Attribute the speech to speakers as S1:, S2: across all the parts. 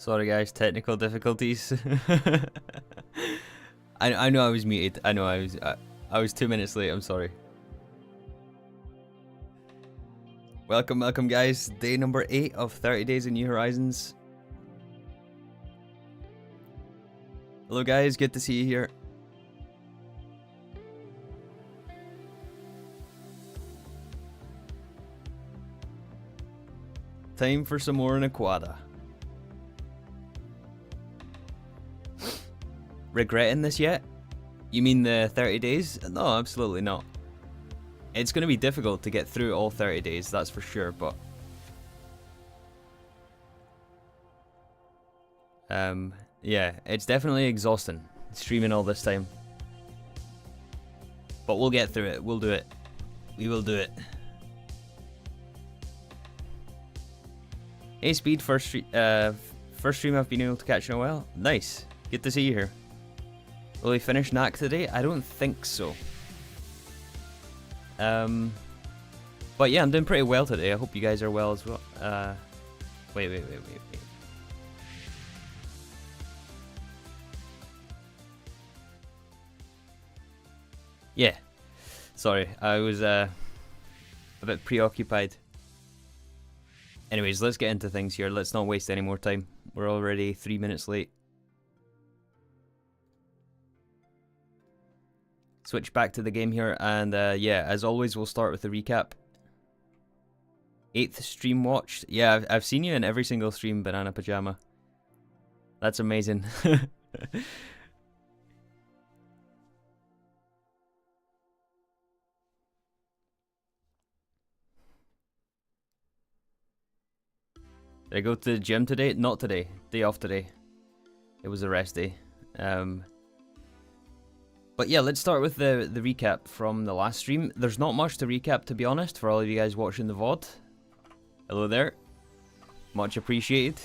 S1: Sorry guys, technical difficulties. I know I was muted. I know I was 2 minutes late. I'm sorry. Welcome guys. Day number 8 of 30 Days in New Horizons. Hello guys, good to see you here. Time for some more Naquadah. Regretting this yet? You mean the 30 days? No, absolutely not. It's going to be difficult to get through all 30 days, that's for sure, but... yeah, it's definitely exhausting, streaming all this time. But we'll get through it, we'll do it. We will do it. Hey Speed, first stream I've been able to catch in a while. Nice, good to see you here. Will we finish Nac today? I don't think so. But yeah, I'm doing pretty well today. I hope you guys are well as well. Wait. Yeah. Sorry, I was a bit preoccupied. Anyways, let's get into things here. Let's not waste any more time. We're already 3 minutes late. Switch back to the game here, and yeah, as always, we'll start with the recap. 8th stream watched. Yeah, I've seen you in every single stream, Banana Pajama. That's amazing. Did I go to the gym today? Not today. Day off today. It was a rest day. But yeah, let's start with the recap from the last stream. There's not much to recap, to be honest, for all of you guys watching the VOD. Hello there. Much appreciated.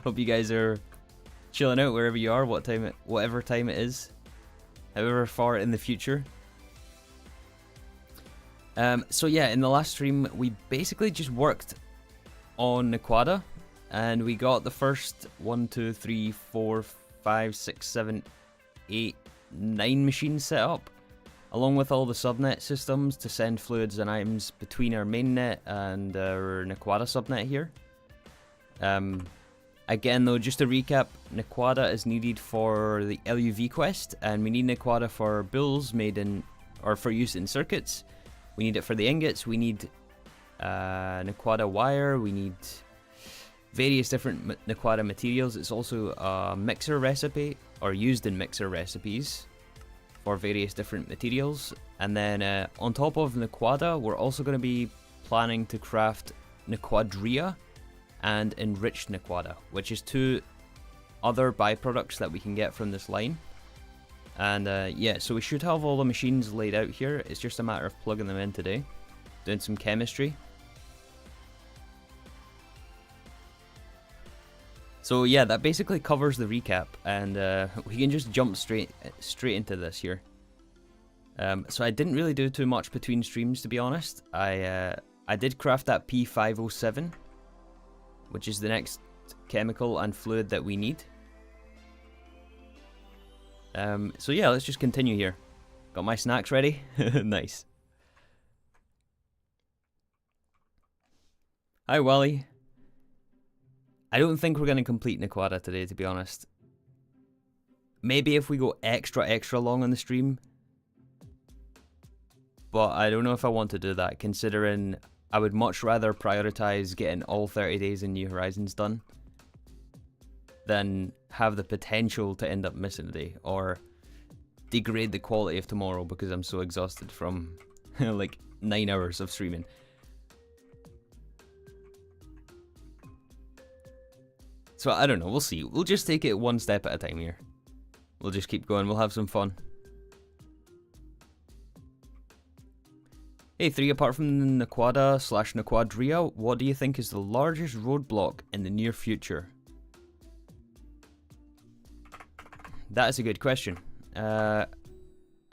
S1: Hope you guys are chilling out wherever you are, whatever time it is. However far in the future. So yeah, in the last stream, we basically just worked on Naquadah. And we got the first 1, 2, 3, 4, 5, 6, 7, 8... 9 machines set up, along with all the subnet systems to send fluids and items between our mainnet and our Naquadah subnet here. Again though, just to recap, Naquadah is needed for the LUV quest, and we need Naquadah for bulls made in, or for use in circuits. We need it for the ingots, we need Naquadah wire, we need various different Naquadah materials. It's also a mixer recipe, or used in mixer recipes for various different materials. And then on top of Naquadah, we're also going to be planning to craft Naquadria and enriched Naquadah, which is 2 other byproducts that we can get from this line. And yeah, so we should have all the machines laid out here. It's just a matter of plugging them in today, doing some chemistry. So yeah, that basically covers the recap, and we can just jump straight into this here. So I didn't really do too much between streams, to be honest. I did craft that P507, which is the next chemical and fluid that we need. So yeah, let's just continue here. Got my snacks ready. Nice. Hi Wally. I don't think we're going to complete Naquadah today, to be honest. Maybe if we go extra long on the stream. But I don't know if I want to do that, considering I would much rather prioritize getting all 30 days in New Horizons done than have the potential to end up missing a day, or degrade the quality of tomorrow because I'm so exhausted from like 9 hours of streaming. So I don't know, we'll see. We'll just take it one step at a time here. We'll just keep going, we'll have some fun. Hey 3, apart from the Naquadah / Naquadria, what do you think is the largest roadblock in the near future? That is a good question. I'm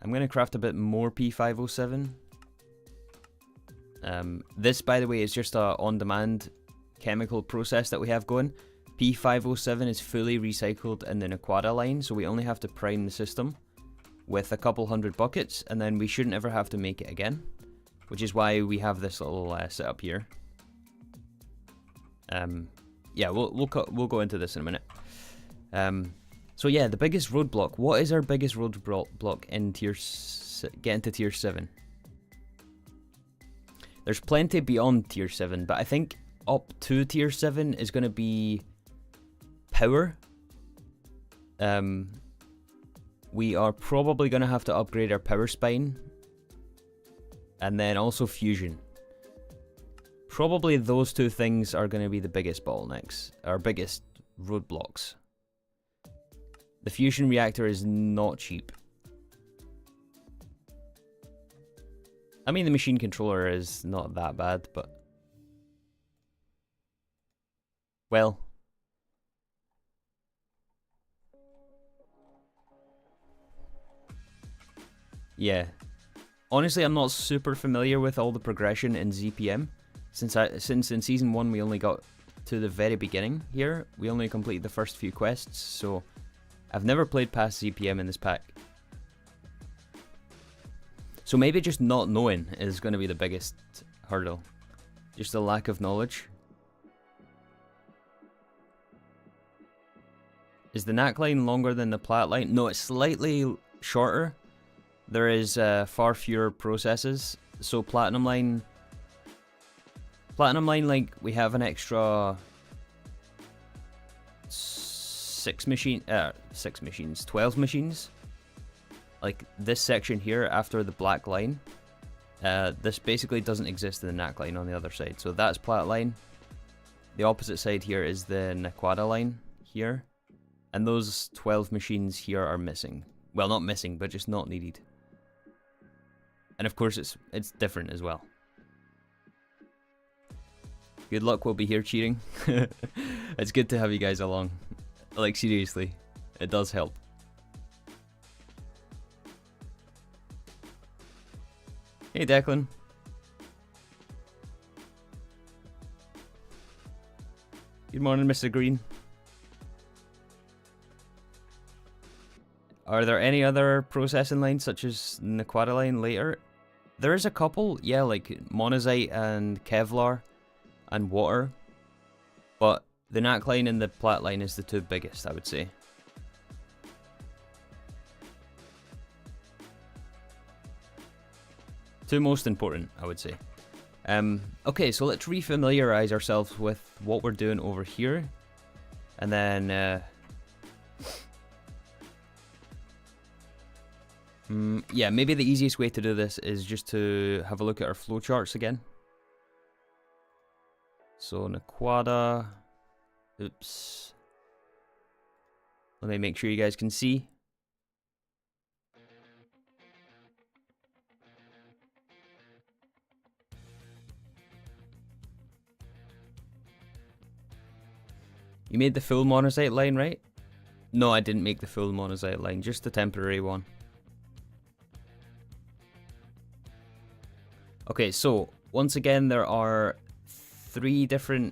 S1: going to craft a bit more P507. This, by the way, is just a on-demand chemical process that we have going. P507 is fully recycled in the Naquadah line, so we only have to prime the system with a couple hundred buckets, and then we shouldn't ever have to make it again, which is why we have this little setup here. Yeah, we'll go into this in a minute. So yeah, the biggest roadblock. What is our biggest roadblock in getting to tier 7? There's plenty beyond tier 7, but I think up to tier 7 is going to be power. We are probably going to have to upgrade our power spine, and then also fusion. Probably those two things are going to be the biggest bottlenecks, our biggest roadblocks. The fusion reactor is not cheap. I mean, the machine controller is not that bad, but... well... yeah. Honestly, I'm not super familiar with all the progression in ZPM. Since in Season 1 we only got to the very beginning here. We only completed the first few quests, so... I've never played past ZPM in this pack. So maybe just not knowing is going to be the biggest hurdle. Just a lack of knowledge. Is the NAC line longer than the plat line? No, it's slightly shorter. There is far fewer processes. So platinum line, like, we have an extra 12 machines. Like this section here after the black line. This basically doesn't exist in the NAC line on the other side. So that's plat line. The opposite side here is the Naquadah line here. And those 12 machines here are missing. Well, not missing, but just not needed. And of course it's different as well. Good luck, we'll be here cheating. It's good to have you guys along. Like, seriously, it does help. Hey, Declan. Good morning, Mr. Green. Are there any other processing lines such as Naquadah line later? There is a couple, yeah, like monazite and Kevlar and water. But the NAC line and the plat line is the two biggest, I would say. Two most important, I would say. Okay, so let's refamiliarize ourselves with what we're doing over here. And then... yeah, maybe the easiest way to do this is just to have a look at our flowcharts again. So Naquadah... oops. Let me make sure you guys can see. You made the full monazite line, right? No, I didn't make the full monazite line, just the temporary one. Okay, so once again, there are 3 different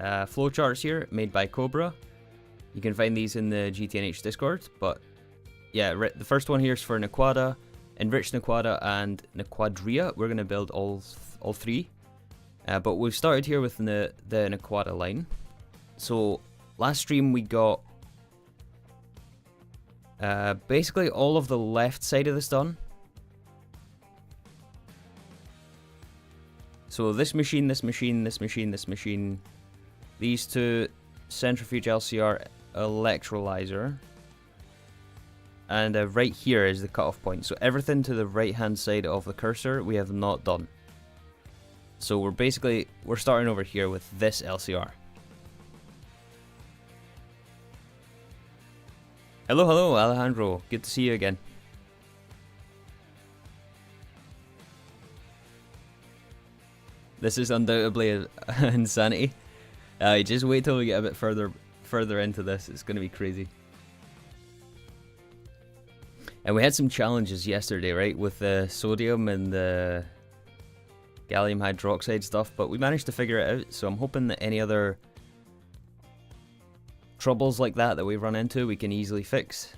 S1: flowcharts here made by Cobra. You can find these in the GTNH Discord, but yeah, the first one here is for Naquadah, Enriched Naquadah, and Naquadria. We're going to build all 3. But we've started here with the Naquadah line. So last stream we got basically all of the left side of this done. So this machine, this machine, this machine, this machine, these 2, centrifuge LCR, electrolyzer, and right here is the cutoff point. So everything to the right hand side of the cursor we have not done. So we're starting over here with this LCR. Hello, hello, Alejandro. Good to see you again. This is undoubtedly insanity. Just wait till we get a bit further into this. It's going to be crazy. And we had some challenges yesterday, right, with the sodium and the gallium hydroxide stuff, but we managed to figure it out. So I'm hoping that any other troubles like that we run into, we can easily fix.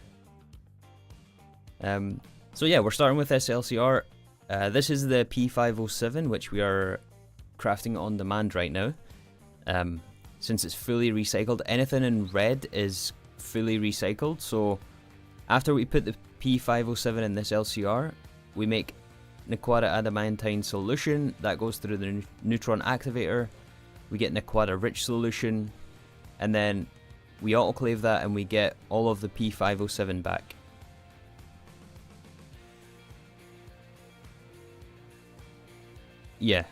S1: So yeah, we're starting with this LCR. This is the P507, which we are crafting on demand right now. Since it's fully recycled, anything in red is fully recycled. So after we put the P507 in this LCR, we make Naquadah adamantine solution that goes through the neutron activator. We get Naquadah rich solution, and then we autoclave that and we get all of the P507 back. Yeah.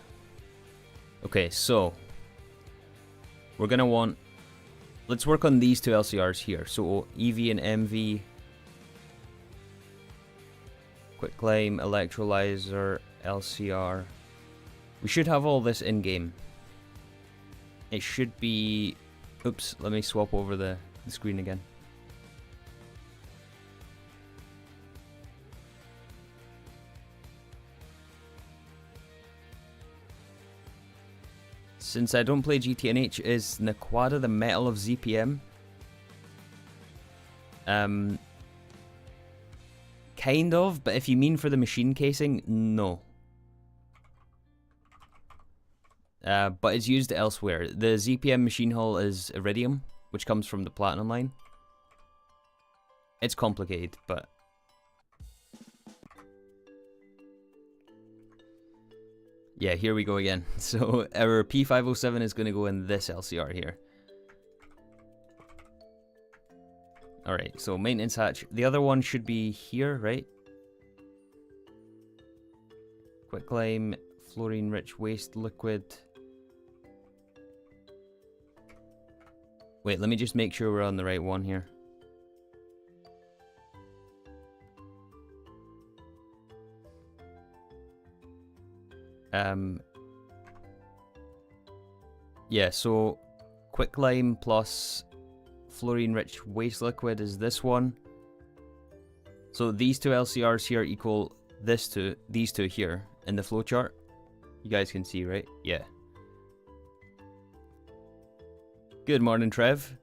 S1: Okay, so we're gonna want, let's work on these two LCRs here. So EV and MV, quitclaim, electrolyzer, LCR. We should have all this in game. It should be, oops, let me swap over the screen again. Since I don't play GTNH, is Naquadah the metal of ZPM? Kind of, but if you mean for the machine casing, no. But it's used elsewhere. The ZPM machine hull is iridium, which comes from the platinum line. It's complicated, but... yeah, here we go again. So our P507 is going to go in this LCR here. Alright, so maintenance hatch. The other one should be here, right? Quitclaim, fluorine rich waste liquid. Wait, let me just make sure we're on the right one here. Yeah, so quitclaim plus fluorine rich waste liquid is this one. So these two LCRs here equal these two here in the flowchart. You guys can see, right? Yeah. Good morning, Trev.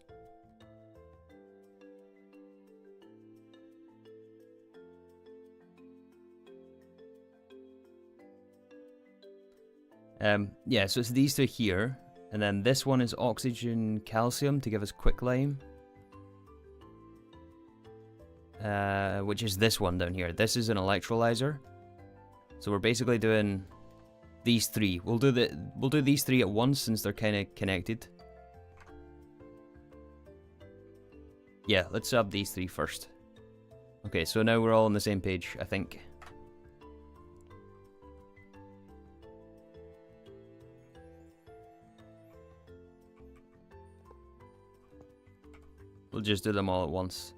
S1: Yeah, so it's these two here, and then this one is oxygen calcium to give us quitclaim. Which is this one down here. This is an electrolyzer. So we're basically doing these three. We'll do these three at once since they're kind of connected. Yeah, let's sub these three first. Okay, so now we're all on the same page, I think. We'll just do them all at once.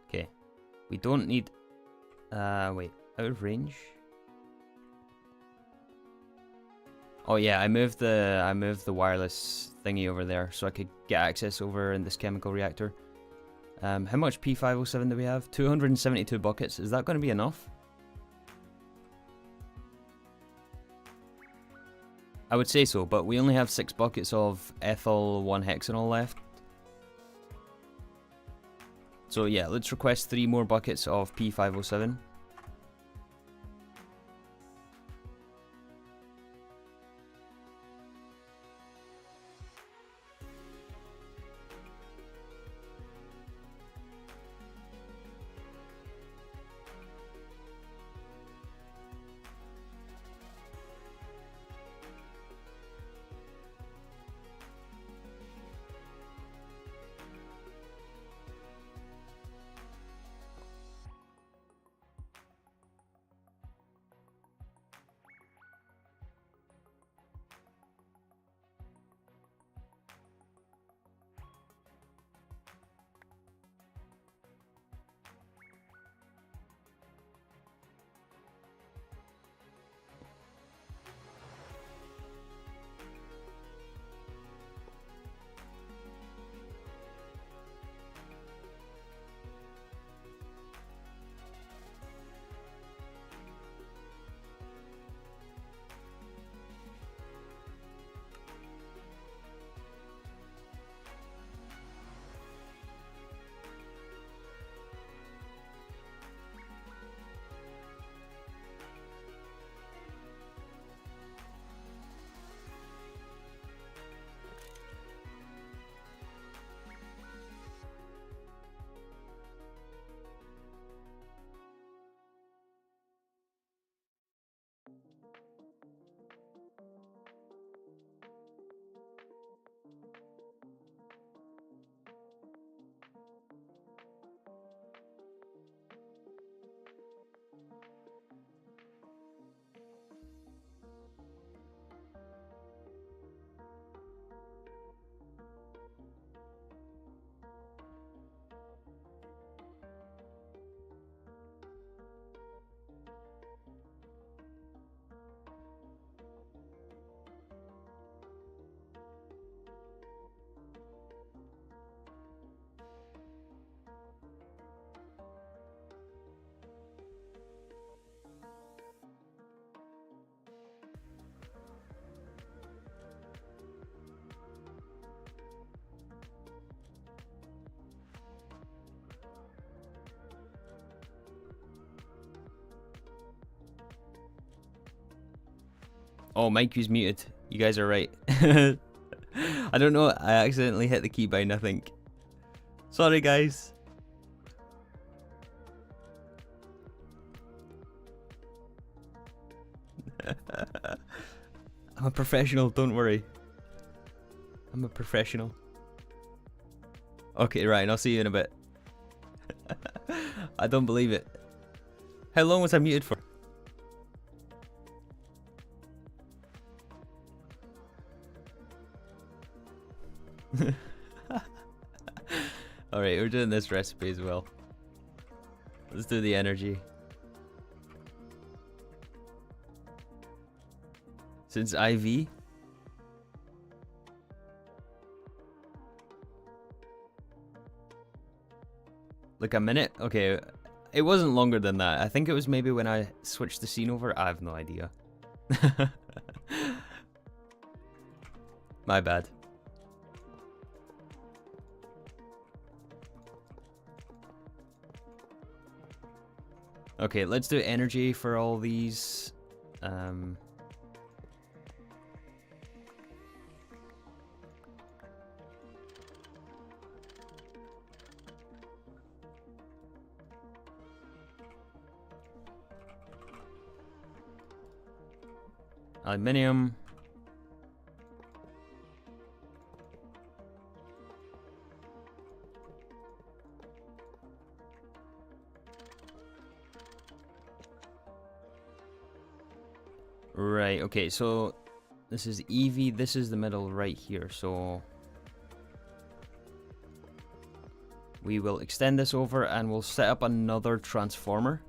S1: Okay. We don't need... wait. Out of range? Oh yeah, I moved the wireless thingy over there so I could get access over in this chemical reactor. How much P507 do we have? 272 buckets. Is that going to be enough? I would say so, but we only have 6 buckets of ethyl 1-hexanol left. So yeah, let's request 3 more buckets of P507. Oh, MyQ's muted. You guys are right. I don't know. I accidentally hit the keybind, I think. Sorry, guys. I'm a professional, don't worry. I'm a professional. Okay, right, I'll see you in a bit. I don't believe it. How long was I muted for? Alright, we're doing this recipe as well. Let's do the energy. Since IV? Like a minute? Okay, it wasn't longer than that. I think it was maybe when I switched the scene over. I have no idea. My bad. Okay, let's do energy for all these. Aluminium. Right, okay, so this is EV, this is the middle right here, so we will extend this over and we'll set up another transformer.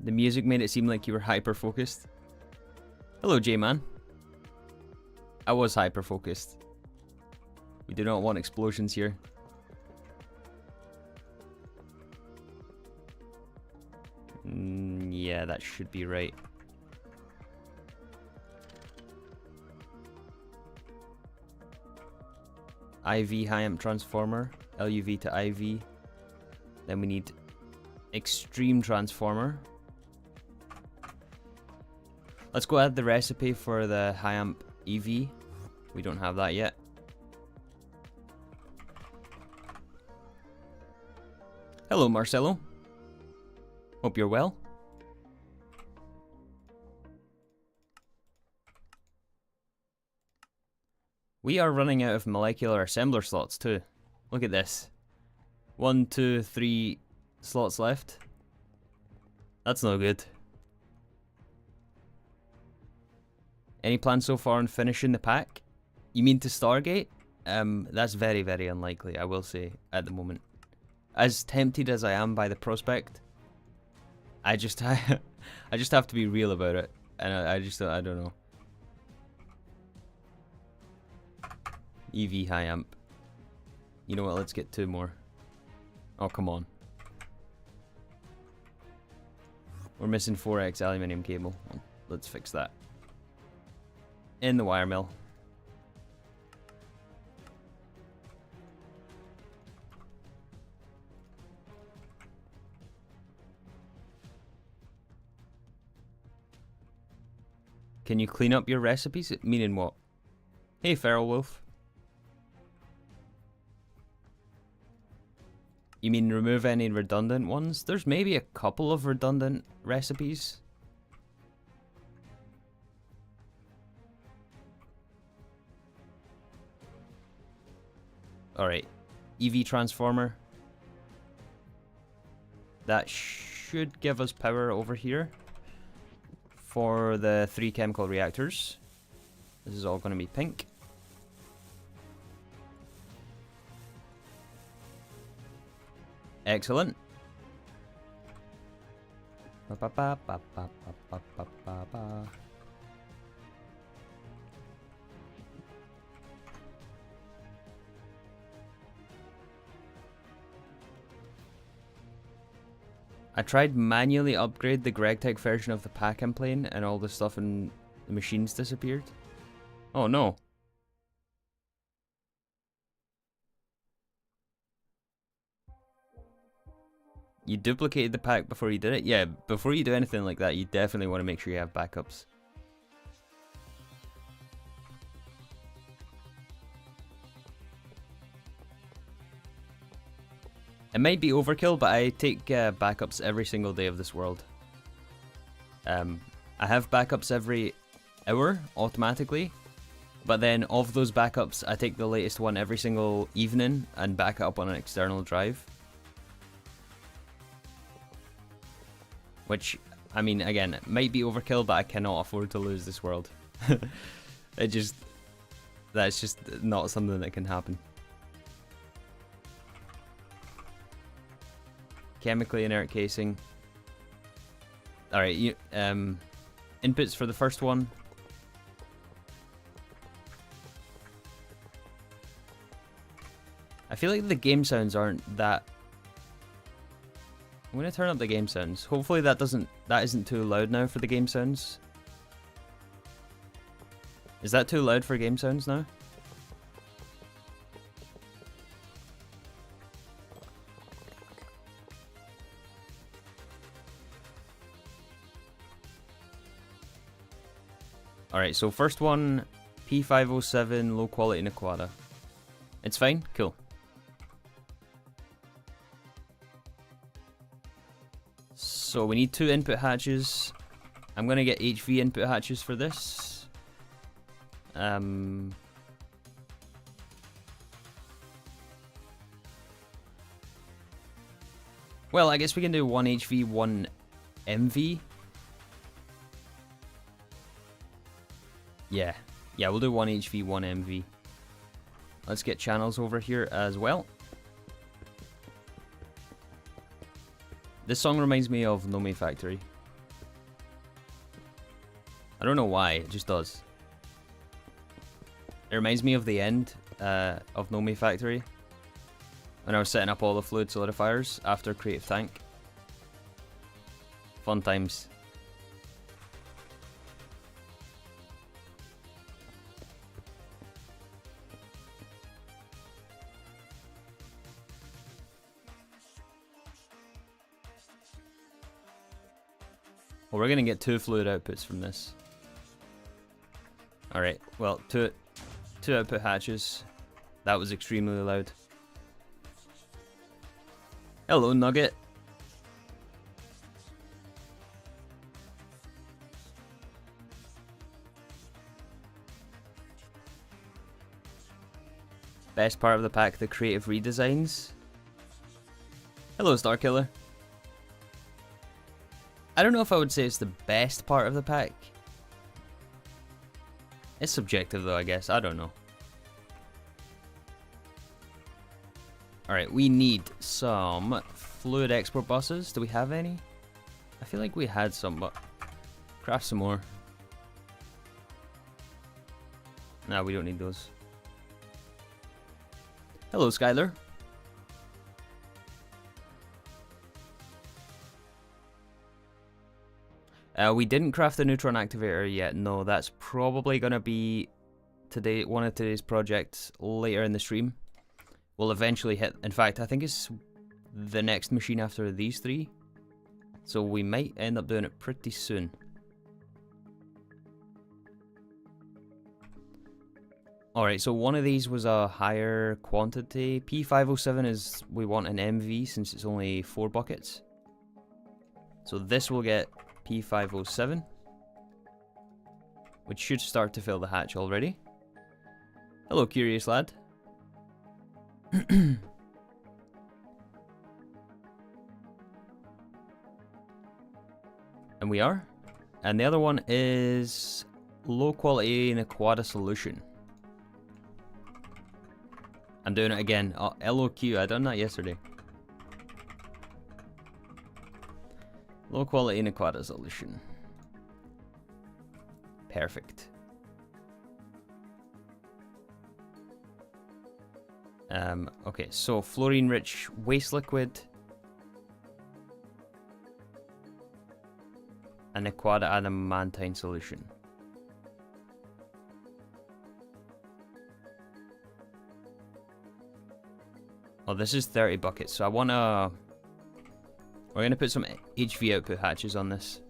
S1: The music made it seem like you were hyper-focused. Hello, J-Man. I was hyper-focused. We do not want explosions here. Yeah, that should be right. IV high amp transformer, LUV to IV. Then we need extreme transformer. Let's go add the recipe for the high amp EV. We don't have that yet. Hello, Marcelo. Hope you're well. We are running out of molecular assembler slots too. Look at this. 1, 2, 3 slots left. That's no good. Any plans so far on finishing the pack? You mean to Stargate? That's very, very unlikely, I will say, at the moment. As tempted as I am by the prospect, I just have to be real about it, and I don't know. EV high amp. You know what? Let's get 2 more. Oh, come on. We're missing 4x aluminium cable. Let's fix that. In the wire mill. Can you clean up your recipes? Meaning what? Hey, Feral Wolf. You mean remove any redundant ones? There's maybe a couple of redundant recipes. Alright. EV transformer. That should give us power over here for the 3 chemical reactors. This is all going to be pink. Excellent. Ba -ba -ba -ba -ba -ba -ba -ba -ba. I tried manually upgrade the Gregtech version of the pack I'm playing and all the stuff in the machines disappeared. Oh no. You duplicated the pack before you did it? Yeah, before you do anything like that, you definitely want to make sure you have backups. It might be overkill, but I take backups every single day of this world. I have backups every hour automatically, but then of those backups, I take the latest one every single evening and back it up on an external drive. Which, I mean, again, it might be overkill, but I cannot afford to lose this world. That's just not something that can happen. Chemically inert casing. Alright, inputs for the first one. I feel like the game sounds aren't that... I'm gonna turn up the game sounds. Hopefully that isn't too loud now for the game sounds. Is that too loud for game sounds now? Alright, so first one, P507, low quality Naquadah. It's fine? Cool. So we need 2 input hatches. I'm gonna get HV input hatches for this. Well, I guess we can do 1 HV, 1 MV. Yeah, we'll do 1 HV, 1 MV. Let's get channels over here as well. This song reminds me of Nome Factory. I don't know why, it just does. It reminds me of the end of Nome Factory, when I was setting up all the fluid solidifiers after Creative Tank. Fun times. Well, we're gonna get 2 fluid outputs from this. Alright, well, two output hatches. That was extremely loud. Hello, Nugget. Best part of the pack, the creative redesigns. Hello, Starkiller. I don't know if I would say it's the best part of the pack. It's subjective though, I guess. I don't know. Alright, we need some fluid export buses. Do we have any? I feel like we had some, but craft some more. No, we don't need those. Hello, Skylar. We didn't craft the neutron activator yet. No, that's probably gonna be one of today's projects later in the stream. We'll eventually hit. In fact, I think it's the next machine after these 3, so we might end up doing it pretty soon. Alright, so one of these was a higher quantity. P507 is, we want an MV since it's only 4 buckets. So this will get P507, which should start to fill the hatch already. Hello, curious lad. And we are. And the other one is low quality Naquadah solution. I'm doing it again. Oh, LOQ, I done that yesterday. Low quality Naquadah solution. Perfect. Okay, so fluorine-rich waste liquid, a Naquadah adamantine solution. Oh, this is 30 buckets, so I want to We're going to put some HV output hatches on this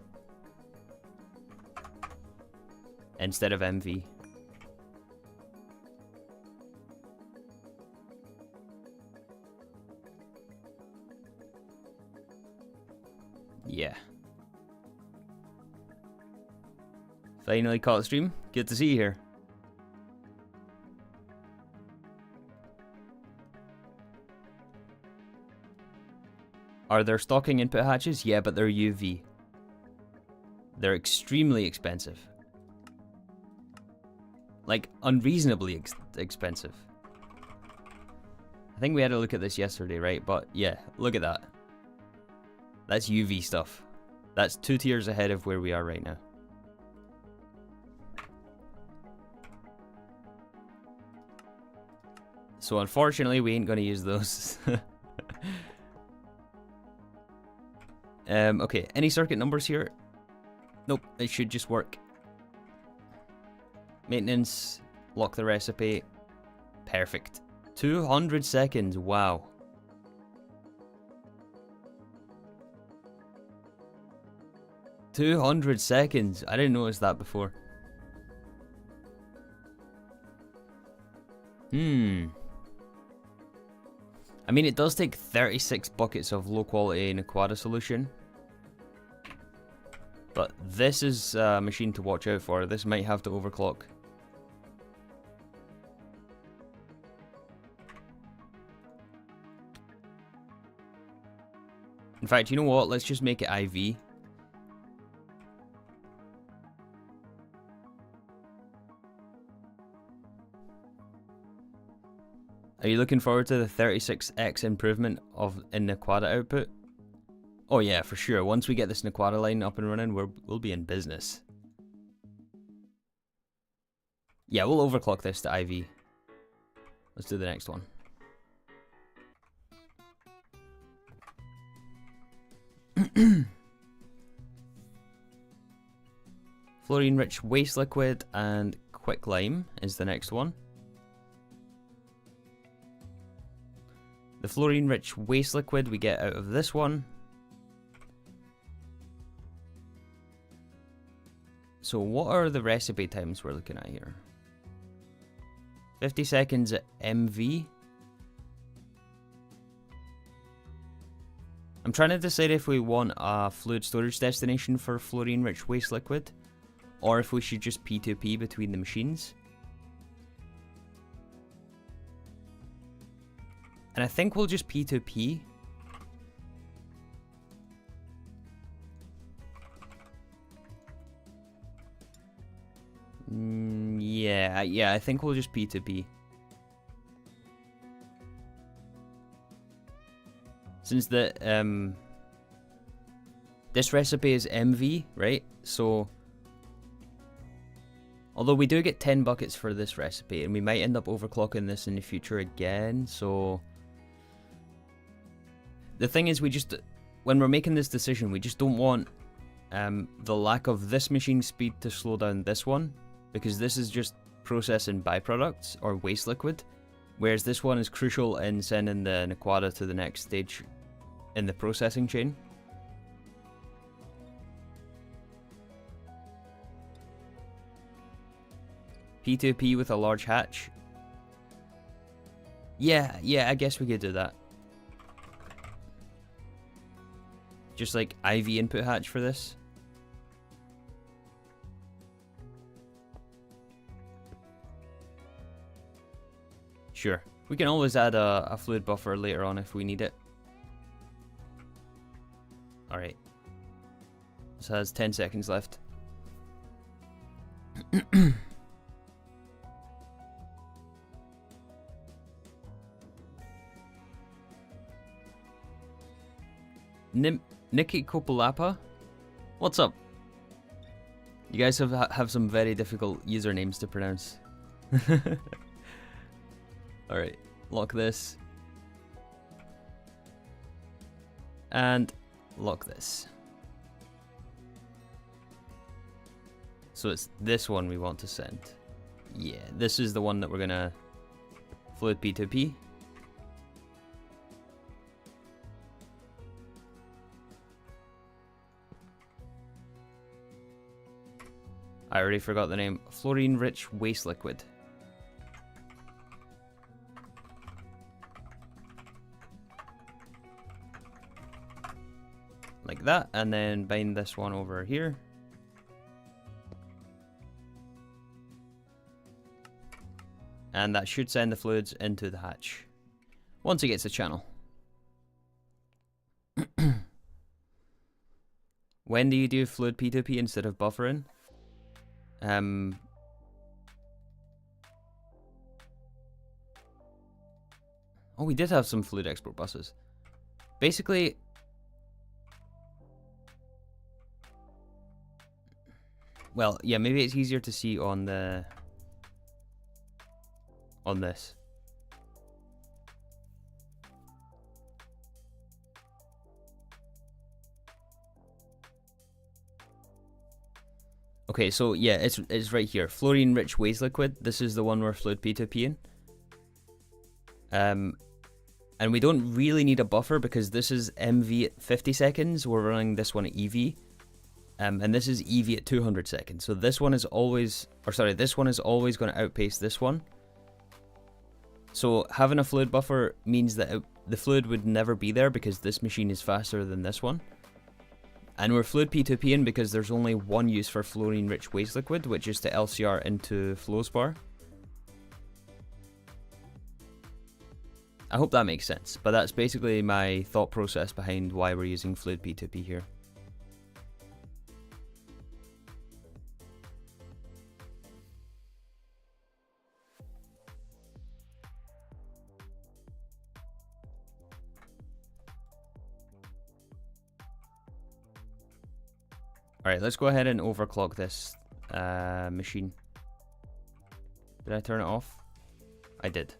S1: instead of MV. Yeah. Finally caught the stream. Good to see you here. Are there stocking input hatches? Yeah, but they're UV. They're extremely expensive. Like, unreasonably expensive. I think we had a look at this yesterday, right? But yeah, look at that. That's UV stuff. That's 2 tiers ahead of where we are right now. So unfortunately, we ain't gonna use those. Okay, any circuit numbers here? Nope, it should just work. Maintenance, lock the recipe. Perfect. 200 seconds, wow. $200 seconds. I didn't notice that before. I mean, it does take 36 buckets of low quality Naquadah solution. But this is a machine to watch out for. This might have to overclock. In fact, you know what? Let's just make it IV. Are you looking forward to the 36x improvement in Naquadah output? Oh yeah, for sure. Once we get this Naquadah line up and running, we'll be in business. Yeah, we'll overclock this to IV. Let's do the next one. Fluorine-rich waste liquid and quicklime is the next one. The fluorine-rich waste liquid we get out of this one. So what are the recipe times we're looking at here? 50 seconds at MV. I'm trying to decide if we want a fluid storage destination for fluorine-rich waste liquid, or if we should just P2P between the machines. And I think we'll just P2P. Yeah, I think we'll just P2P. Since the this recipe is MV, right? So although we do get 10 buckets for this recipe, and we might end up overclocking this in the future again, so the thing is, when we're making this decision, we just don't want the lack of this machine speed to slow down this one, because this is just processing byproducts or waste liquid, whereas this one is crucial in sending the Naquadah to the next stage in the processing chain. P2P with a large hatch. Yeah, I guess we could do that. Just like IV input hatch for this. Sure. We can always add a fluid buffer later on if we need it. Alright. This has 10 seconds left. Nikki Kopulapa? What's up? You guys have some very difficult usernames to pronounce. Alright, lock this. And lock this. So it's this one we want to send. Yeah, this is the one that we're gonna fluid P2P. I already forgot the name. Fluorine-rich waste liquid. Like that, and then bind this one over here. And that should send the fluids into the hatch once it gets the channel. When do you do fluid P2P instead of buffering? Oh, we did have some fluid export buses. Basically, well, yeah, maybe it's easier to see on the this. Okay, so yeah, it's right here. Fluorine-rich waste liquid. This is the one we're fluid P2P in. And we don't really need a buffer because this is MV at 50 seconds. We're running this one at EV. And this is EV at 200 seconds. So this one is always, this one is always going to outpace this one. So having a fluid buffer means that the fluid would never be there because this machine is faster than this one. And we're fluid P2P in because there's only one use for fluorine-rich waste liquid, which is to LCR into Flowspar. I hope that makes sense, but that's basically my thought process behind why we're using fluid P2P here. Alright, let's go ahead and overclock this machine. Did I turn it off? I did.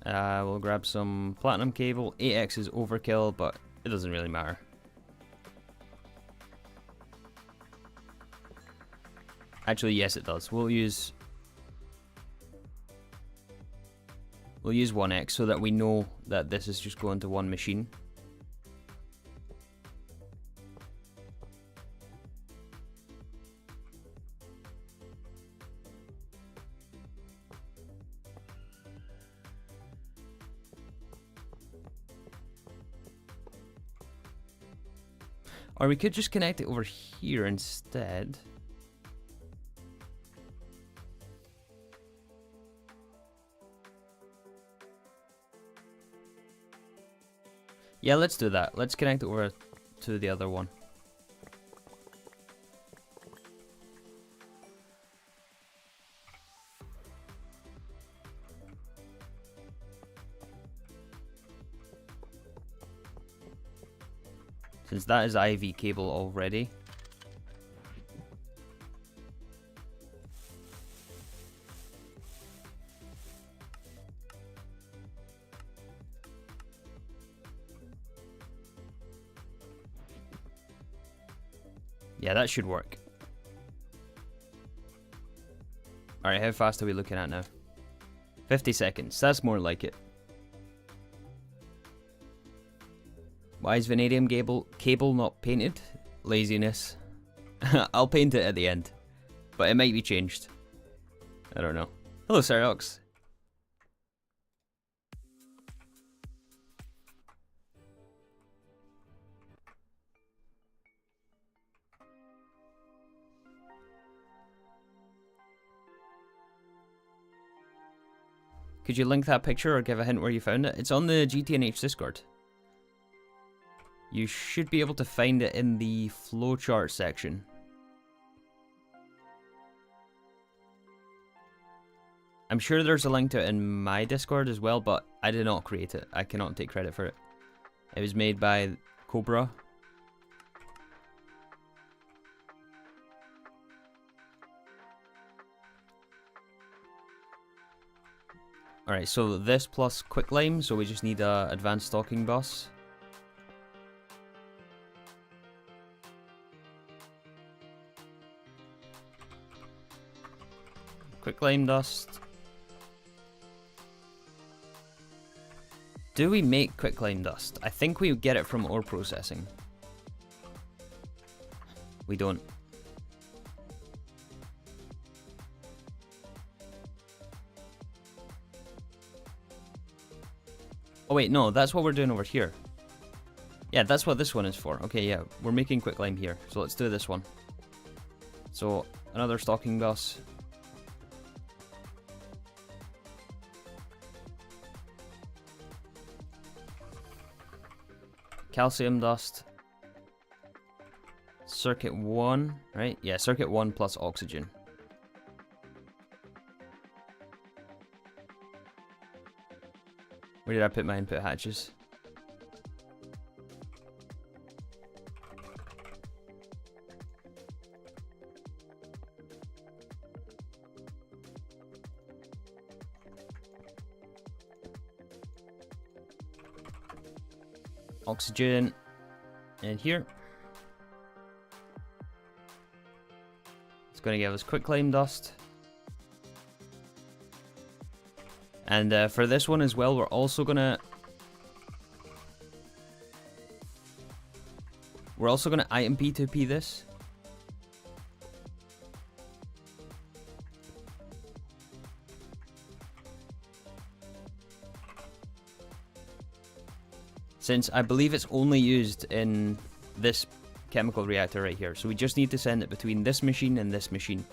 S1: We'll grab some platinum cable. 8x is overkill, but it doesn't really matter. Actually, yes, it does. We'll use 1x so that we know that this is just going to one machine. Or we could just connect it over here instead. Yeah, let's do that. Let's connect it over to the other one. Since that is IV cable already. Yeah, that should work. Alright, how fast are we looking at now? 50 seconds, that's more like it. Why is vanadium cable not painted? Laziness. I'll paint it at the end. But it might be changed. I don't know. Hello, Cyrox. Could you link that picture or give a hint where you found it? It's on the GTNH Discord. You should be able to find it in the flowchart section. I'm sure there's a link to it in my Discord as well, but I did not create it. I cannot take credit for it. It was made by Cobra. Alright, so this plus quicklime, so we just need a advanced stocking bus. Quicklime dust. Do we make quicklime dust? I think we get it from ore processing. We don't. Oh wait, no, that's what we're doing over here. Yeah, that's what this one is for. Okay, yeah, we're making quicklime here. So let's do this one. So, another stocking bus. Calcium dust. Circuit 1, right? Yeah, circuit 1 plus oxygen. Where did I put my input hatches? Oxygen in here. It's going to give us quicklime dust. And for this one as well, we're also gonna item P2P this. Since I believe it's only used in this chemical reactor right here. So we just need to send it between this machine and this machine.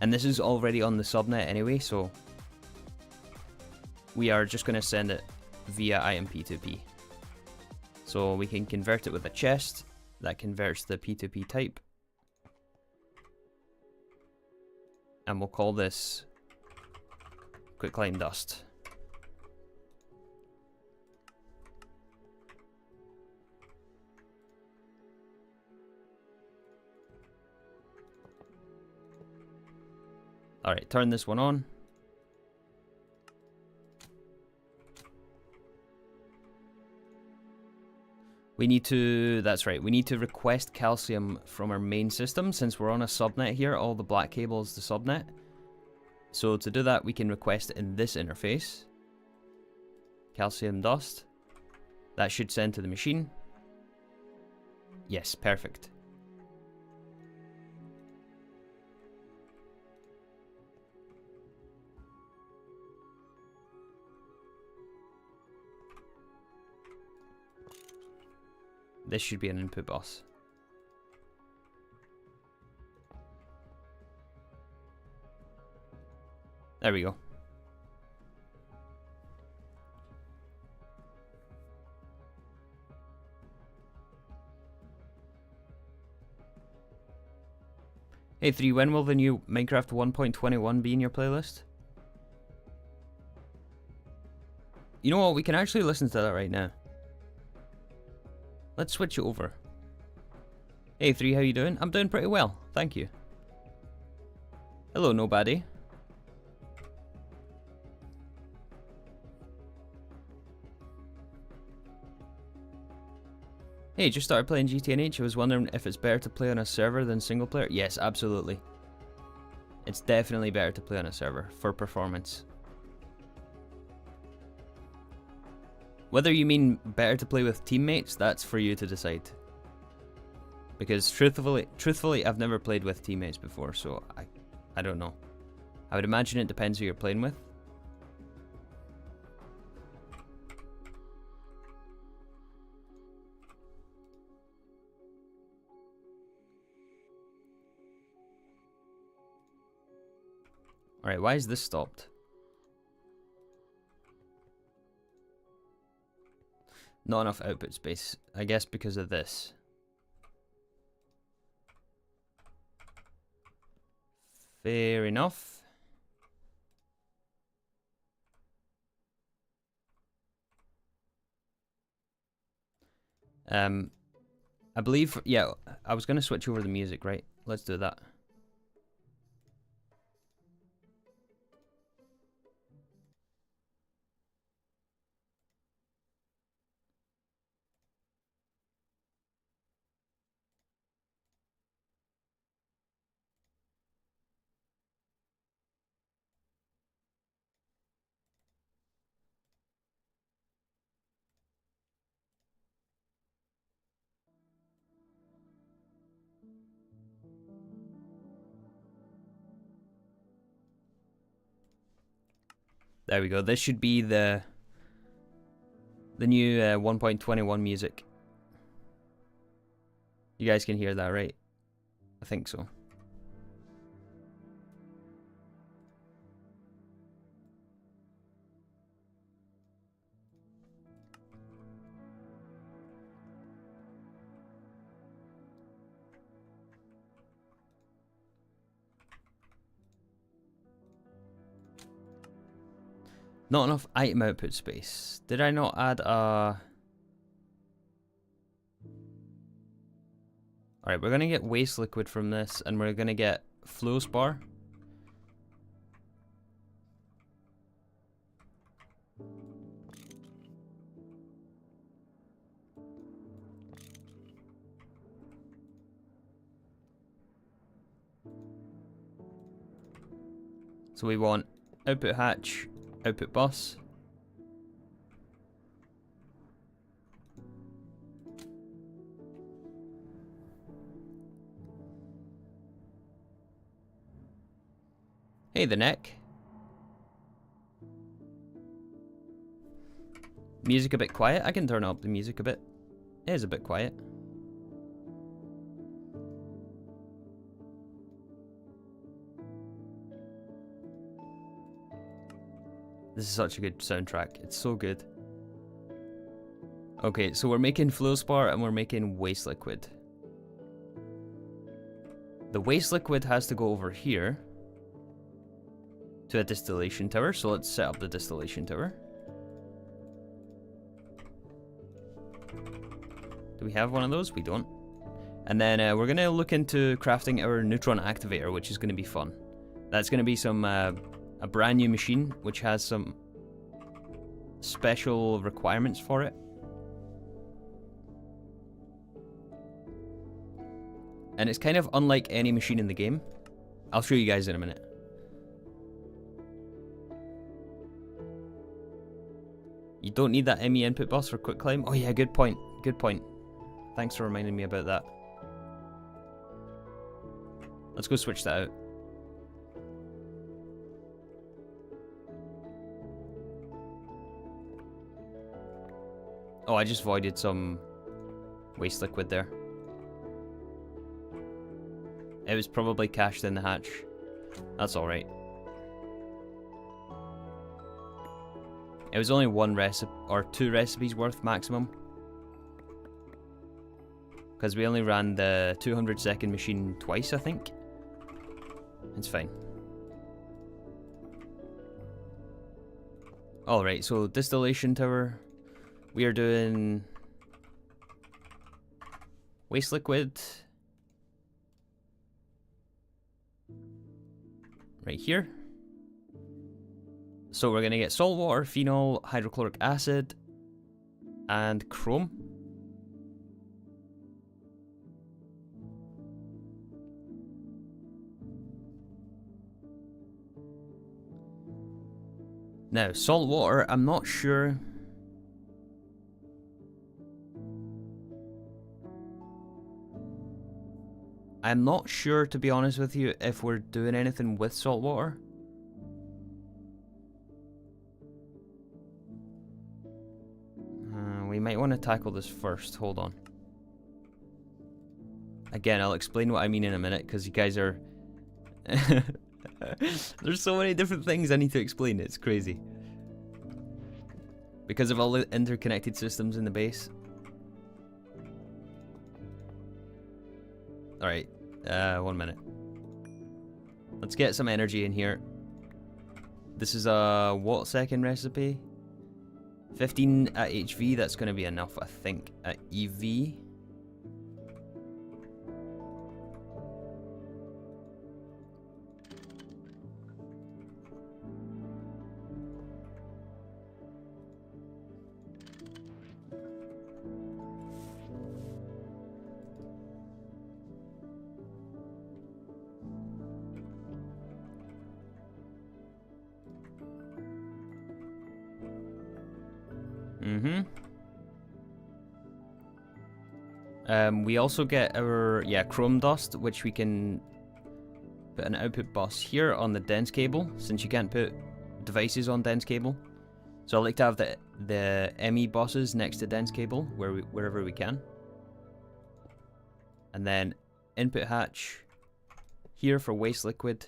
S1: And this is already on the subnet anyway, so we are just going to send it via item P2P. So we can convert it with a chest. That converts the P2P type. And we'll call this quicklime dust. Alright, turn this one on. We need to, that's right, we need to request calcium from our main system. Since we're on a subnet here, all the black cable is the subnet. So to do that, we can request it in this interface. Calcium dust. That should send to the machine. Yes, perfect. This should be an input bus. There we go. Hey 3, when will the new Minecraft 1.21 be in your playlist? You know what, we can actually listen to that right now. Let's switch it over. Hey 3, how you doing? I'm doing pretty well, thank you. Hello nobody. Hey, just started playing GTNH. I was wondering if it's better to play on a server than single player. Yes, absolutely. It's definitely better to play on a server for performance. Whether you mean better to play with teammates, that's for you to decide. Because truthfully, I've never played with teammates before, so I don't know. I would imagine it depends who you're playing with. Alright, why is this stopped? Not enough output space, I guess because of this. Fair enough. I believe, yeah, I was going to switch over the music, right? Let's do that. There we go. This should be the new 1.21 music. You guys can hear that, right? I think so. Not enough item output space. Did I not add a... Alright, we're gonna get waste liquid from this, and we're gonna get flow spar. So we want output hatch, output bus. Hey, the neck. Music a bit quiet. I can turn up the music a bit. It is a bit quiet. This is such a good soundtrack. It's so good. Okay, so we're making flow spar and we're making waste liquid. The waste liquid has to go over here to a distillation tower, so let's set up the distillation tower. Do we have one of those? We don't. And then we're going to look into crafting our neutron activator, which is going to be fun. That's going to be some a brand new machine, which has some special requirements for it. And it's kind of unlike any machine in the game. I'll show you guys in a minute. You don't need that ME input bus for quick climb. Oh yeah, good point. Good point. Thanks for reminding me about that. Let's go switch that out. Oh, I just voided some waste liquid there. It was probably cached in the hatch. That's alright. It was only one recipe, or 2 recipes worth maximum. Because we only ran the 200-second machine twice, I think. It's fine. Alright, so distillation tower. We are doing waste liquid right here. So we're going to get salt water, phenol, hydrochloric acid, and chrome. Now, salt water, I'm not sure. I'm not sure, to be honest with you, if we're doing anything with salt water. We might want to tackle this first. Hold on. Again, I'll explain what I mean in a minute, because you guys are... There's so many different things I need to explain. It's crazy. Because of all the interconnected systems in the base. Alright, 1 minute. Let's get some energy in here. This is a watt-second recipe. 15 at HV, that's going to be enough, I think, at EV. We also get our, chrome dust, which we can put an output bus here on the dense cable, since you can't put devices on dense cable. So I like to have the ME bosses next to dense cable wherever we can. And then input hatch here for waste liquid.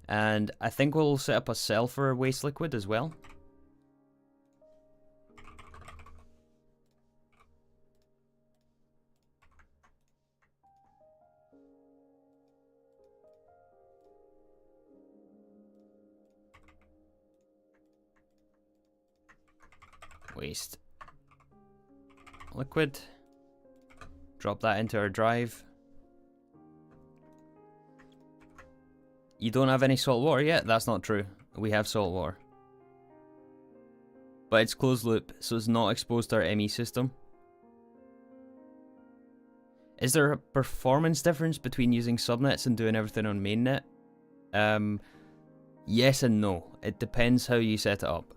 S1: And I think we'll set up a cell for waste liquid as well. Waste liquid. Drop that into our drive. You don't have any salt water yet? That's not true. We have salt water. But it's closed loop, so it's not exposed to our ME system. Is there a performance difference between using subnets and doing everything on mainnet? Yes and no. It depends how you set it up.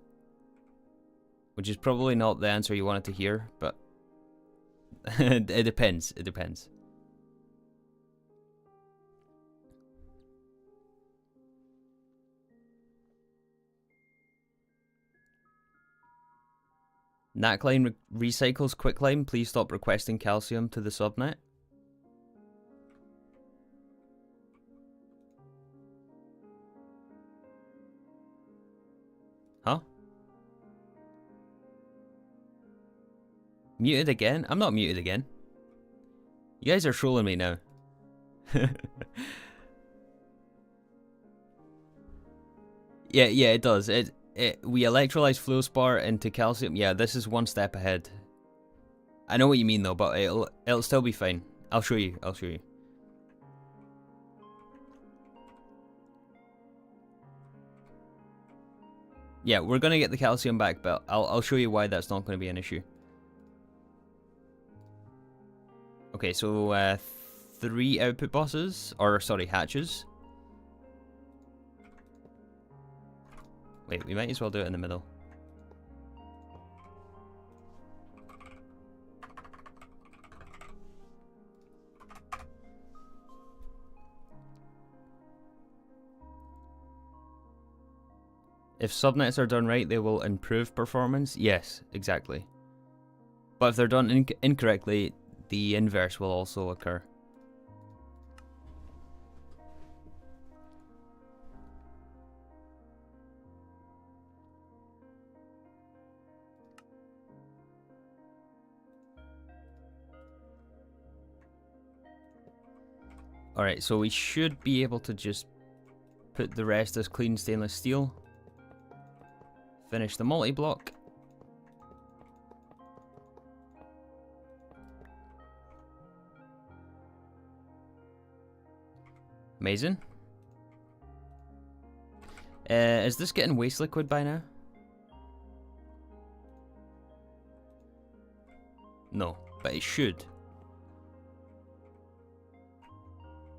S1: Which is probably not the answer you wanted to hear, but it depends. It depends. Naquadah recycles quicklime. Please stop requesting calcium to the subnet. Huh? Muted again? I'm not muted again. You guys are trolling me now. Yeah, it does. We electrolyze fluorspar into calcium. Yeah, this is one step ahead. I know what you mean though, but it'll still be fine. I'll show you. Yeah, we're gonna get the calcium back, but I'll show you why that's not gonna be an issue. Okay, so 3 output bosses, or sorry, hatches. Wait, we might as well do it in the middle. If subnets are done right, they will improve performance. Yes, exactly. But if they're done incorrectly, the inverse will also occur. Alright, so we should be able to just put the rest as clean stainless steel. Finish the multi-block. Amazing. Is this getting waste liquid by now? No, but it should.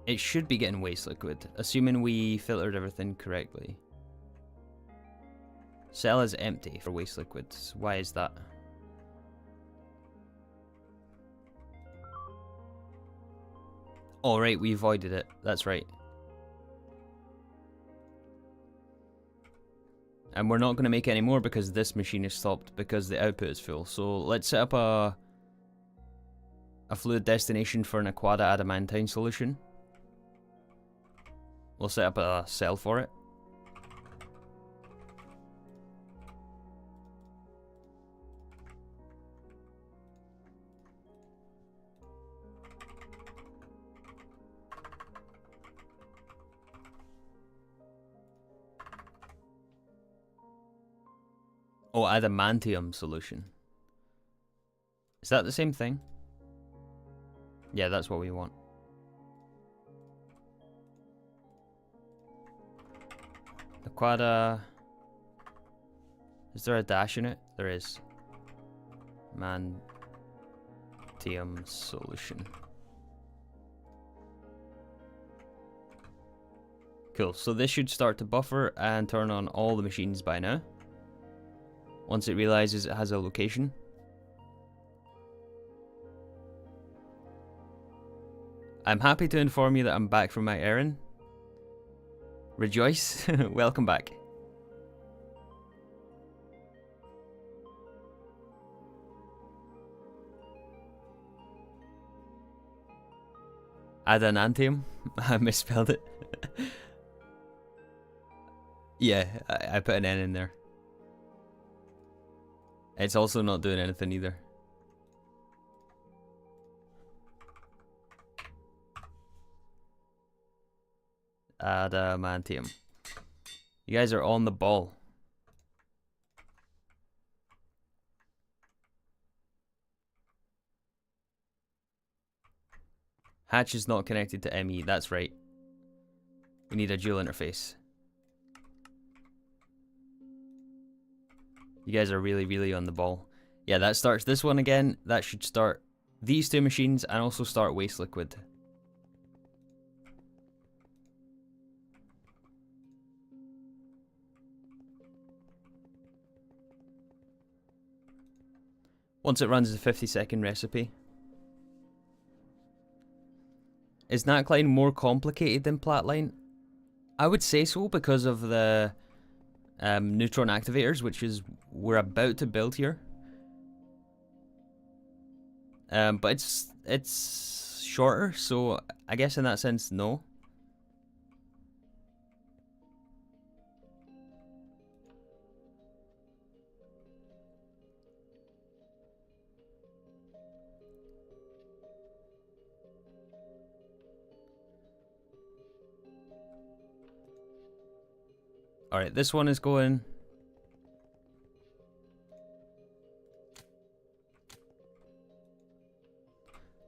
S1: It should be getting waste liquid, assuming we filtered everything correctly. Cell is empty for waste liquids. Why is that? Oh, right, we avoided it. That's right. And we're not going to make any more because this machine is stopped because the output is full. So let's set up a fluid destination for an Naquadah adamantine solution. We'll set up a cell for it. Oh, adamantium solution. Is that the same thing? Yeah, that's what we want. Naquadah. Is there a dash in it? There is. Mantium solution. Cool, so this should start to buffer and turn on all the machines by now. once it realizes it has a location. I'm happy to inform you that I'm back from my errand. Rejoice, welcome back. Adanantium? I misspelled it. Yeah, I put an N in there. It's also not doing anything either. Adamantium. You guys are on the ball. Hatch is not connected to ME, that's right. We need a dual interface. You guys are really, really on the ball. Yeah, that starts this one again. That should start these two machines and also start waste liquid. Once it runs the 50-second recipe. Is Naquadah more complicated than Platline? I would say so because of the neutron activators, which is we're about to build here. But it's shorter, so I guess in that sense, no. Alright, this one is going.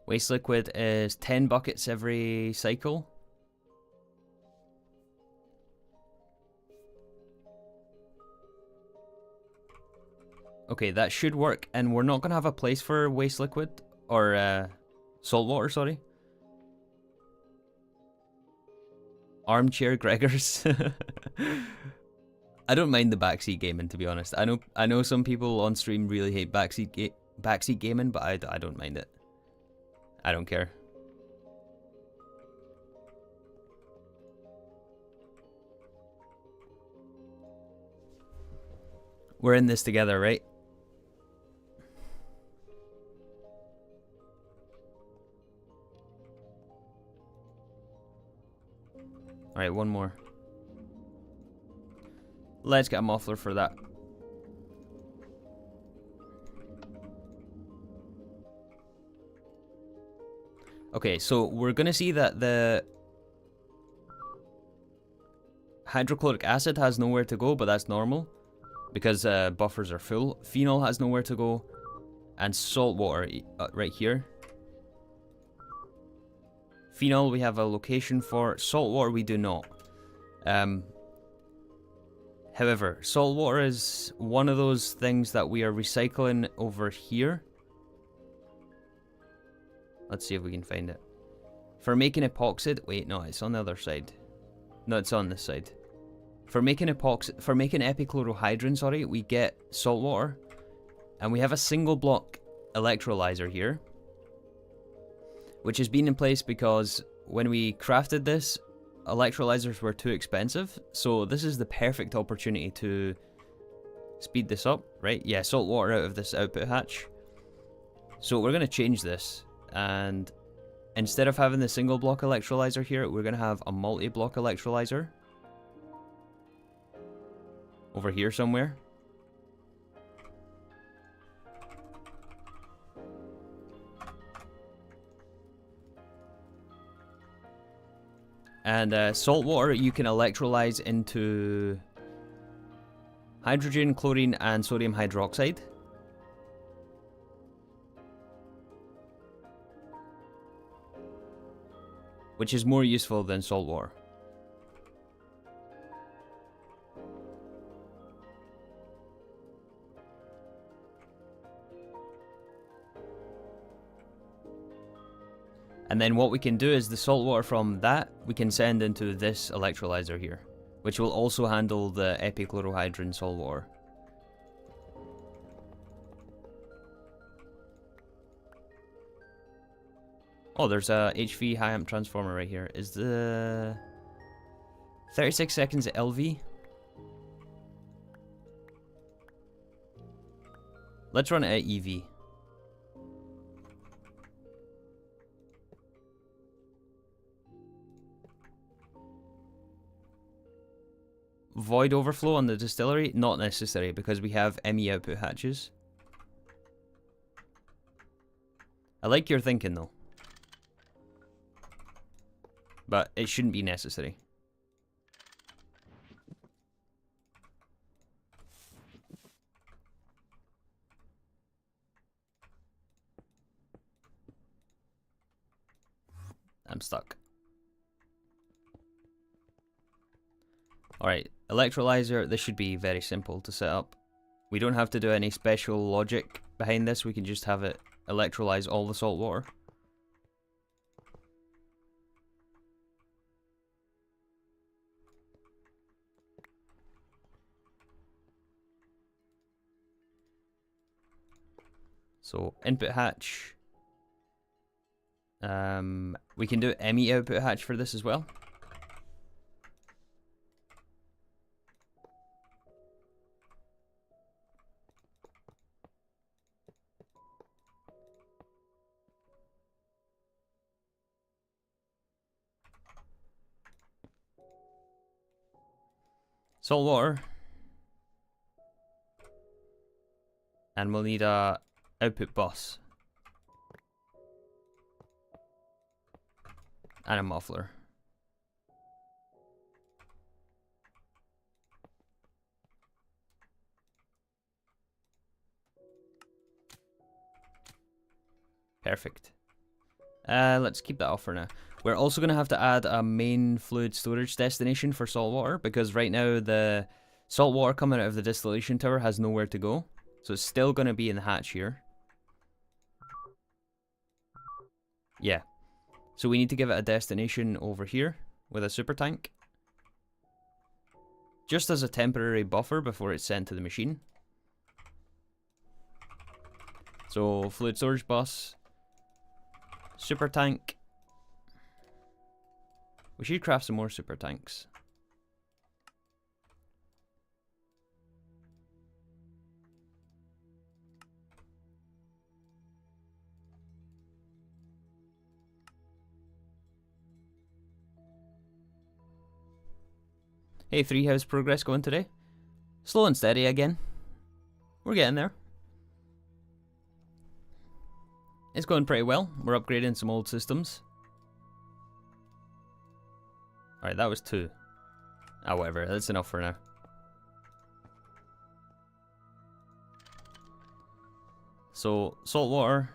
S1: Waste liquid is 10 buckets every cycle. Okay, that should work, and we're not going to have a place for waste liquid, or salt water, sorry. Armchair Gregors. I don't mind the backseat gaming, to be honest. I know some people on stream really hate backseat gaming, but I don't mind it. I don't care. We're in this together, right? Alright, one more. Let's get a muffler for that. Okay, so we're gonna see that the hydrochloric acid has nowhere to go, but that's normal because buffers are full. Phenol has nowhere to go, and salt water right here. Phenol we have a location for, salt water we do not. However, salt water is one of those things that we are recycling over here. Let's see if we can find it. For making epoxid, wait, no, it's on the other side. No, it's on this side. For making epichlorohydrin, sorry, we get salt water, and we have a single block electrolyzer here, which has been in place because when we crafted this, electrolyzers were too expensive, so this is the perfect opportunity to speed this up, right? Yeah, salt water out of this output hatch. So we're going to change this, and instead of having the single block electrolyzer here, we're going to have a multi-block electrolyzer over here somewhere. And salt water you can electrolyze into hydrogen, chlorine, and sodium hydroxide. Which is more useful than salt water. And then what we can do is the salt water from that we can send into this electrolyzer here, which will also handle the epichlorohydrin salt water. Oh, there's a HV high amp transformer right here. Is the 36 seconds LV? Let's run it at EV. Void overflow on the distillery? Not necessary because we have ME output hatches. I like your thinking though. But it shouldn't be necessary. I'm stuck. Alright, electrolyzer, this should be very simple to set up. We don't have to do any special logic behind this, we can just have it electrolyze all the salt water. So, input hatch. We can do ME output hatch for this as well. Salt water. And we'll need a output bus. And a muffler. Perfect. Let's keep that off for now. We're also going to have to add a main fluid storage destination for salt water because right now the salt water coming out of the distillation tower has nowhere to go. So it's still going to be in the hatch here. Yeah. So we need to give it a destination over here with a super tank. Just as a temporary buffer before it's sent to the machine. So fluid storage bus. Super tank. We should craft some more super tanks. Hey, Three, how's progress going today? Slow and steady again. We're getting there. It's going pretty well. We're upgrading some old systems. Alright, that was 2. Ah, whatever. That's enough for now. So, salt water.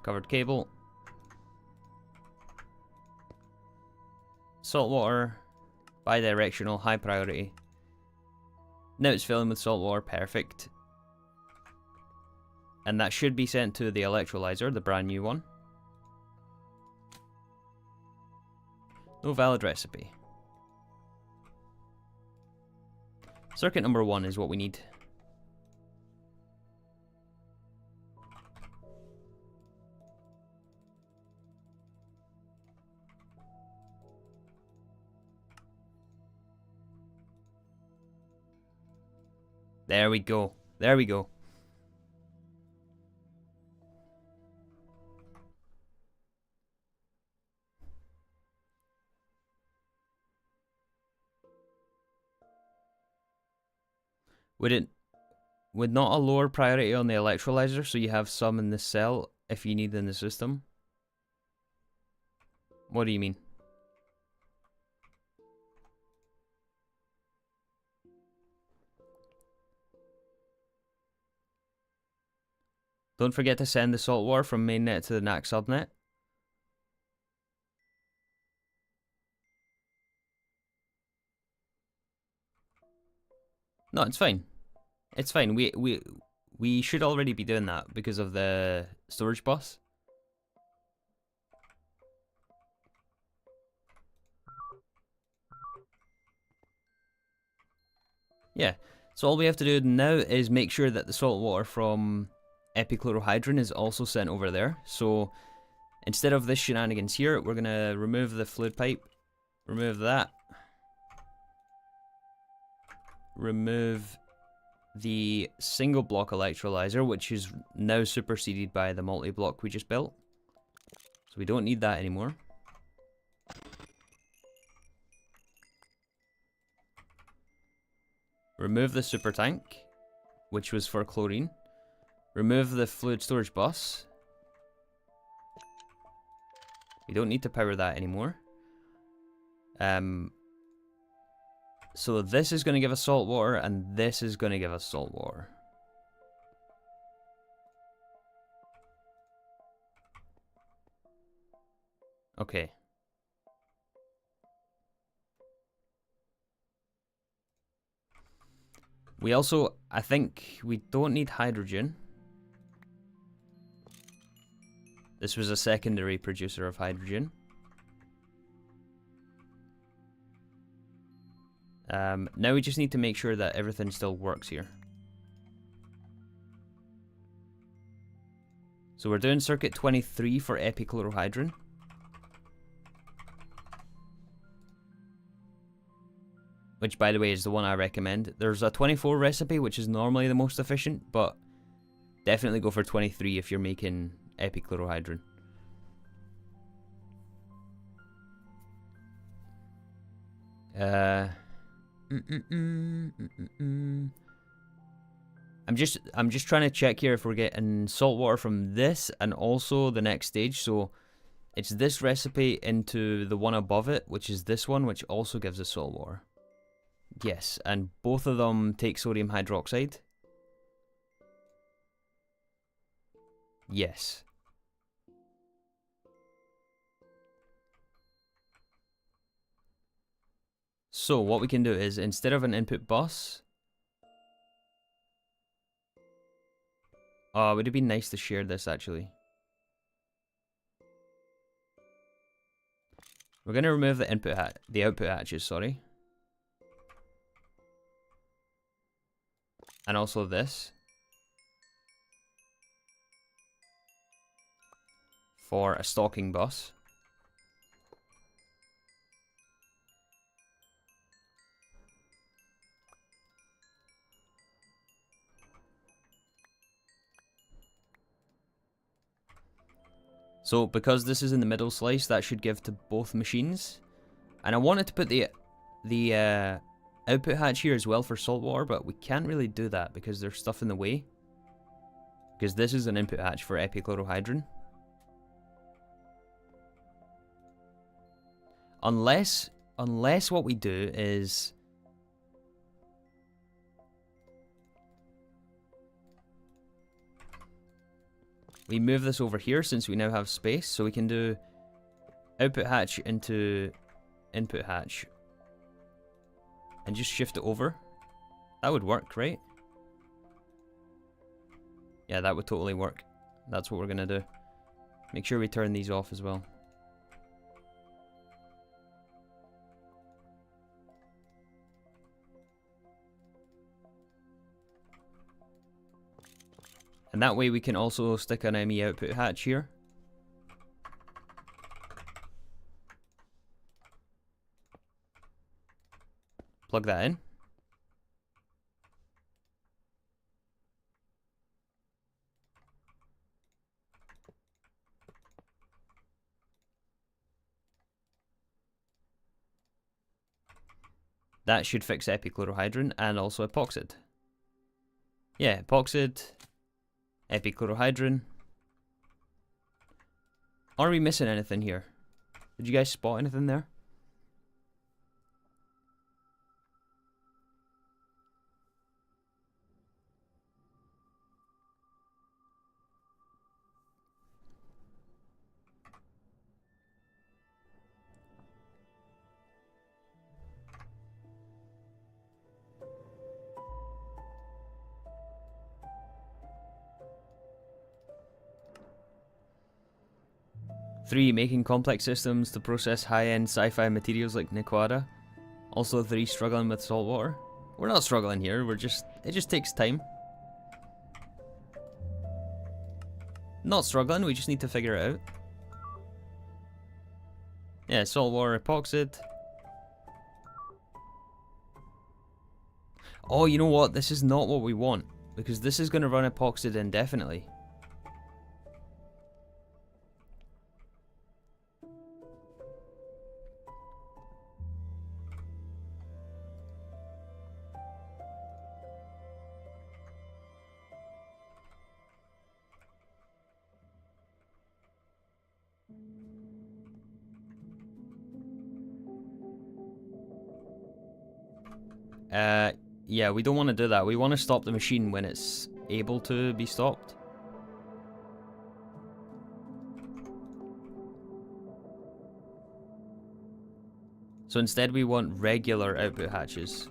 S1: Covered cable. Salt water. Bidirectional, high priority. Now it's filling with salt water. Perfect. And that should be sent to the electrolyzer, the brand new one. No valid recipe. Circuit number 1 is what we need. There we go. There we go. Would not a lower priority on the electrolyzer so you have some in the cell if you need in the system? What do you mean? Don't forget to send the salt water from mainnet to the NAC subnet. No, it's fine. It's fine. We should already be doing that because of the storage bus. Yeah. So all we have to do now is make sure that the salt water from epichlorohydrin is also sent over there. So instead of this shenanigans here, we're going to remove the fluid pipe, remove that, remove the single block electrolyzer, which is now superseded by the multi-block we just built. So we don't need that anymore. Remove the super tank, which was for chlorine. Remove the fluid storage bus. We don't need to power that anymore. So this is going to give us salt water, and this is going to give us salt water. Okay. We also, I think we don't need hydrogen. This was a secondary producer of hydrogen. Now we just need to make sure that everything still works here. So we're doing circuit 23 for epichlorohydrin. Which, by the way, is the one I recommend. There's a 24 recipe, which is normally the most efficient, but definitely go for 23 if you're making epichlorohydrin. I'm just trying to check here if we're getting salt water from this and also the next stage. So it's this recipe into the one above it, which is this one, which also gives us salt water. Yes, and both of them take sodium hydroxide. Yes. So what we can do is, instead of an input bus... Oh, would it be nice to share this, actually? We're going to remove the output hatches, sorry. And also this. For a stocking bus. So because this is in the middle slice, that should give to both machines. And I wanted to put the output hatch here as well for salt water, but we can't really do that because there's stuff in the way. Because this is an input hatch for epichlorohydrin. Unless what we do is... we move this over here since we now have space, so we can do output hatch into input hatch. And just shift it over. That would work, right? Yeah, that would totally work. That's what we're going to do. Make sure we turn these off as well. And that way we can also stick an ME output hatch here. Plug that in. That should fix epichlorohydrin and also epoxid. Yeah, epoxid, epichlorohydrin. Are we missing anything here? Did you guys spot anything there? Three, making complex systems to process high-end sci-fi materials like Naquadah. Also 3, struggling with salt water. We're not struggling here, it just takes time. Not struggling, we just need to figure it out. Yeah, saltwater epoxid. Oh, you know what? This is not what we want, because this is going to run epoxid indefinitely. Yeah, we don't want to do that. We want to stop the machine when it's able to be stopped. So instead we want regular output hatches.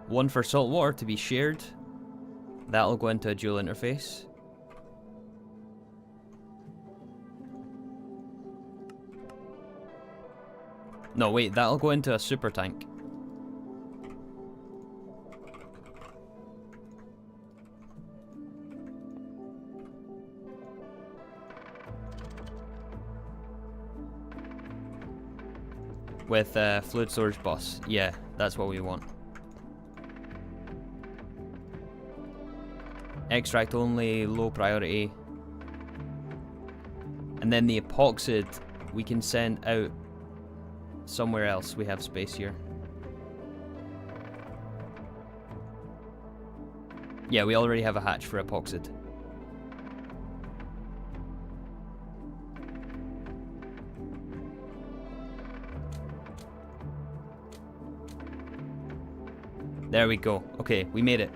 S1: One for saltwater to be shared. That'll go into a dual interface. No, wait, that'll go into a super tank. With a fluid storage bus. Yeah, that's what we want. Extract only, low priority. And then the epoxid we can send out somewhere else. We have space here. Yeah, we already have a hatch for epoxid. There we go. Okay, we made it.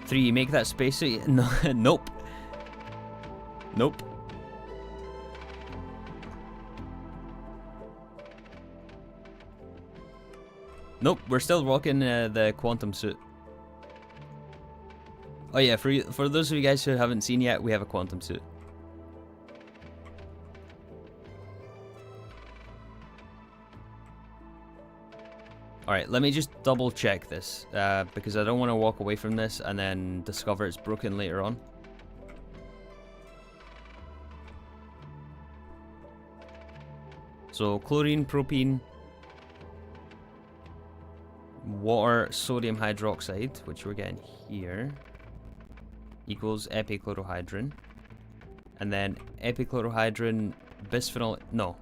S1: Three, make that spacesuit. No, nope. Nope. Nope, we're still rocking the quantum suit. Oh yeah, for those of you guys who haven't seen yet, we have a quantum suit. Alright, let me just double check this, because I don't want to walk away from this and then discover it's broken later on. So, chlorine, propene, water, sodium hydroxide, which we're getting here, equals epichlorohydrin. And then epichlorohydrin, bisphenol, no.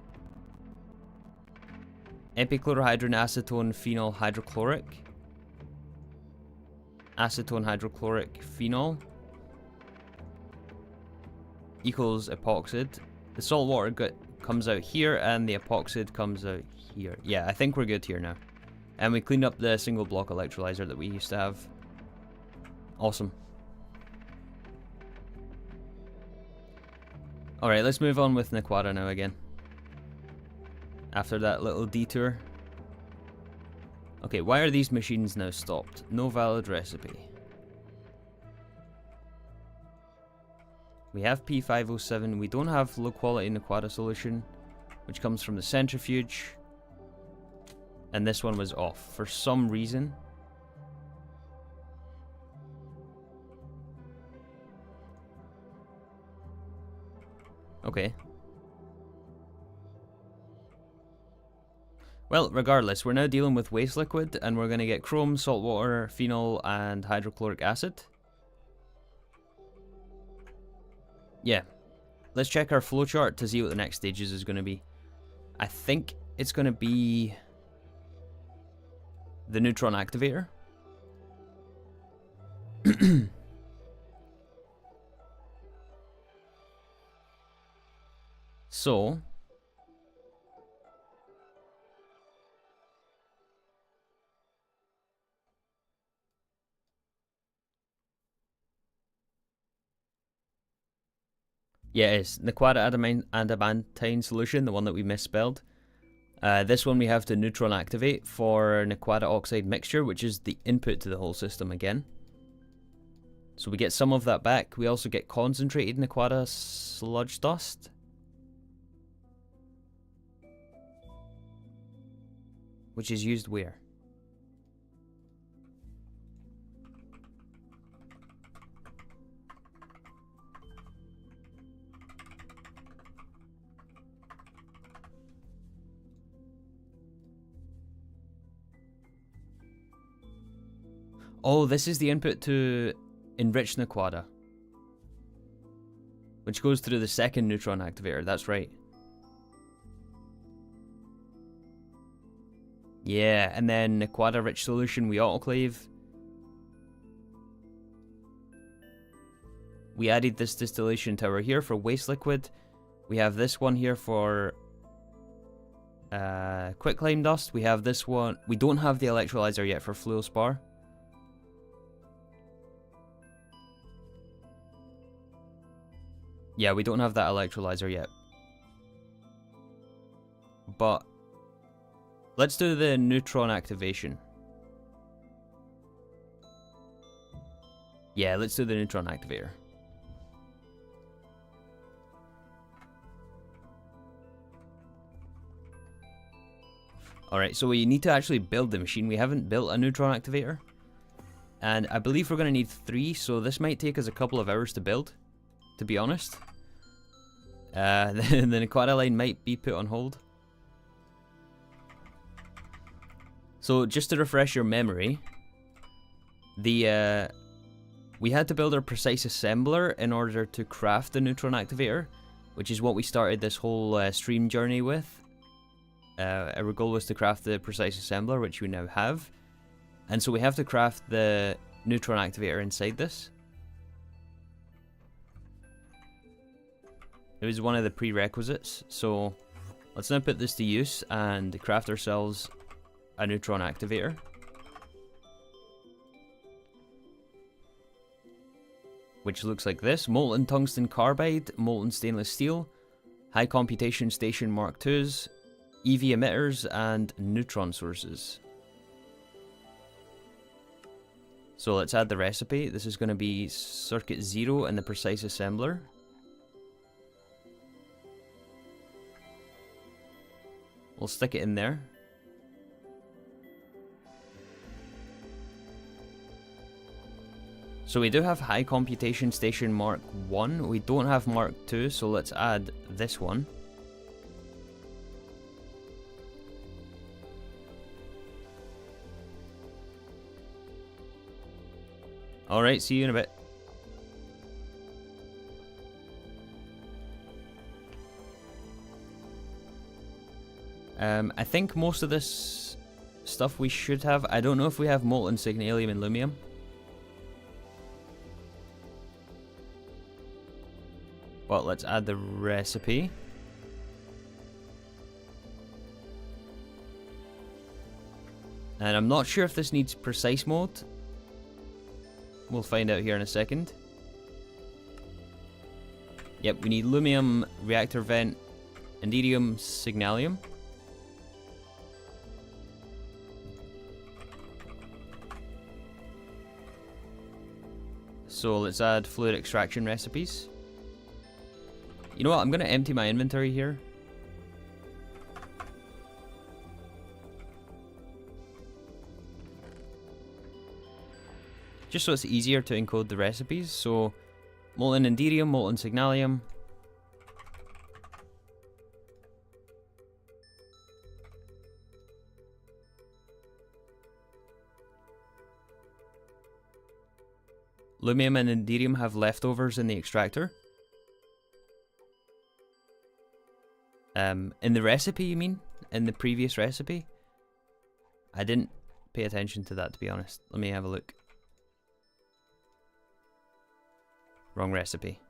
S1: Epichlorohydrin, acetone, phenol, hydrochloric. Acetone, hydrochloric, phenol. Equals epoxid. The salt water comes out here and the epoxid comes out here. Yeah, I think we're good here now. And we cleaned up the single block electrolyzer that we used to have. Awesome. Alright, let's move on with Naquadah now again. After that little detour. Okay, why are these machines now stopped? No valid recipe. We have P507. We don't have low quality Naquadah solution, which comes from the centrifuge. And this one was off for some reason. Okay. Well, regardless, we're now dealing with waste liquid, and we're going to get chrome, salt water, phenol, and hydrochloric acid. Yeah. Let's check our flowchart to see what the next stages is going to be. I think it's going to be the neutron activator. So... yeah, it's Naquadah adamantine solution, the one that we misspelled. This one we have to neutron activate for Naquadah oxide mixture, which is the input to the whole system again. So we get some of that back. We also get concentrated Naquadah sludge dust. Which is used where? Oh, this is the input to enrich Naquadah, which goes through the second neutron activator. That's right. Yeah, and then Naquadah rich solution we autoclave. We added this distillation tower here for waste liquid. We have this one here for quicklime dust. We have this one. We don't have the electrolyzer yet for fluorspar. Yeah, we don't have that electrolyzer yet. But let's do the neutron activation. Yeah, let's do the neutron activator. Alright, so we need to actually build the machine. We haven't built a neutron activator. And I believe we're going to need 3, so this might take us a couple of hours to build, to be honest. The Naquadah line might be put on hold. So just to refresh your memory, we had to build our precise assembler in order to craft the neutron activator, which is what we started this whole stream journey with. Our goal was to craft the precise assembler, which we now have. And so we have to craft the neutron activator inside this. It was one of the prerequisites, so let's now put this to use and craft ourselves a neutron activator. Which looks like this: molten tungsten carbide, molten stainless steel, high computation station Mark IIs, EV emitters, and neutron sources. So let's add the recipe. This is going to be circuit 0 in the precise assembler. We'll stick it in there. So we do have high computation station Mark 1. We don't have Mark 2, so let's add this one. Alright, see you in a bit. I think most of this stuff we should have. I don't know if we have molten signalium and lumium. But let's add the recipe. And I'm not sure if this needs precise mode. We'll find out here in a second. Yep, we need lumium, reactor vent, indium, signalium. So let's add fluid extraction recipes. You know what, I'm going to empty my inventory here. Just so it's easier to encode the recipes. So molten indium, molten signalium. Lumium and indium have leftovers in the extractor. In the recipe, you mean? In the previous recipe? I didn't pay attention to that, to be honest. Let me have a look. Wrong recipe.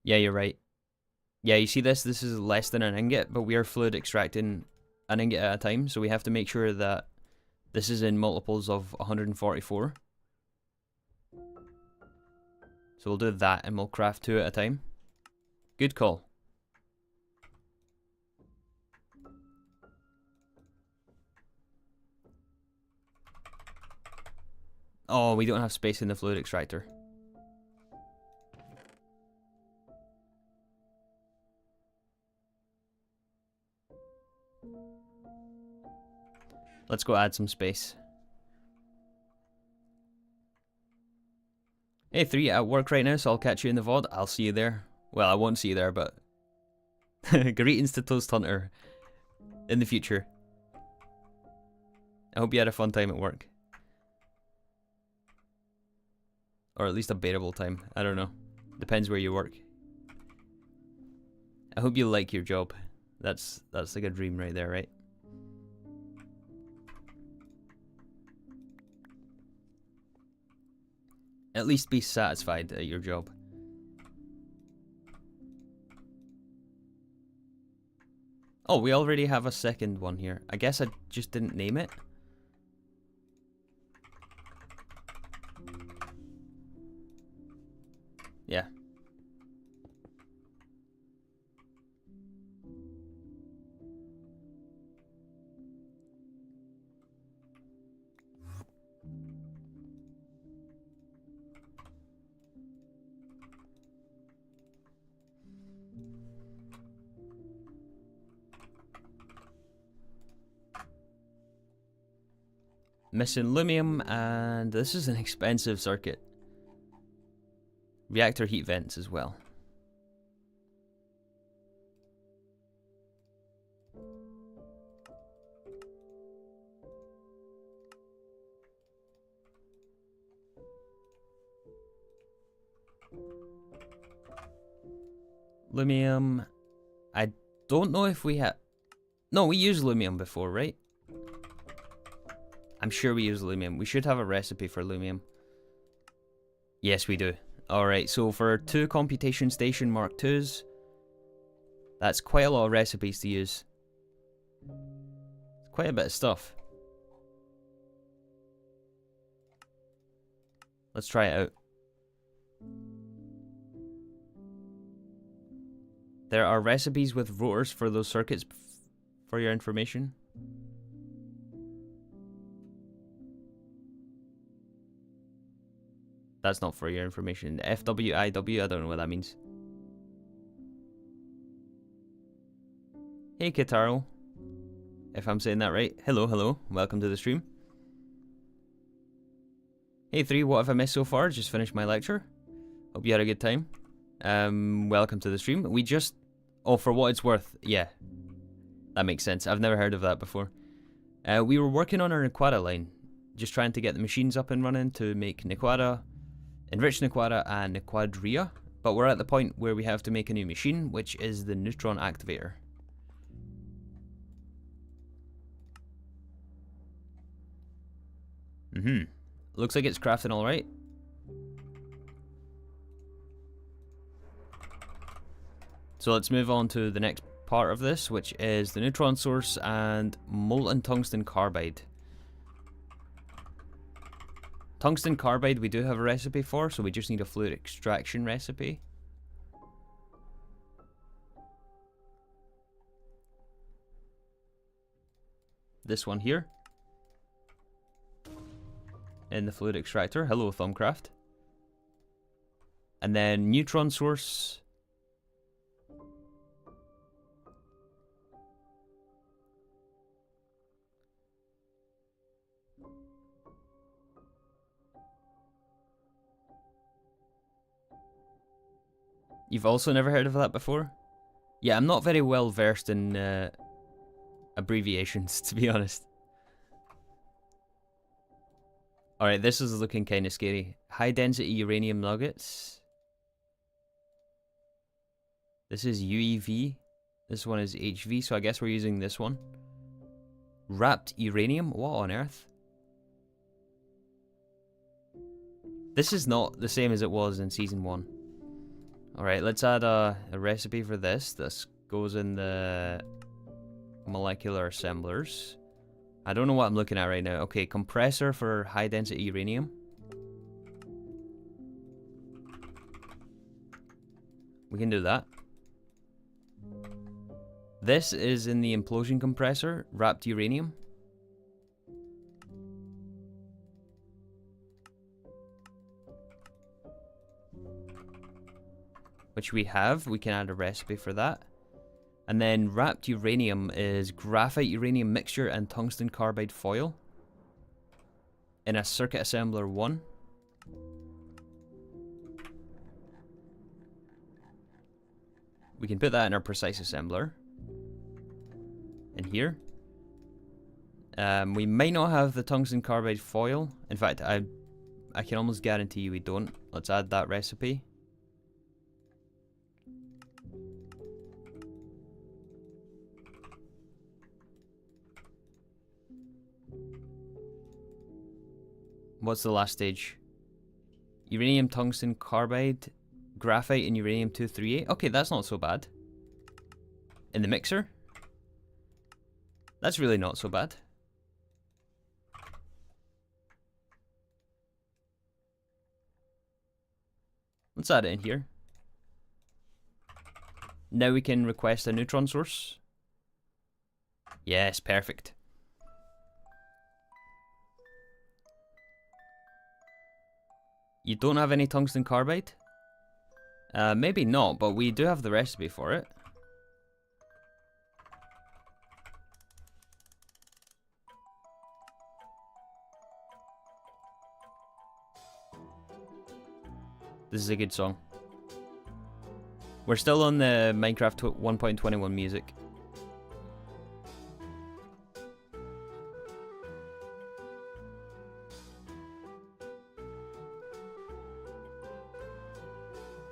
S1: Yeah, you're right. Yeah, you see this? This is less than an ingot, but we are fluid extracting an ingot at a time, so we have to make sure that this is in multiples of 144. So we'll do that, and we'll craft 2 at a time. Good call. Oh, we don't have space in the fluid extractor. Let's go add some space. Hey, 3 at work right now, so I'll catch you in the VOD. I'll see you there. Well, I won't see you there, but... Greetings to Toast Hunter in the future. I hope you had a fun time at work. Or at least a bearable time. I don't know. Depends where you work. I hope you like your job. That's like a dream right there, right? At least be satisfied at your job. Oh, we already have a second one here. I guess I just didn't name it. Yeah. Missing lumium, and this is an expensive circuit. Reactor heat vents as well. Lumium. I don't know if we have... No, we used lumium before, right? I'm sure we use lumium. We should have a recipe for lumium. Yes, we do. Alright, so for 2 computation station Mark IIs, that's quite a lot of recipes to use. Quite a bit of stuff. Let's try it out. There are recipes with rotors for those circuits for your information. That's not for your information. FWIW, I don't know what that means. Hey Kitaro. If I'm saying that right. Hello, hello. Welcome to the stream. Hey 3, what have I missed so far? Just finished my lecture. Hope you had a good time. Welcome to the stream. We just... Oh, for what it's worth. Yeah. That makes sense. I've never heard of that before. We were working on our Naquadah line. Just trying to get the machines up and running to make Naquadah, enriched Naquadah, and Naquadria. But we're at the point where we have to make a new machine, which is the neutron activator. Looks like it's crafting alright. So let's move on to the next part of this, which is the neutron source and molten tungsten carbide. Tungsten carbide we do have a recipe for, so we just need a fluid extraction recipe. This one here. In the fluid extractor. Hello, Thumbcraft. And then neutron source. You've also never heard of that before? Yeah, I'm not very well versed in abbreviations, to be honest. Alright, this is looking kind of scary. High density uranium nuggets. This is UEV. This one is HV, so I guess we're using this one. Wrapped uranium? What on earth? This is not the same as it was in Season 1. Alright, let's add a recipe for this. This goes in the molecular assemblers. I don't know what I'm looking at right now. Okay, compressor for high density uranium. We can do that. This is in the implosion compressor, wrapped uranium. Which we have. We can add a recipe for that. And then wrapped uranium is graphite uranium mixture and tungsten carbide foil in a circuit assembler 1. We can put that in our precise assembler. In here. We might not have the tungsten carbide foil. In fact, I can almost guarantee you we don't. Let's add that recipe. What's the last stage? Uranium, tungsten carbide, graphite, and uranium-238. Okay, that's not so bad. In the mixer? That's really not so bad. Let's add it in here. Now we can request a neutron source. Yes, perfect. You don't have any tungsten carbide? Maybe not, but we do have the recipe for it. This is a good song. We're still on the Minecraft 1.21 music.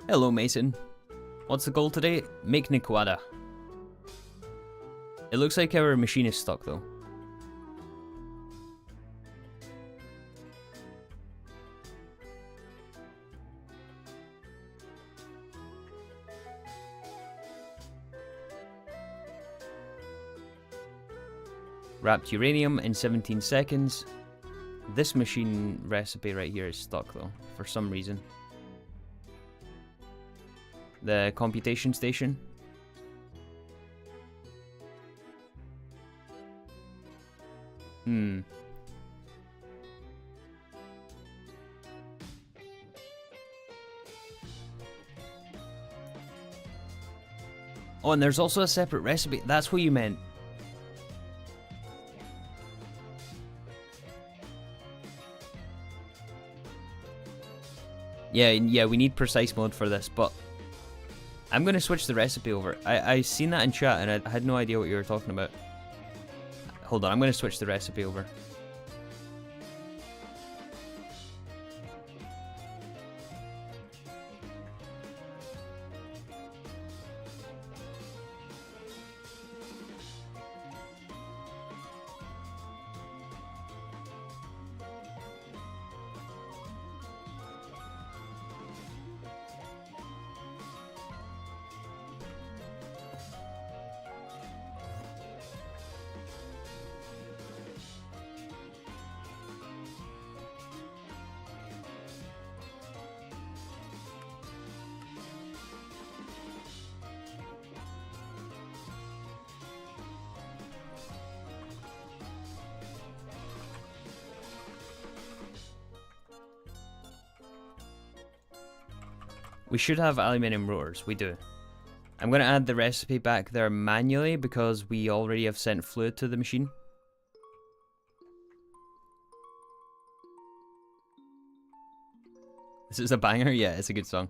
S1: Hello, Mason. What's the goal today? Make Naquadah. It looks like our machine is stuck, though. Wrapped uranium in 17 seconds. This machine recipe right here is stuck, though, for some reason. The computation station. Oh, and there's also a separate recipe. That's what you meant. Yeah, we need precise mode for this, but I'm going to switch the recipe over. I seen that in chat and I had no idea what you were talking about. Hold on, I'm going to switch the recipe over. We should have aluminium rotors. We do. I'm going to add the recipe back there manually because we already have sent fluid to the machine. This is a banger? Yeah, it's a good song.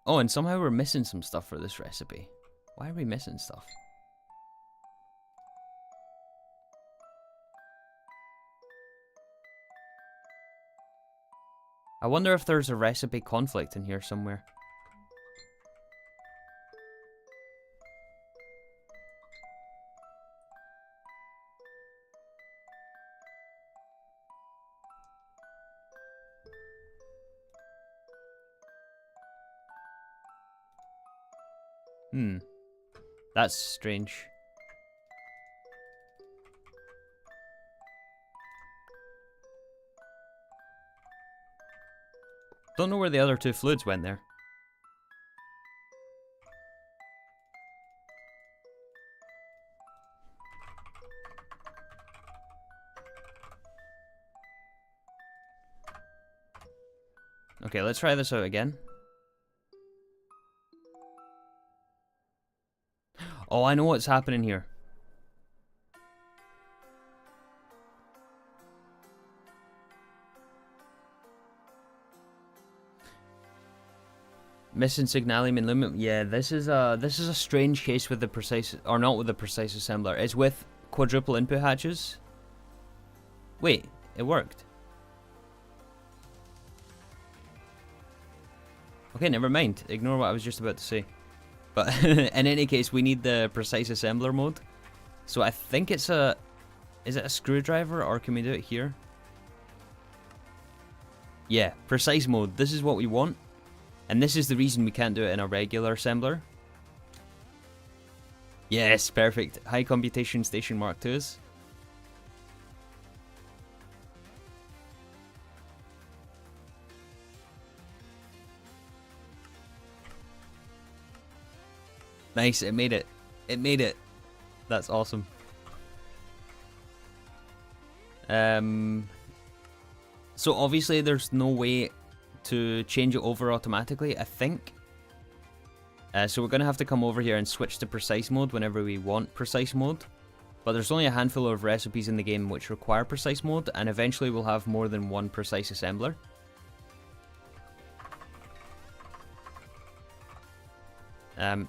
S1: Oh, and somehow we're missing some stuff for this recipe. Why are we missing stuff? I wonder if there's a recipe conflict in here somewhere. That's strange. Don't know where the other two fluids went there. Okay, let's try this out again. Oh, I know what's happening here. Missing signalium and lumen. Yeah, this is a strange case with the precise, or not with the precise assembler. It's with quadruple input hatches. Wait, it worked. Okay, never mind. Ignore what I was just about to say. But in any case, we need the precise assembler mode. So I think it's a... Is it a screwdriver, or can we do it here? Yeah, precise mode. This is what we want. And this is the reason we can't do it in a regular assembler. Yes, perfect. High computation station Mark IIs. Nice, it made it. It made it. That's awesome. So obviously there's no way to change it over automatically, I think. So we're going to have to come over here and switch to precise mode whenever we want precise mode. But there's only a handful of recipes in the game which require precise mode, and eventually we'll have more than one precise assembler.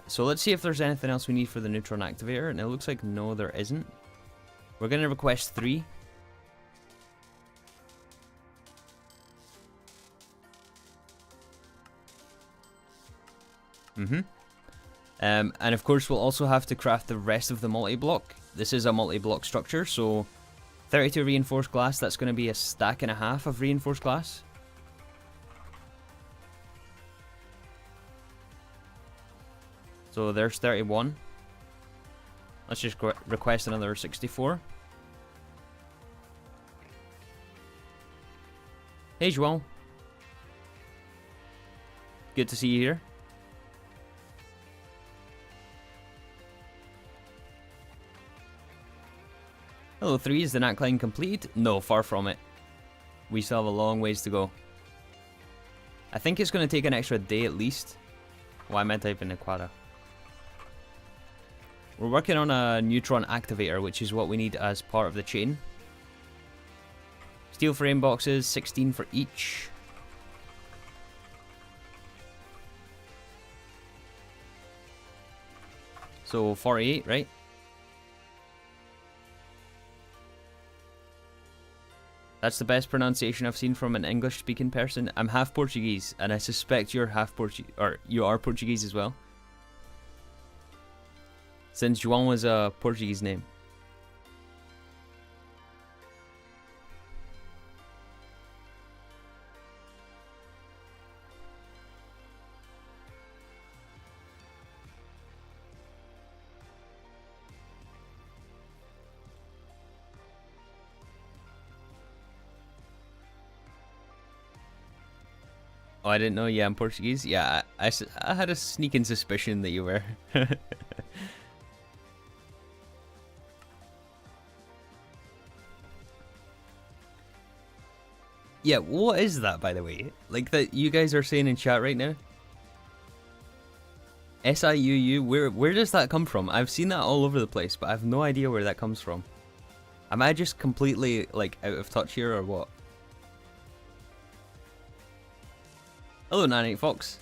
S1: So let's see if there's anything else we need for the neutron activator, and it looks like no, there isn't. We're going to request 3. And of course we'll also have to craft the rest of the multi-block. This is a multi-block structure, so 32 reinforced glass, that's going to be a stack and a half of reinforced glass. So there's 31. Let's just request another 64. Hey Joel. Good to see you here. Hello 3, is the NAC line complete? No, far from it. We still have a long ways to go. I think it's going to take an extra day at least. Why am I typing Naquadah? We're working on a neutron activator, which is what we need as part of the chain. Steel frame boxes, 16 for each. So 48, right? That's the best pronunciation I've seen from an English-speaking person. I'm half Portuguese, and I suspect you're half Portuguese, or you are Portuguese as well. Since João was a Portuguese name. Oh, I didn't know. Yeah, I'm Portuguese. Yeah, I had a sneaking suspicion that you were. Yeah, what is that, by the way? Like, that you guys are saying in chat right now? SIUU, where does that come from? I've seen that all over the place, but I have no idea where that comes from. Am I just completely, like, out of touch here, or what? Hello, 98 Fox.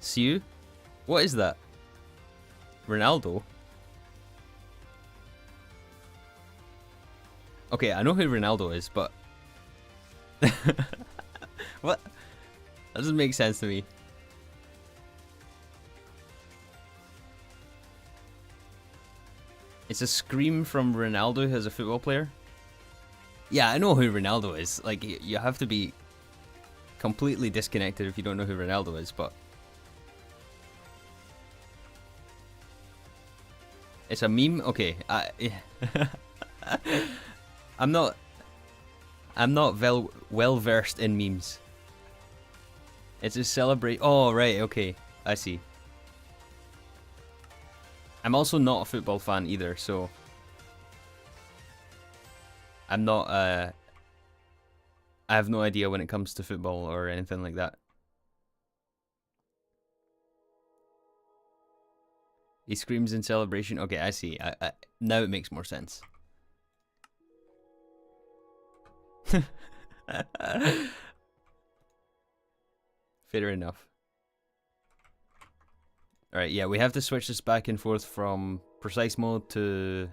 S1: Siu? What is that? Ronaldo? Okay, I know who Ronaldo is, but... What? That doesn't make sense to me. It's a scream from Ronaldo as a football player. Yeah, I know who Ronaldo is. Like, you have to be completely disconnected if you don't know who Ronaldo is, but... It's a meme? Okay, I'm not well versed in memes. It's a celebrate. Oh, right, okay, I see. I'm also not a football fan either, so I'm not I have no idea when it comes to football or anything like that. He screams in celebration. Okay, I see. Now it makes more sense. Fair enough. Alright, yeah, we have to switch this back and forth from precise mode to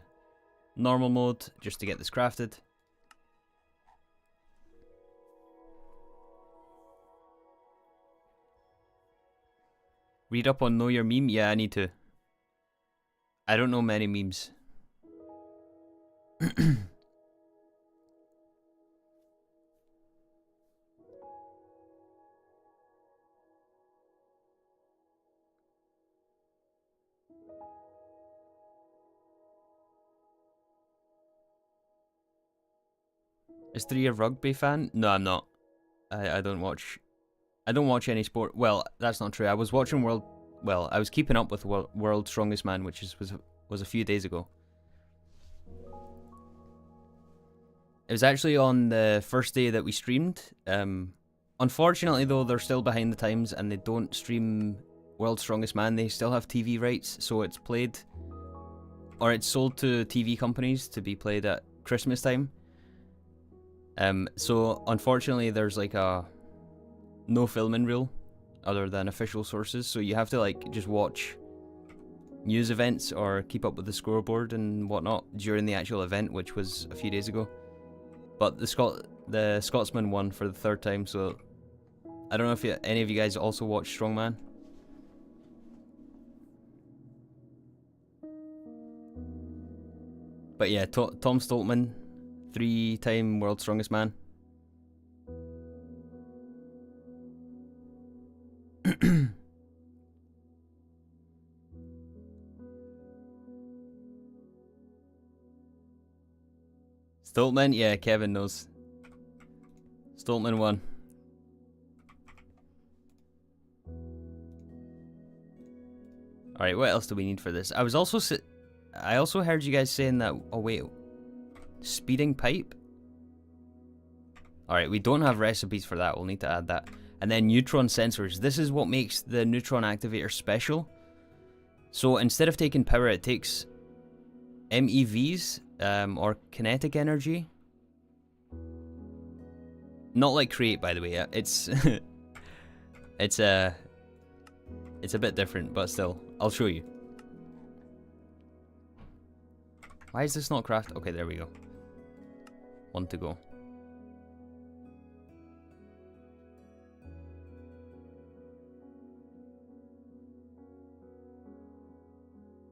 S1: normal mode just to get this crafted. Read up on Know Your Meme? Yeah, I need to. I don't know many memes. Is 3 a rugby fan? No, I'm not. I don't watch any sport. Well, that's not true. I was watching I was keeping up with World's Strongest Man, which was a few days ago. It was actually on the first day that we streamed. Unfortunately, though, they're still behind the times and they don't stream World's Strongest Man. They still have TV rights, so it's played, or it's sold to TV companies to be played at Christmas time. So unfortunately, there's like a no filming rule other than official sources, so you have to like just watch news events or keep up with the scoreboard and whatnot during the actual event, which was a few days ago. But the Scotsman won for the 3rd time, so I don't know if any of you guys also watch Strongman. But yeah, Tom Stoltman, 3-time World's Strongest Man. Stoltman, yeah, Kevin knows. Stoltman won. Alright, what else do we need for this? I also heard you guys saying that, oh wait, speeding pipe? Alright, we don't have recipes for that, we'll need to add that. And then neutron sensors. This is what makes the neutron activator special. So instead of taking power, it takes MEVs, or kinetic energy. Not like create, by the way. It's it's a bit different, but still, I'll show you. Why is this not craft? Okay, there we go. 1 to go.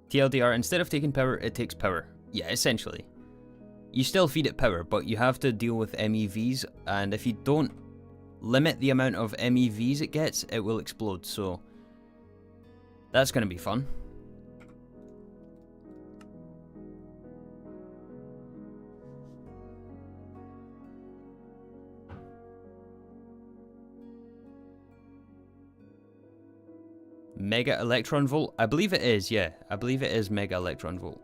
S1: TLDR, instead of taking power, it takes power. Yeah, essentially. You still feed it power, but you have to deal with MEVs, and if you don't limit the amount of MEVs it gets, it will explode, so that's going to be fun. Mega Electron Volt? I believe it is, yeah. I believe it is Mega Electron Volt.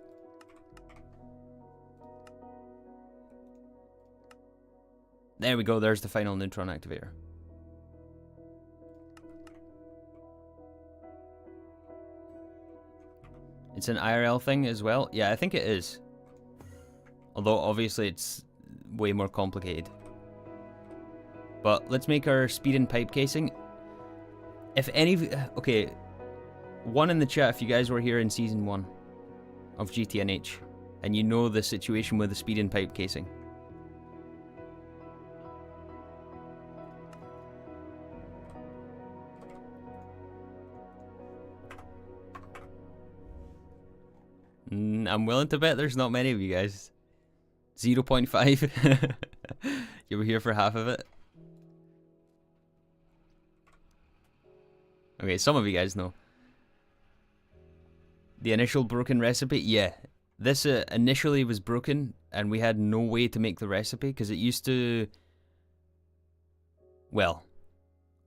S1: There we go, there's the final neutron activator. It's an IRL thing as well? Yeah, I think it is. Although, obviously, it's way more complicated. But let's make our speed and pipe casing. If any... Okay, one in the chat if you guys were here in Season 1 of GTNH, and you know the situation with the speed and pipe casing. I'm willing to bet there's not many of you guys. 0.5. You were here for half of it. Okay, some of you guys know. The initial broken recipe? Yeah. This initially was broken, and we had no way to make the recipe, because it used to... Well,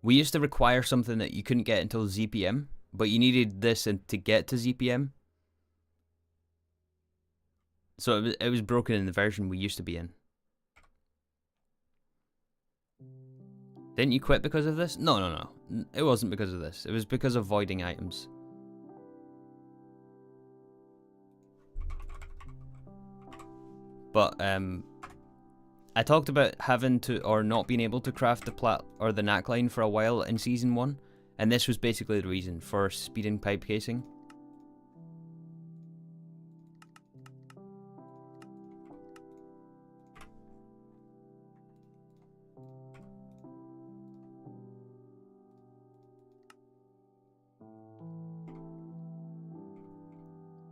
S1: we used to require something that you couldn't get until ZPM, but you needed this to get to ZPM. So it was broken in the version we used to be in. Didn't you quit because of this? No, no, no. It wasn't because of this. It was because of voiding items. But, I talked about having to, or not being able to craft the the knack line for a while in Season 1. And this was basically the reason for speeding pipe casing.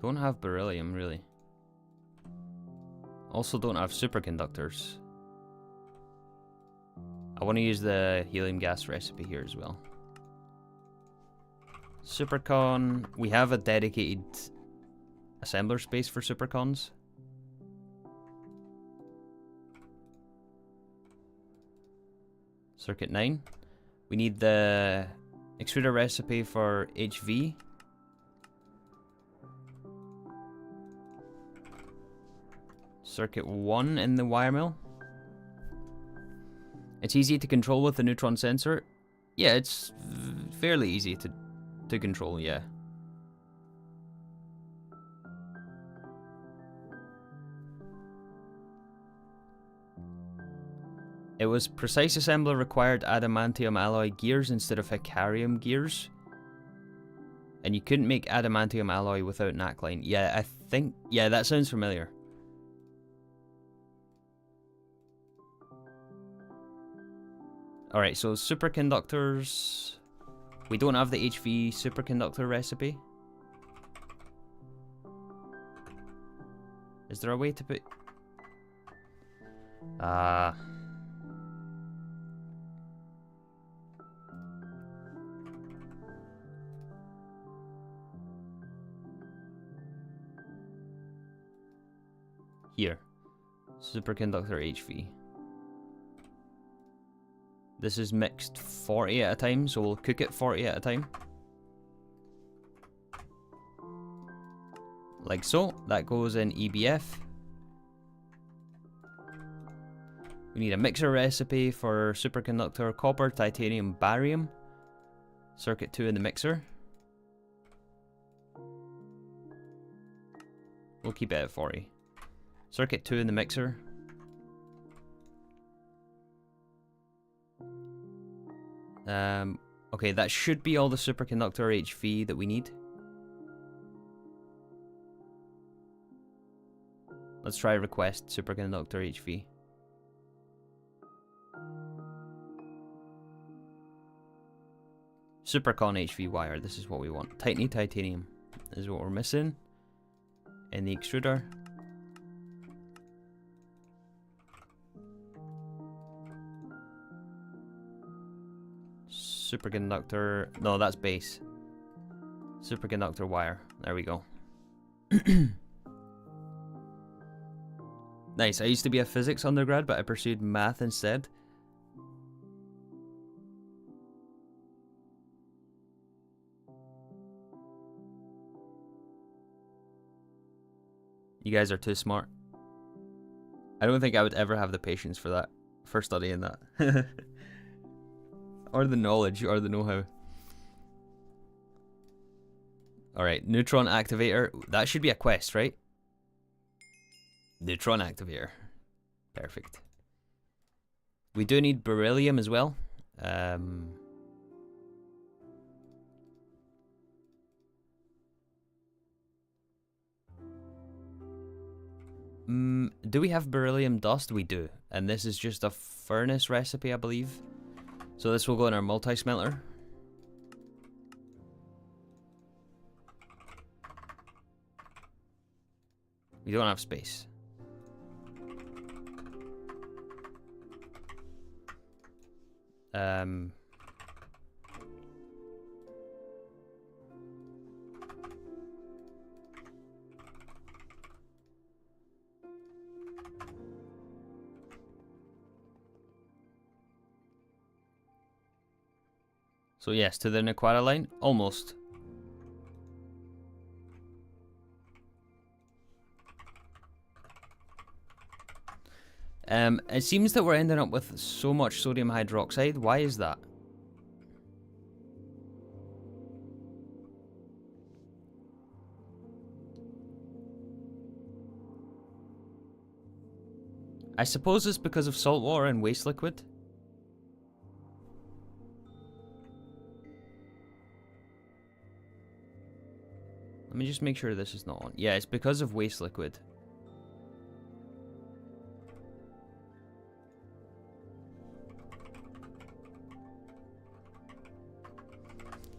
S1: Don't have beryllium, really. Also don't have superconductors. I want to use the helium gas recipe here as well. Supercon. We have a dedicated assembler space for supercons. Circuit 9. We need the extruder recipe for HV. Circuit 1 in the wire mill. It's easy to control with the neutron sensor. Yeah, it's fairly easy to control, yeah. It was precise assembler required adamantium alloy gears instead of hecarium gears. And you couldn't make adamantium alloy without knackline. Yeah, I think, yeah, that sounds familiar. Alright, so superconductors. We don't have the HV superconductor recipe. Is there a way to put... Here. Superconductor HV. This is mixed 40 at a time, so we'll cook it 40 at a time. Like so. That goes in EBF. We need a mixer recipe for superconductor copper, titanium, barium. Circuit 2 in the mixer. We'll keep it at 40. Circuit 2 in the mixer. Okay, that should be all the superconductor HV that we need. Let's try request superconductor HV. Supercon HV wire, this is what we want. Titanium is what we're missing in the extruder. Superconductor, no, that's base. Superconductor wire, there we go. Nice, I used to be a physics undergrad, but I pursued math instead. You guys are too smart. I don't think I would ever have the patience for that, for studying that. Or the knowledge, or the know-how. Alright, neutron activator. That should be a quest, right? Neutron activator. Perfect. We do need beryllium as well. Do we have beryllium dust? We do. And this is just a furnace recipe, I believe. So this will go in our multi-smelter. We don't have space. So yes, to the Naquadah line, almost. It seems that we're ending up with so much sodium hydroxide. Why is that? I suppose it's because of salt water and waste liquid. Let me just make sure this is not on. Yeah, it's because of waste liquid.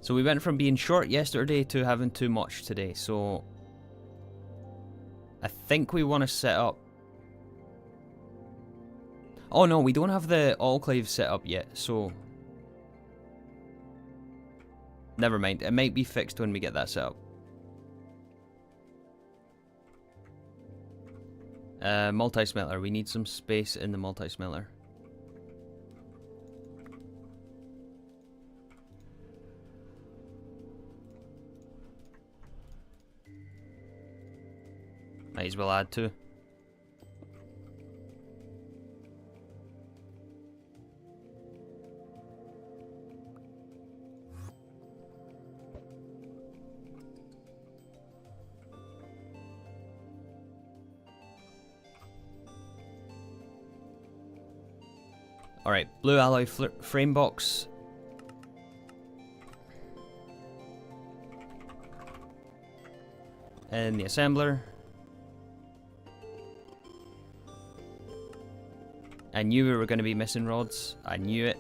S1: So we went from being short yesterday to having too much today. So I think we want to set up... Oh no, we don't have the autoclave set up yet, so... Never mind, it might be fixed when we get that set up. Multi-smelter, we need some space in the multi-smelter. Might as well add two. Alright, blue alloy frame box. And the assembler. I knew we were going to be missing rods. I knew it.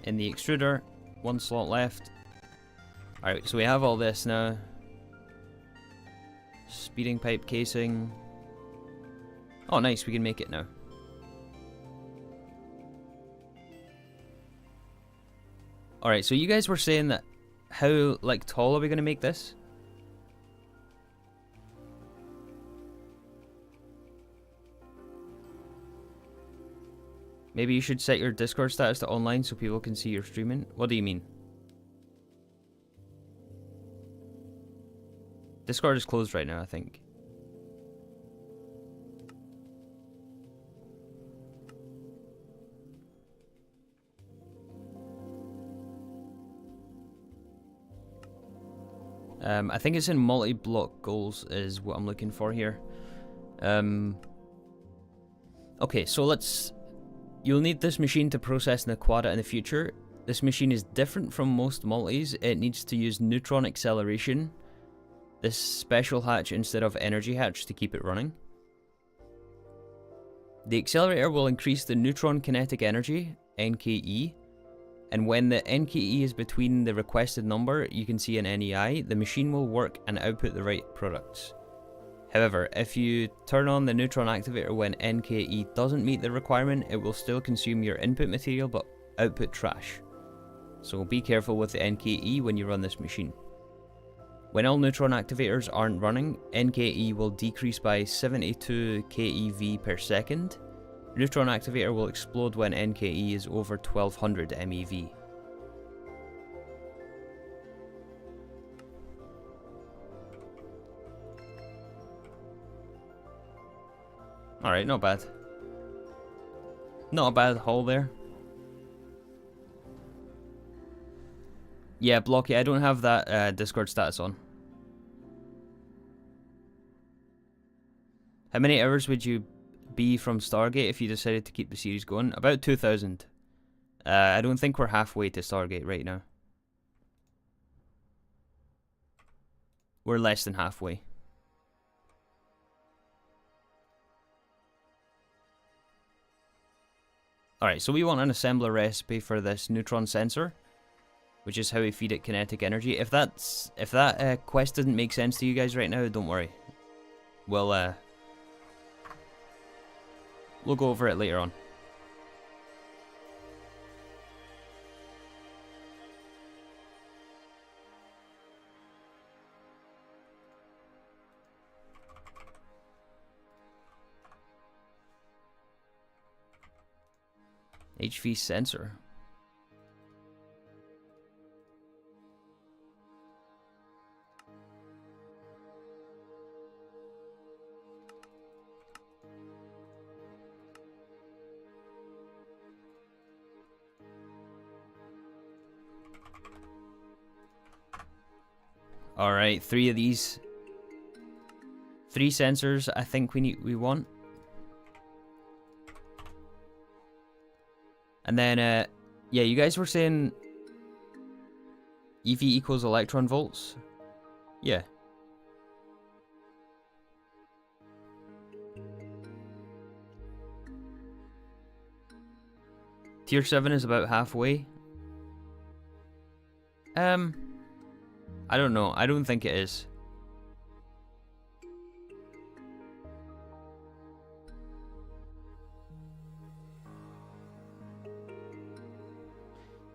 S1: In the extruder, one slot left. Alright, so we have all this now. Speeding pipe casing. Oh nice, we can make it now. Alright, so you guys were saying that how like tall are we gonna make this? Maybe you should set your Discord status to online so people can see your streaming. What do you mean? Discord is closed right now, I think. I think it's in multi-block goals is what I'm looking for here. Okay, so you'll need this machine to process Naquadah in the future. This machine is different from most multis. It needs to use neutron acceleration. This special hatch instead of energy hatch to keep it running. The accelerator will increase the neutron kinetic energy, NKE, and when the NKE is between the requested number, you can see an NEI, the machine will work and output the right products. However, if you turn on the neutron activator when NKE doesn't meet the requirement, it will still consume your input material but output trash. So be careful with the NKE when you run this machine. When all neutron activators aren't running, NKE will decrease by 72 keV per second. Neutron activator will explode when NKE is over 1200 MeV. Alright, not bad. Not a bad haul there. Yeah, Blocky, I don't have that Discord status on. How many hours would you be from Stargate if you decided to keep the series going? About 2,000. I don't think we're halfway to Stargate right now. We're less than halfway. Alright, so we want an assembler recipe for this neutron sensor, which is how we feed it kinetic energy. If that quest doesn't make sense to you guys right now, don't worry. We'll go over it later on. HV sensor. Alright, 3 of these. 3 sensors I think we want. And then, yeah, you guys were saying EV equals electron volts? Yeah. Tier 7 is about halfway. I don't know. I don't think it is.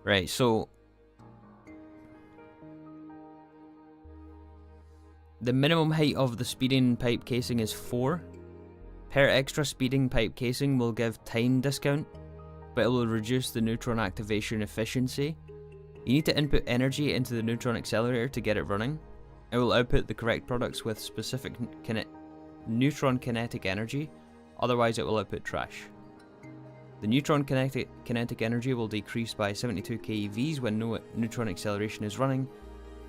S1: Right, so the minimum height of the speeding pipe casing is 4. Per extra speeding pipe casing will give time discount, but it will reduce the neutron activation efficiency. You need to input energy into the neutron accelerator to get it running. It will output the correct products with specific neutron kinetic energy, otherwise it will output trash. The neutron kinetic energy will decrease by 72 keVs when no neutron acceleration is running.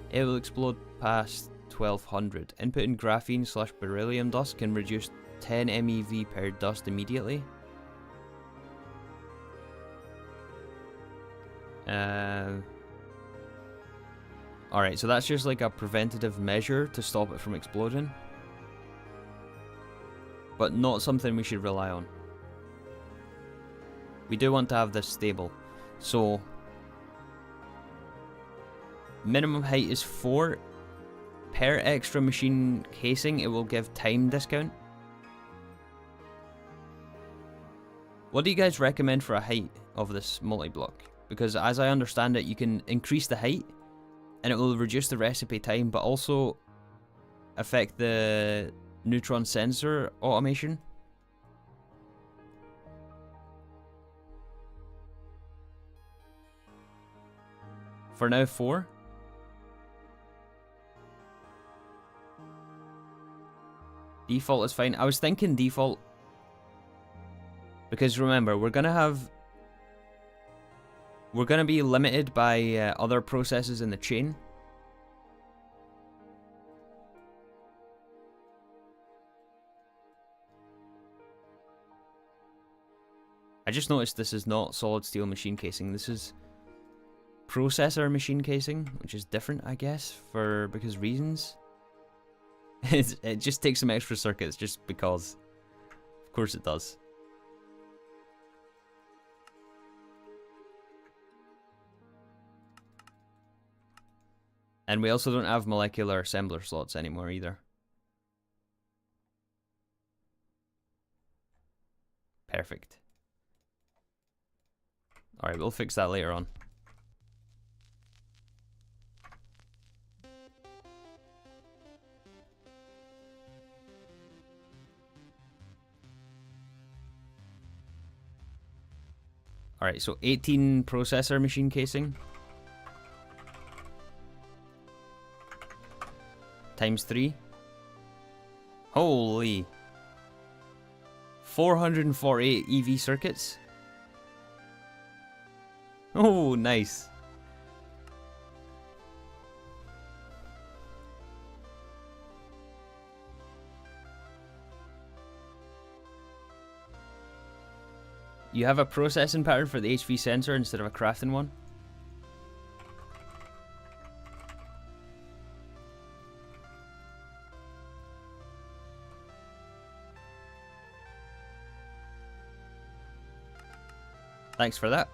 S1: It will explode past 1200. Inputting graphene/beryllium dust can reduce 10 MeV per dust immediately. Alright, so that's just like a preventative measure to stop it from exploding. But not something we should rely on. We do want to have this stable. So, minimum height is 4. Per extra machine casing, it will give time discount. What do you guys recommend for a height of this multi-block? Because as I understand it, you can increase the height and it will reduce the recipe time, but also affect the neutron sensor automation. For now, 4. Default is fine. I was thinking default because remember, we're gonna be limited by other processes in the chain. I just noticed this is not solid steel machine casing. This is processor machine casing, which is different, I guess, because reasons. It just takes some extra circuits just because. Of course it does. And we also don't have molecular assembler slots anymore either. Perfect. Alright, we'll fix that later on. Alright, so 18 processor machine casing. Times 3. Holy. 448 EV circuits. Oh, nice. You have a processing pattern for the HV sensor instead of a crafting one? Thanks for that.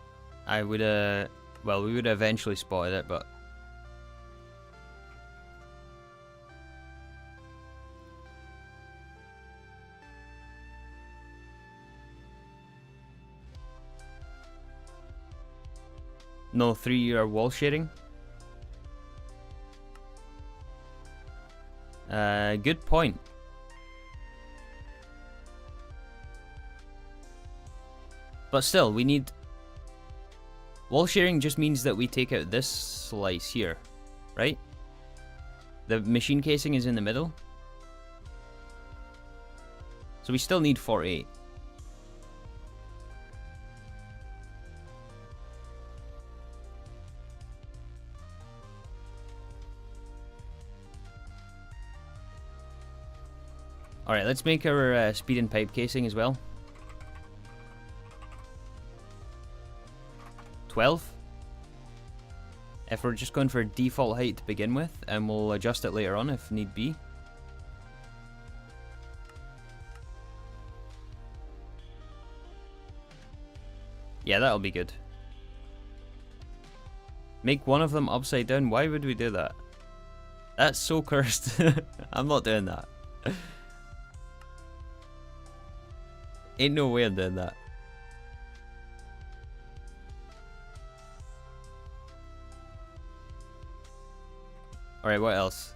S1: I would, well, we would have eventually spotted it, but... No, 3-year wall shading. Good point. But still, we need... Wall sharing just means that we take out this slice here, right? The machine casing is in the middle. So we still need 48. Alright, let's make our speed and pipe casing as well. 12. If we're just going for default height to begin with, and we'll adjust it later on if need be. Yeah, that'll be good. Make one of them upside down. Why would we do that? That's so cursed. I'm not doing that. Ain't no way I'm doing that. Alright, what else?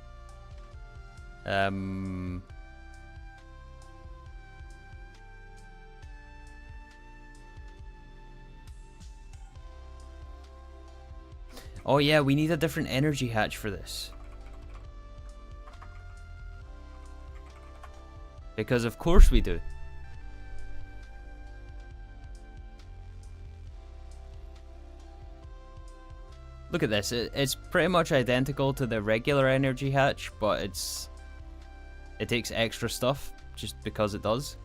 S1: Oh yeah, we need a different energy hatch for this. Because of course we do. Look at this, it's pretty much identical to the regular energy hatch, but it takes extra stuff just because it does.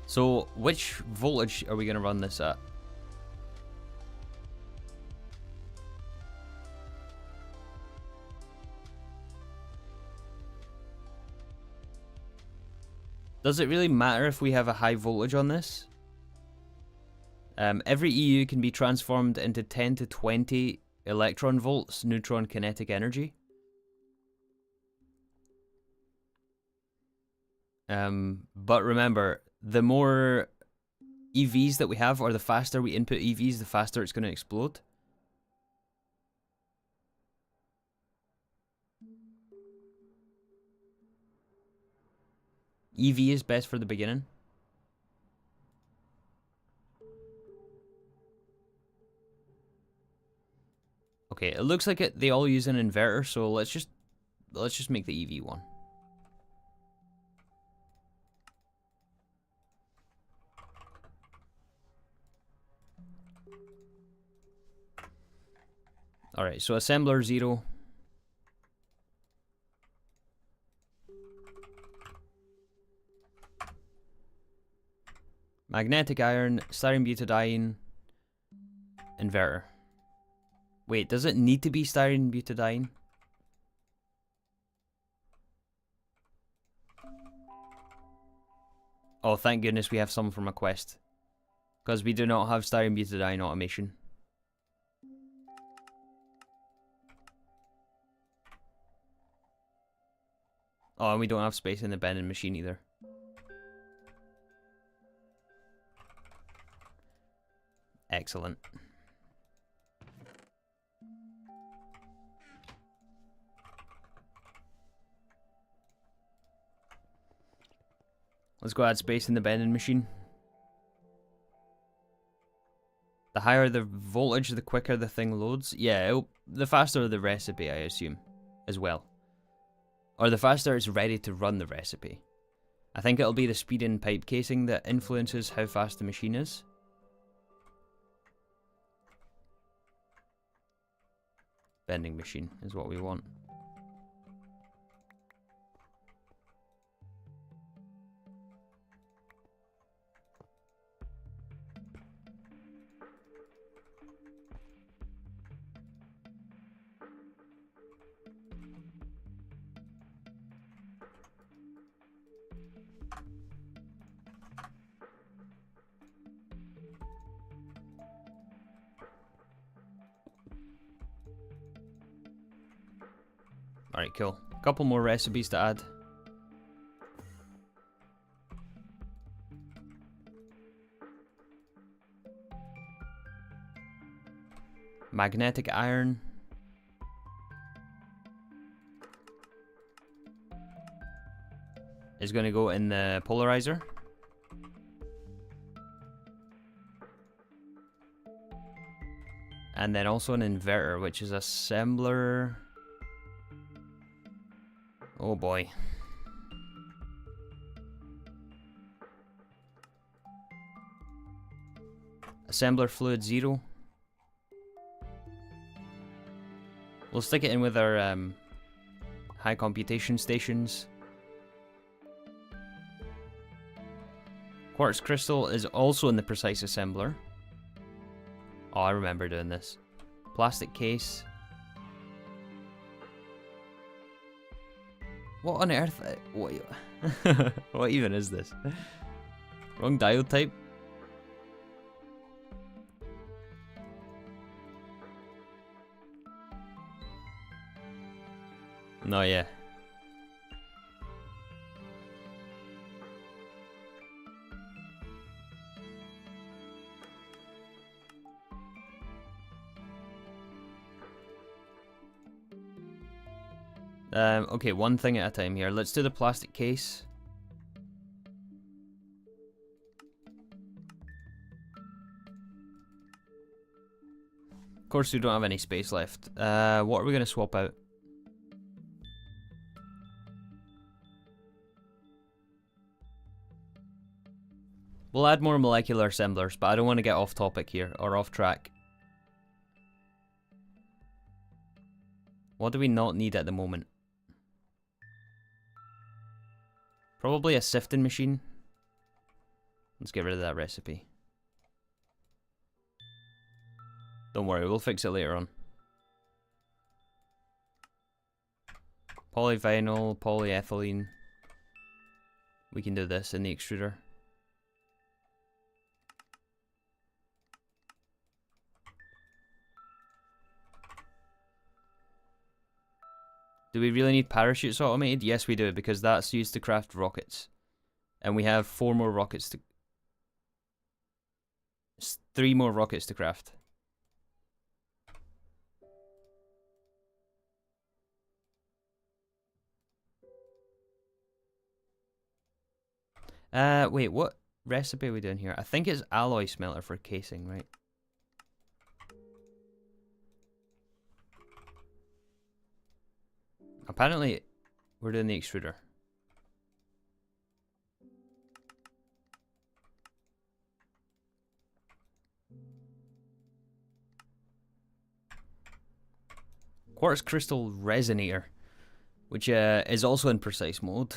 S1: So which voltage are we going to run this at? Does it really matter if we have a high voltage on this? Every EU can be transformed into 10 to 20 electron volts neutron kinetic energy. But remember, the more EVs that we have, or the faster we input EVs, the faster it's going to explode. EV is best for the beginning. Okay, it looks like they all use an inverter, so let's just make the EV one. Alright, so assembler 0. Magnetic iron, styrene butadiene, inverter. Wait, does it need to be styrene butadiene? Oh, thank goodness we have some from a quest. Because we do not have styrene butadiene automation. Oh, and we don't have space in the bending machine either. Excellent. Let's go add space in the bending machine. The higher the voltage, the quicker the thing loads. Yeah, the faster the recipe, I assume, as well. Or the faster it's ready to run the recipe. I think it'll be the speed in pipe casing that influences how fast the machine is. Bending machine is what we want. Alright, cool. A couple more recipes to add. Magnetic iron. Is going to go in the polarizer. And then also an inverter, which is assembler. Oh boy. Assembler fluid 0. We'll stick it in with our high computation stations. Quartz crystal is also in the precise assembler. Oh, I remember doing this. Plastic case. What on earth? What, what even is this? Wrong diode type. No, yeah. Okay, one thing at a time here. Let's do the plastic case. Of course, we don't have any space left. What are we going to swap out? We'll add more molecular assemblers, but I don't want to get off topic here, or off track. What do we not need at the moment? Probably a sifting machine. Let's get rid of that recipe. Don't worry, we'll fix it later on. Polyvinyl, polyethylene. We can do this in the extruder. Do we really need parachutes automated? Yes, we do, because that's used to craft rockets. And we have 4 more rockets to... 3 more rockets to craft. Wait, what recipe are we doing here? I think it's alloy smelter for casing, right? Apparently, we're doing the extruder. Quartz crystal resonator, which is also in precise mode.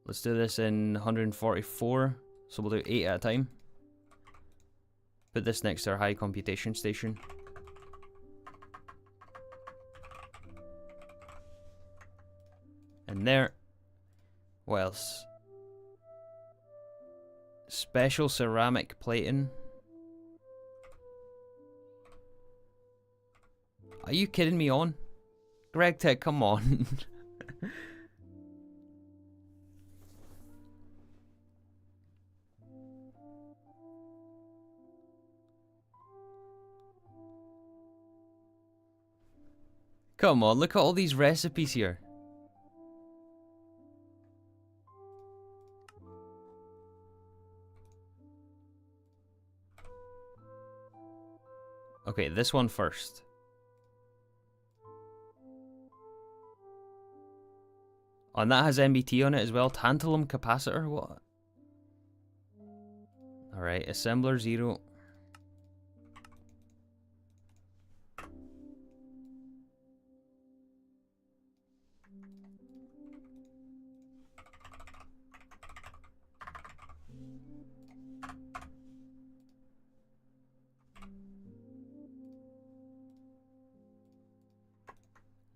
S1: Let's do this in 144, so we'll do 8 at a time. Put this next to our high computation station. And there. What else? Special ceramic plating. Are you kidding me on? Gregtech, come on. Come on, look at all these recipes here. Okay, this one first. Oh, and that has MBT on it as well. Tantalum capacitor, what? Alright, assembler 0.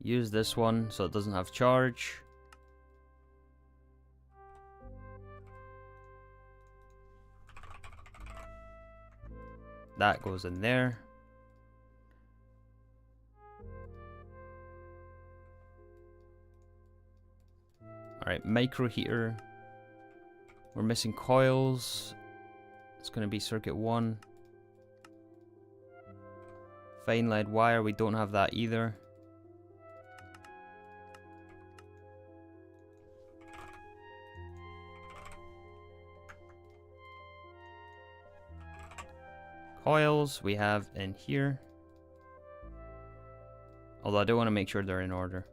S1: Use this one so it doesn't have charge. That goes in there. Alright, micro heater. We're missing coils. It's going to be circuit 1. Fine lead wire, we don't have that either. Coils we have in here. Although I do want to make sure they're in order.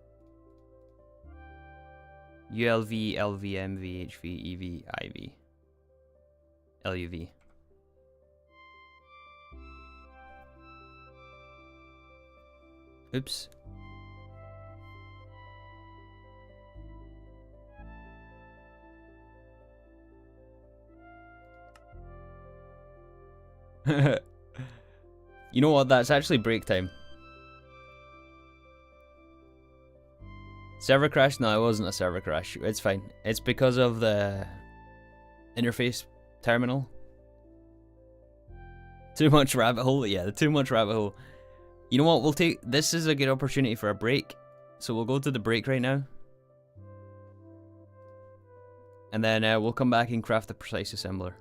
S1: ULV, LVM, VHV, EV, IV. LUV. Oops. You know what? That's actually break time. Server crash? No, it wasn't a server crash. It's fine. It's because of the interface terminal. Too much rabbit hole? Yeah, too much rabbit hole. You know what? We'll take... This is a good opportunity for a break. So we'll go to the break right now. And then we'll come back and craft the precise assembler.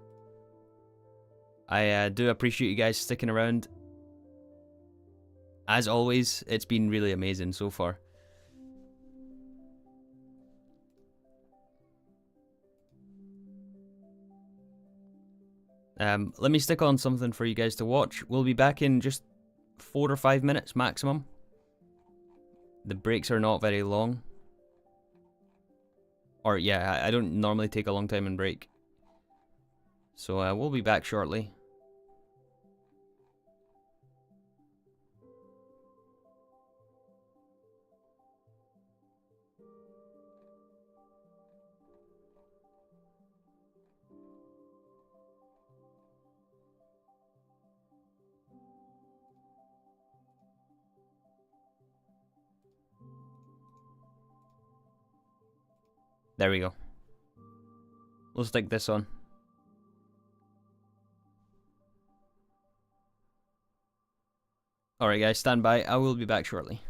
S1: I do appreciate you guys sticking around. As always, it's been really amazing so far. Let me stick on something for you guys to watch. We'll be back in just 4 or 5 minutes maximum. The breaks are not very long. Or yeah, I don't normally take a long time in break. So we'll be back shortly. There we go. We'll stick this on. Alright guys, stand by. I will be back shortly.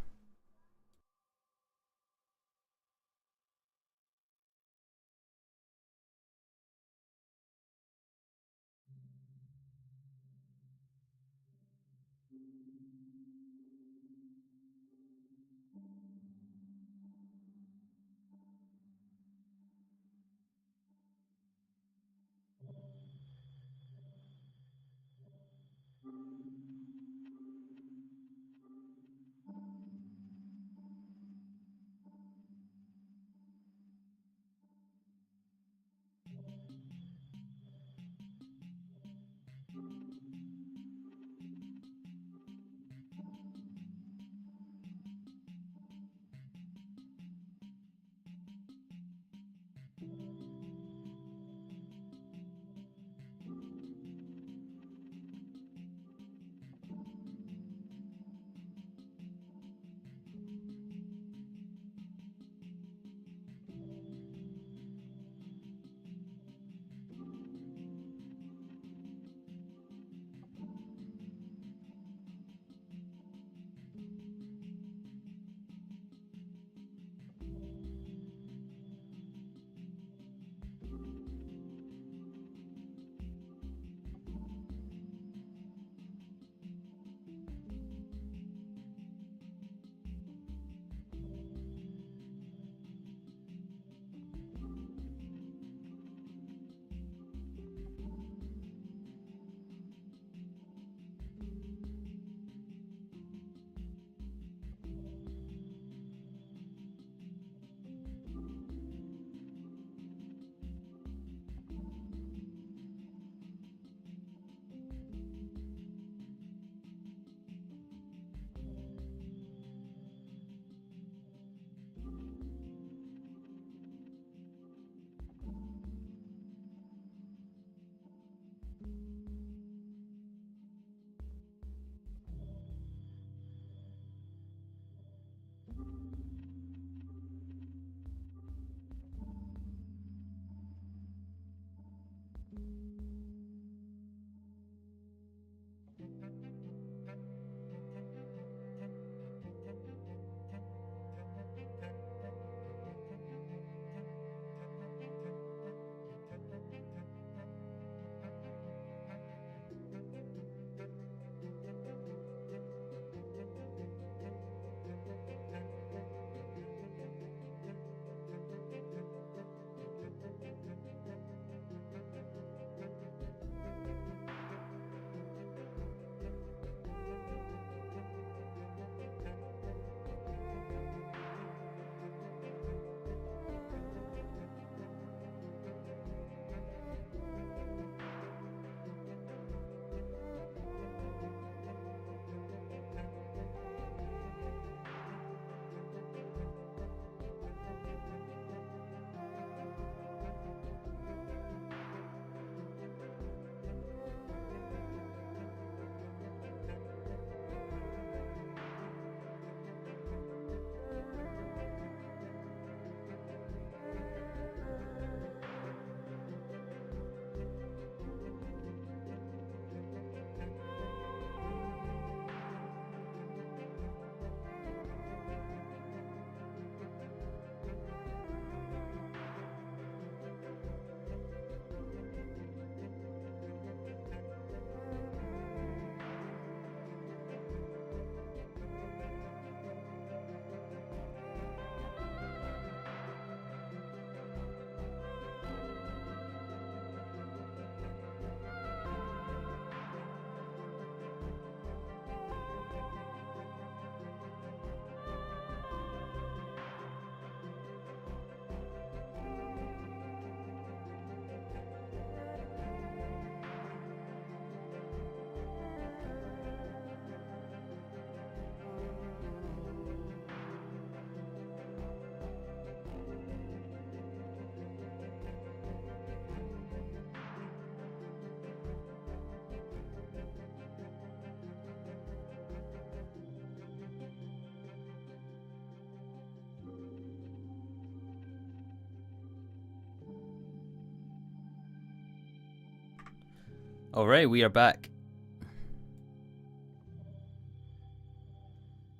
S1: Alright, we are back.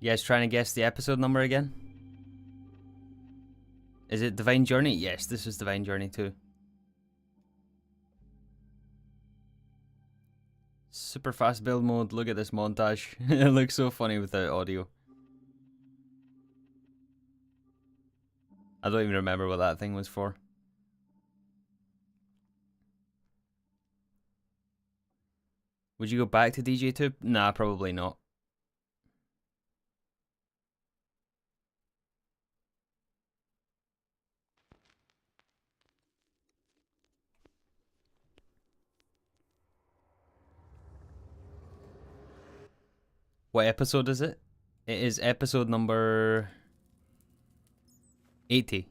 S1: You guys trying to guess the episode number again? Is it Divine Journey? Yes, this is Divine Journey 2. Super fast build mode. Look at this montage. It looks so funny without audio. I don't even remember what that thing was for. Would you go back to DJ2? Nah, probably not. What episode is it? It is episode number 80.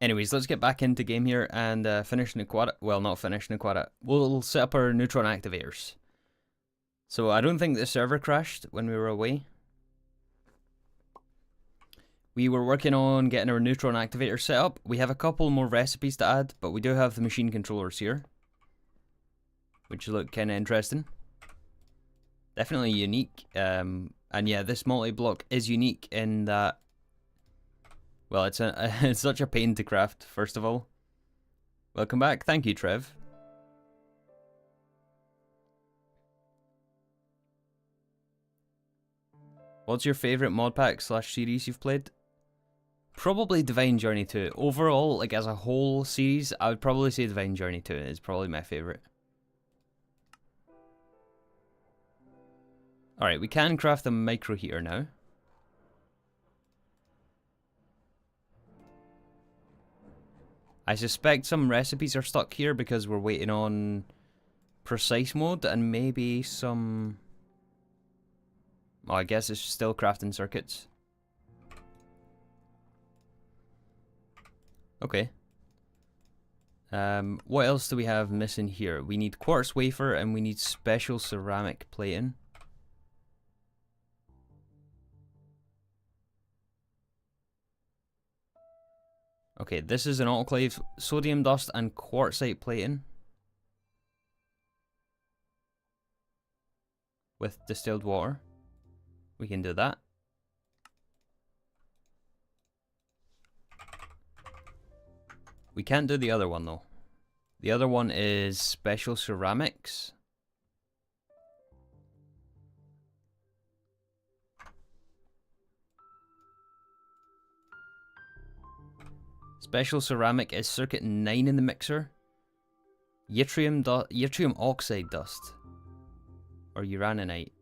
S1: Anyways, let's get back into game here and finish Naquadah. Well, not finish Naquadah. We'll set up our neutron activators. So I don't think the server crashed when we were away. We were working on getting our neutron activator set up. We have a couple more recipes to add, but we do have the machine controllers here, which look kind of interesting. Definitely unique. And yeah, this multi-block is unique in that, well, it's such a pain to craft, first of all. Welcome back. Thank you, Trev. What's your favourite mod pack / series you've played? Probably Divine Journey 2. Overall, like as a whole series, I would probably say Divine Journey 2 is probably my favourite. Alright, we can craft a micro heater now. I suspect some recipes are stuck here because we're waiting on precise mode and maybe some... Oh, I guess it's still crafting circuits. Okay. What else do we have missing here? We need quartz wafer and we need special ceramic plating. Okay, this is an autoclave, sodium dust and quartzite plating. With distilled water. We can do that. We can't do the other one though. The other one is special ceramics. Special ceramic is circuit 9 in the mixer. Yttrium oxide dust. Or uraninite.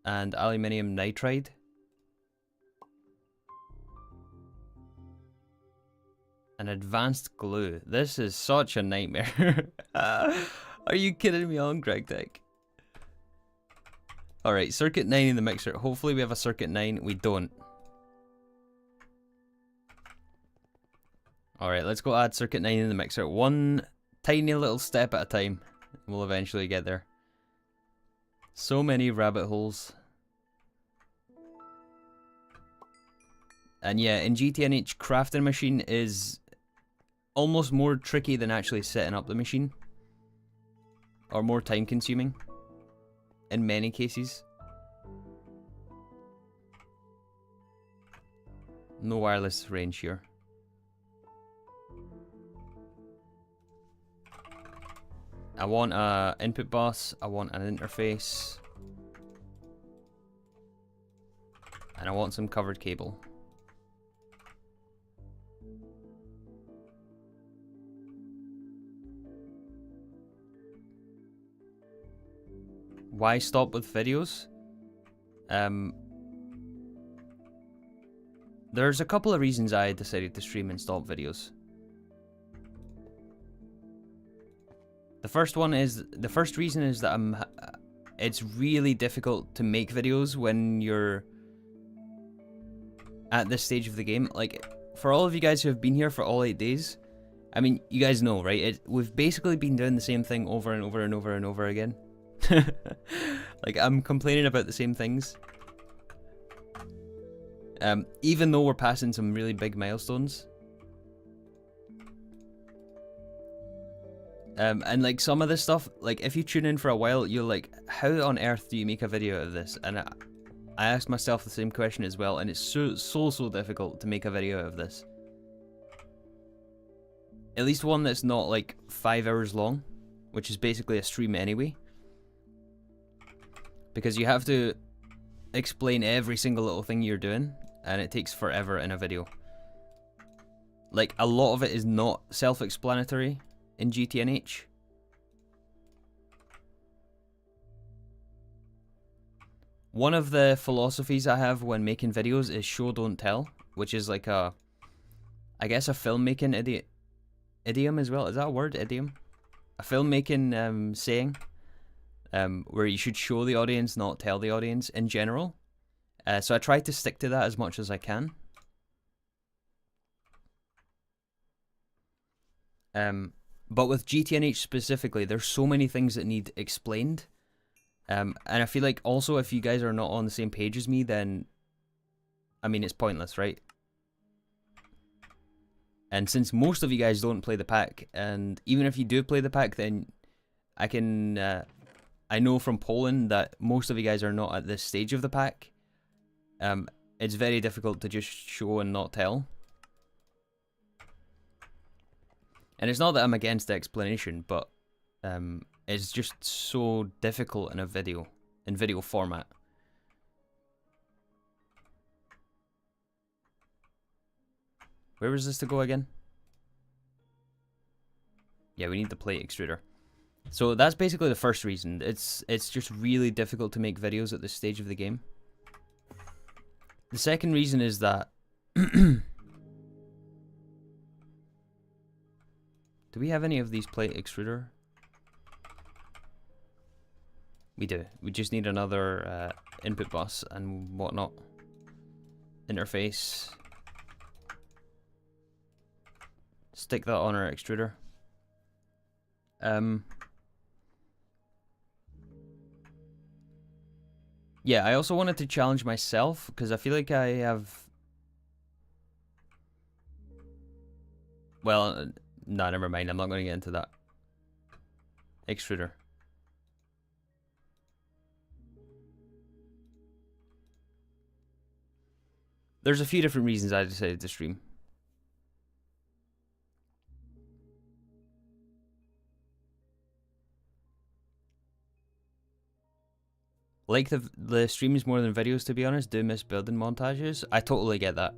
S1: And aluminium nitride. An advanced glue. This is such a nightmare. Are you kidding me on Gregtech? Alright, circuit 9 in the mixer. Hopefully we have a circuit 9. We don't. Alright, let's go add circuit 9 in the mixer. One tiny little step at a time. We'll eventually get there. So many rabbit holes. And yeah, in GTNH, crafting a machine is almost more tricky than actually setting up the machine. Or more time consuming. In many cases. No wireless range here. I want an input bus, I want an interface, and I want some covered cable. Why stop with videos? There's a couple of reasons I decided to stream and stop videos. The first reason is that it's really difficult to make videos when you're at this stage of the game. Like, for all of you guys who have been here for all 8 days, I mean, you guys know, right? We've basically been doing the same thing over and over and over and over again. Like, I'm complaining about the same things. Even though we're passing some really big milestones. And like some of this stuff, like if you tune in for a while, you're like, how on earth do you make a video out of this? And I asked myself the same question as well, and it's so difficult to make a video out of this. At least one that's not like 5 hours long, which is basically a stream anyway. Because you have to explain every single little thing you're doing, and it takes forever in a video. Like, a lot of it is not self-explanatory in GTNH. One of the philosophies I have when making videos is show don't tell, which is like a, I guess a filmmaking idiom as well. Is that a word, idiom? A filmmaking saying, where you should show the audience, not tell the audience in general. So I try to stick to that as much as I can. But with GTNH specifically, there's so many things that need explained. And I feel like also if you guys are not on the same page as me, then, I mean, it's pointless, right? And since most of you guys don't play the pack, and even if you do play the pack, then I know from Poland that most of you guys are not at this stage of the pack. It's very difficult to just show and not tell. And it's not that I'm against the explanation, but it's just so difficult in video format. Where was this to go again? Yeah, we need the plate extruder. So that's basically the first reason. It's just really difficult to make videos at this stage of the game. The second reason is that do we have any of these plate extruder? We do. We just need another input bus and whatnot. Interface. Stick that on our extruder. Yeah, I also wanted to challenge myself because I feel like I have. Well, no, never mind. I'm not going to get into that. Extruder. There's a few different reasons I decided to stream. Like the streams more than videos, to be honest. Do miss building montages. I totally get that.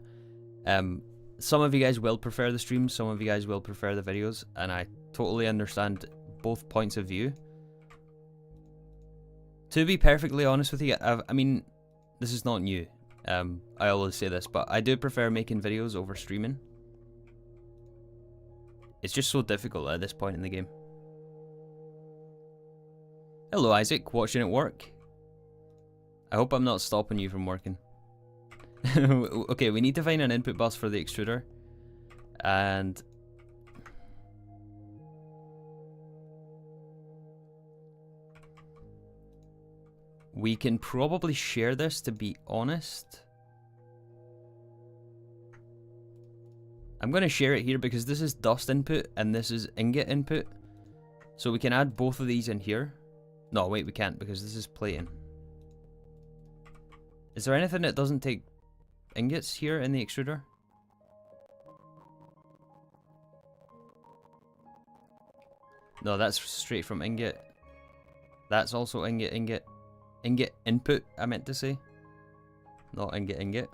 S1: Some of you guys will prefer the streams, some of you guys will prefer the videos, and I totally understand both points of view. To be perfectly honest with you, I mean, this is not new. I always say this, but I do prefer making videos over streaming. It's just so difficult at this point in the game. Hello, Isaac, watching it work. I hope I'm not stopping you from working. Okay, we need to find an input bus for the extruder. And we can probably share this, to be honest. I'm going to share it here because this is dust input and this is ingot input. So we can add both of these in here. No, wait, we can't because this is plating. Is there anything that doesn't take ingots here in the extruder? No, that's straight from ingot. That's also ingot input, I meant to say. Not ingot.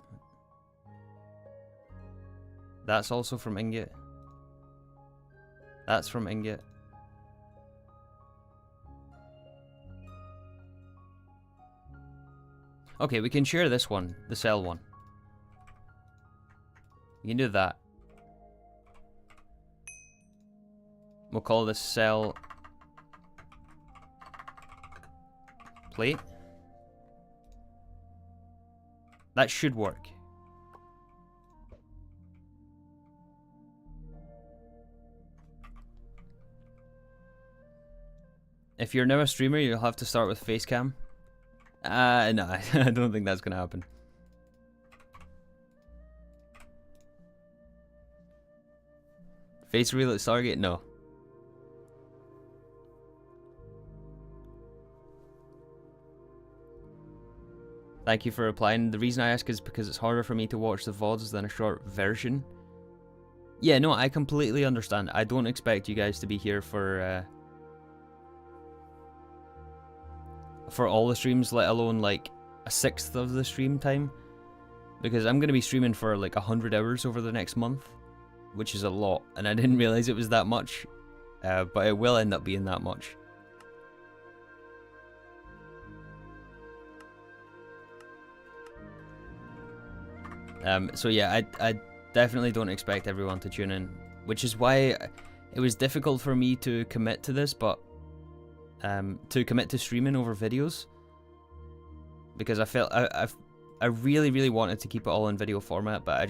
S1: That's also from ingot. That's from ingot. Okay, we can share this one, the cell one. We can do that. We'll call this cell plate. That should work. If you're now a streamer, you'll have to start with facecam. No, I don't think that's gonna happen. Face reveal at Stargate? No. Thank you for replying. The reason I ask is because it's harder for me to watch the VODs than a short version. Yeah, no, I completely understand. I don't expect you guys to be here for all the streams, let alone like a sixth of the stream time. Because I'm going to be streaming for like 100 hours over the next month, which is a lot. And I didn't realize it was that much, but it will end up being that much. So yeah, I definitely don't expect everyone to tune in, which is why it was difficult for me to commit to this, but to commit to streaming over videos, because I felt I really, really wanted to keep it all in video format, but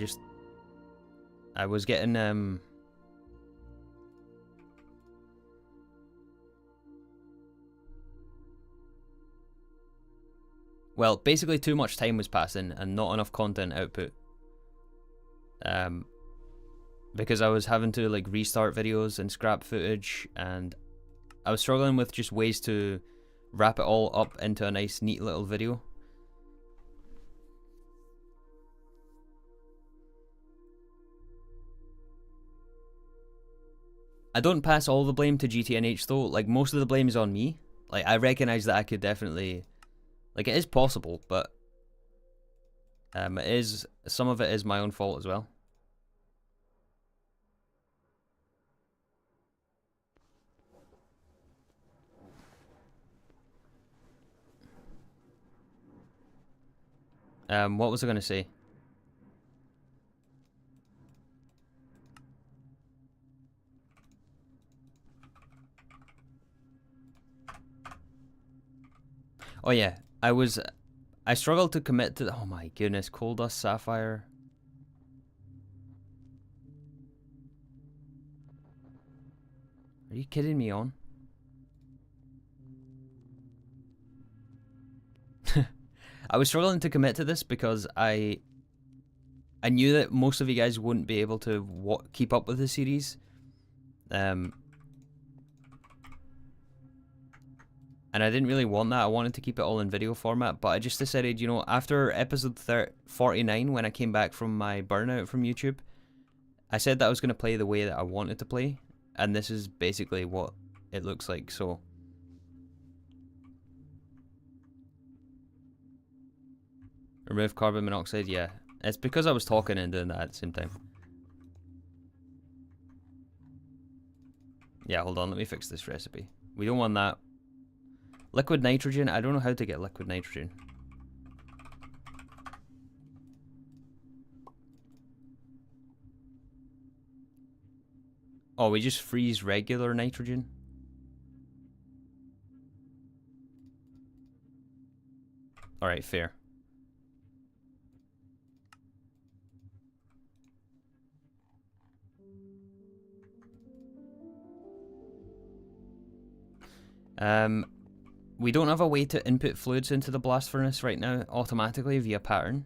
S1: I was getting well, basically too much time was passing and not enough content output. Because I was having to like restart videos and scrap footage, and I was struggling with just ways to wrap it all up into a nice, neat little video. I don't pass all the blame to GTNH though. Like, most of the blame is on me. Like, I recognize that I could definitely, like, it is possible, but some of it is my own fault as well. What was I gonna say? Oh yeah, I struggled to commit to, oh my goodness, Coal Dust Sapphire. Are you kidding me on? I was struggling to commit to this because I knew that most of you guys wouldn't be able to keep up with the series. And I didn't really want that. I wanted to keep it all in video format, but I just decided, you know, after episode 49, when I came back from my burnout from YouTube, I said that I was going to play the way that I wanted to play, and this is basically what it looks like, so. Remove carbon monoxide, yeah. It's because I was talking and doing that at the same time. Yeah, hold on, let me fix this recipe. We don't want that. Liquid nitrogen, I don't know how to get liquid nitrogen. Oh, we just freeze regular nitrogen? Alright, fair. We don't have a way to input fluids into the blast furnace right now automatically via pattern.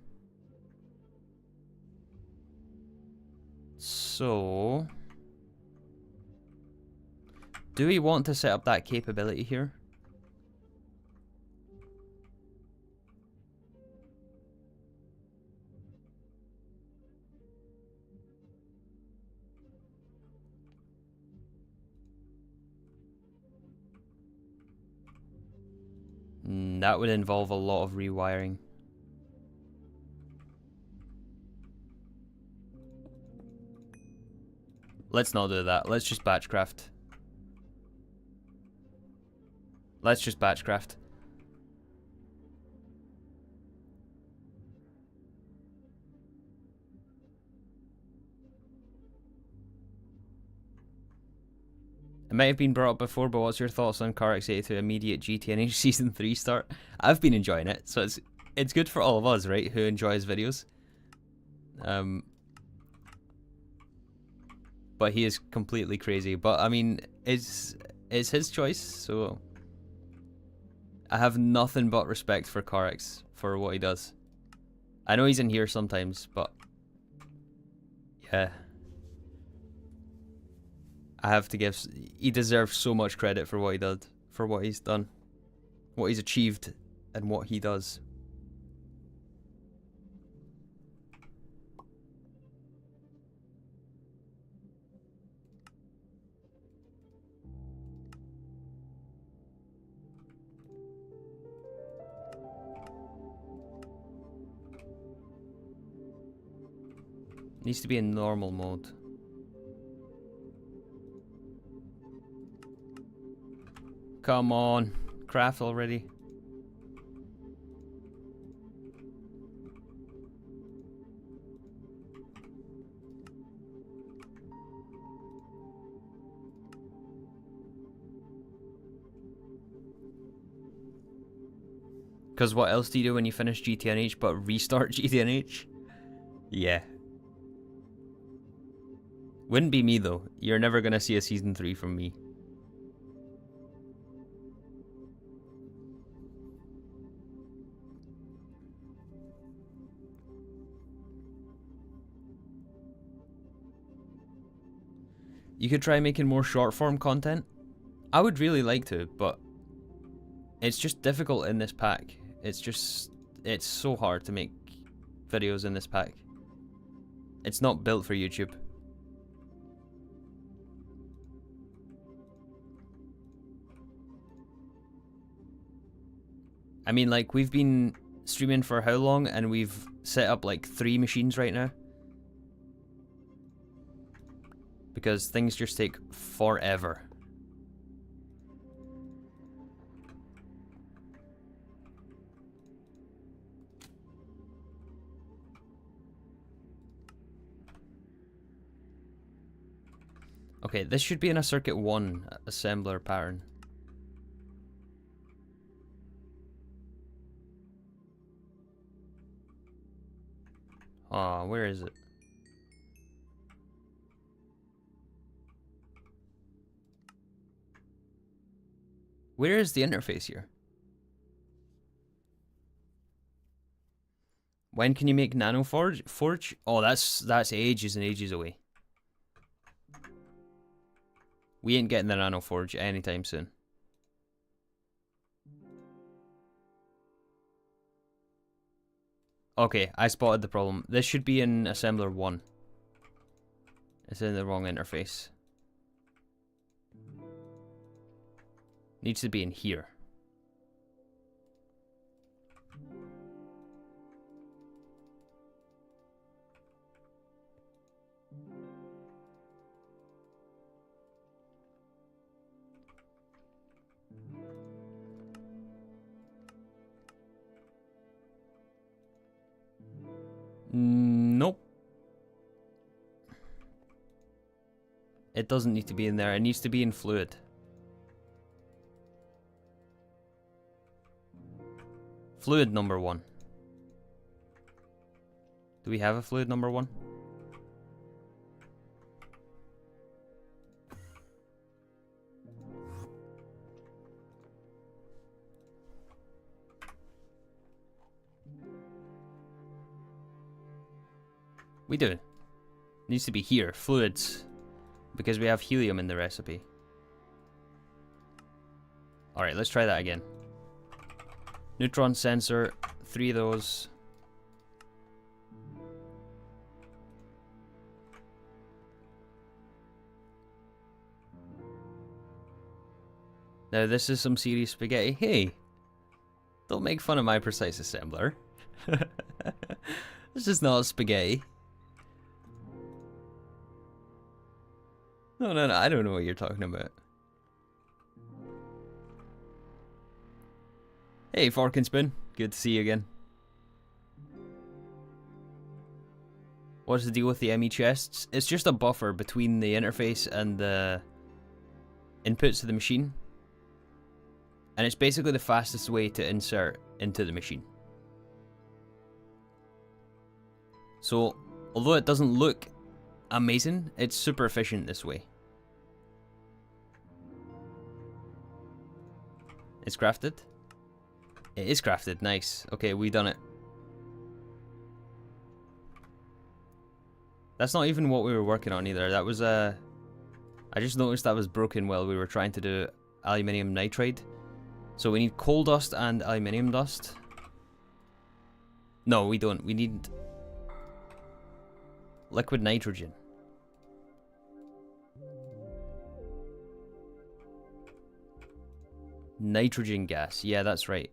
S1: So, do we want to set up that capability here? That would involve a lot of rewiring. Let's not do that. Let's just batch craft. Let's just batch craft. It might have been brought up before, but what's your thoughts on Car X82 immediate GTNH Season 3 start? I've been enjoying it, so it's good for all of us, right, who enjoy his videos. But he is completely crazy. But, I mean, it's his choice, so I have nothing but respect for Corex for what he does. I know he's in here sometimes, but yeah. I have to give... He deserves so much credit for what he did, for what he's done, what he's achieved, and what he does. Needs to be in normal mode. Come on, craft already. Because what else do you do when you finish GTNH but restart GTNH? Yeah. Wouldn't be me though. You're never gonna see a season 3 from me. You could try making more short form content. I would really like to, but it's just difficult in this pack. It's so hard to make videos in this pack. It's not built for YouTube. I mean, like, we've been streaming for how long, and we've set up like 3 machines right now. Because things just take forever. Okay, this should be in a circuit 1 assembler pattern. Ah, where is it? Where is the interface here? When can you make Nano Forge? Oh, that's ages and ages away. We ain't getting the Nano Forge anytime soon. Okay, I spotted the problem. This should be in Assembler 1. It's in the wrong interface. Needs to be in here. Nope. It doesn't need to be in there. It needs to be in fluid. Fluid number 1. Do we have a fluid number 1? We do. Needs to be here. Fluids. Because we have helium in the recipe. Alright, let's try that again. Neutron sensor. 3 of those. Now this is some serious spaghetti. Hey! Don't make fun of my precise assembler. This is not spaghetti. No, I don't know what you're talking about. Hey, Fork and Spoon. Good to see you again. What's the deal with the ME chests? It's just a buffer between the interface and the inputs to the machine. And it's basically the fastest way to insert into the machine. So, although it doesn't look amazing, it's super efficient this way. It's crafted. It is crafted. Nice. Okay, we done it. That's not even what we were working on either. That was I just noticed that was broken while we were trying to do aluminium nitride. So we need coal dust and aluminium dust. No, we don't. We need liquid nitrogen. Nitrogen gas. Yeah, that's right.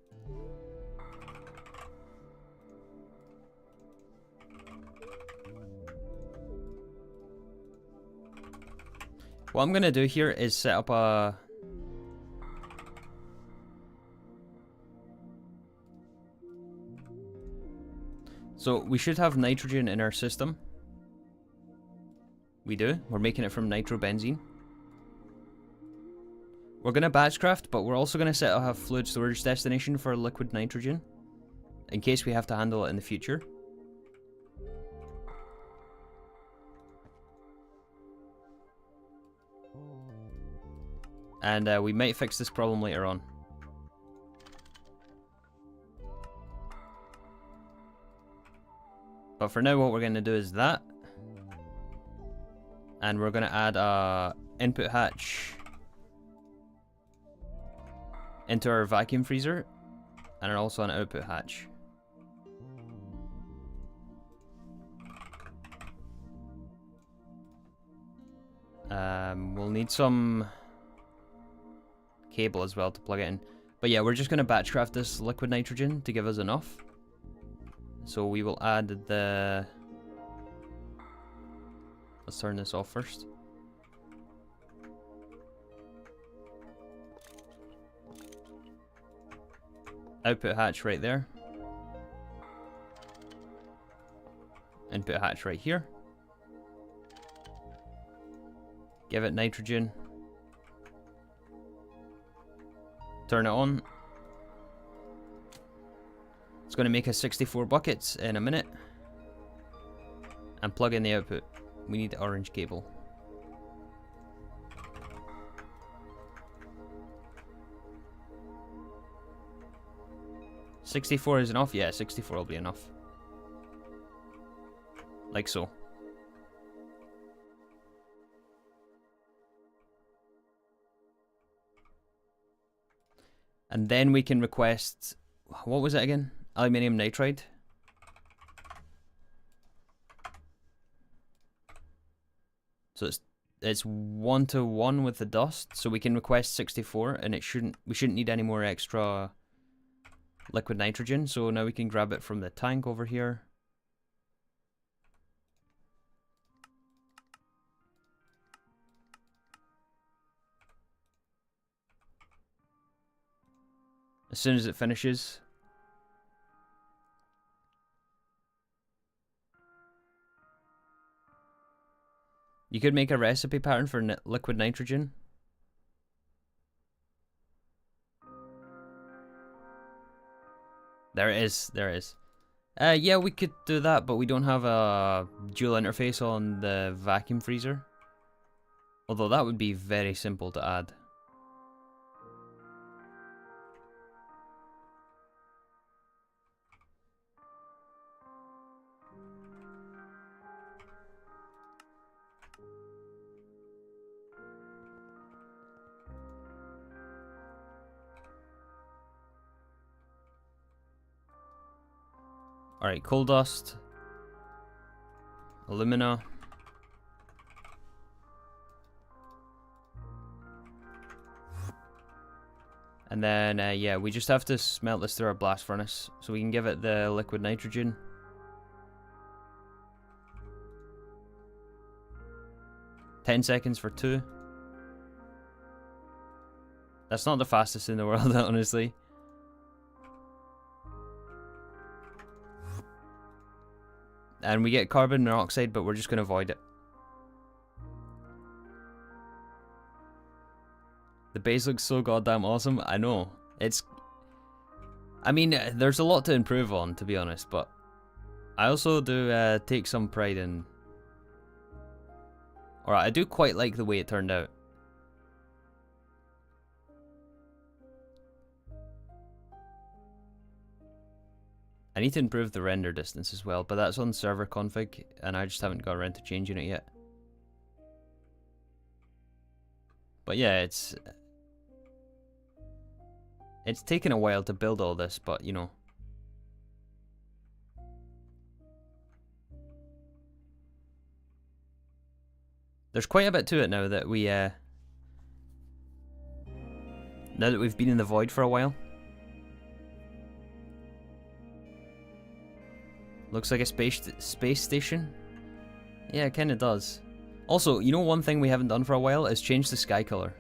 S1: What I'm gonna do here is set up a... So we should have nitrogen in our system. We do. We're making it from nitrobenzene. We're gonna batch craft, but we're also gonna set up a fluid storage destination for liquid nitrogen, in case we have to handle it in the future. And we might fix this problem later on. But for now, what we're going to do is that. And we're going to add a input hatch into our vacuum freezer. And also an output hatch. We'll need some cable as well to plug it in. But yeah, we're just going to batch craft this liquid nitrogen to give us enough. So we will add the... Let's turn this off first. Output hatch right there. Input hatch right here. Give it nitrogen. Turn it on. It's going to make us 64 buckets in a minute. And plug in the output. We need the orange cable. $64 is enough? Yeah, 64 will be enough. Like so. And then we can request... What was it again? Aluminium nitride. So it's 1-to-1 with the dust, so we can request 64, and we shouldn't need any more extra liquid nitrogen. So now we can grab it from the tank over here. As soon as it finishes. You could make a recipe pattern for liquid nitrogen. There it is, there it is. Yeah, we could do that, but we don't have a dual interface on the vacuum freezer. Although that would be very simple to add. Alright, coal dust, alumina, and then yeah, we just have to smelt this through our blast furnace so we can give it the liquid nitrogen. $10 seconds for 2. That's not the fastest in the world, honestly. And we get carbon monoxide, but we're just going to avoid it. The base looks so goddamn awesome. I know. I mean, there's a lot to improve on, to be honest, but I also do take some pride in... Alright, I do quite like the way it turned out. I need to improve the render distance as well, but that's on server config, and I just haven't got around to changing it yet. But yeah, it's taken a while to build all this, but you know. There's quite a bit to it now that now that we've been in the void for a while. Looks like a space station. Yeah, it kind of does. Also, you know one thing we haven't done for a while is change the sky color.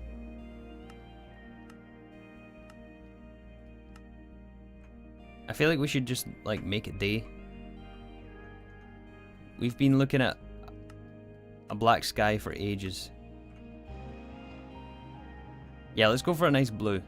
S1: I feel like we should just like make it day. We've been looking at a black sky for ages. Yeah, let's go for a nice blue.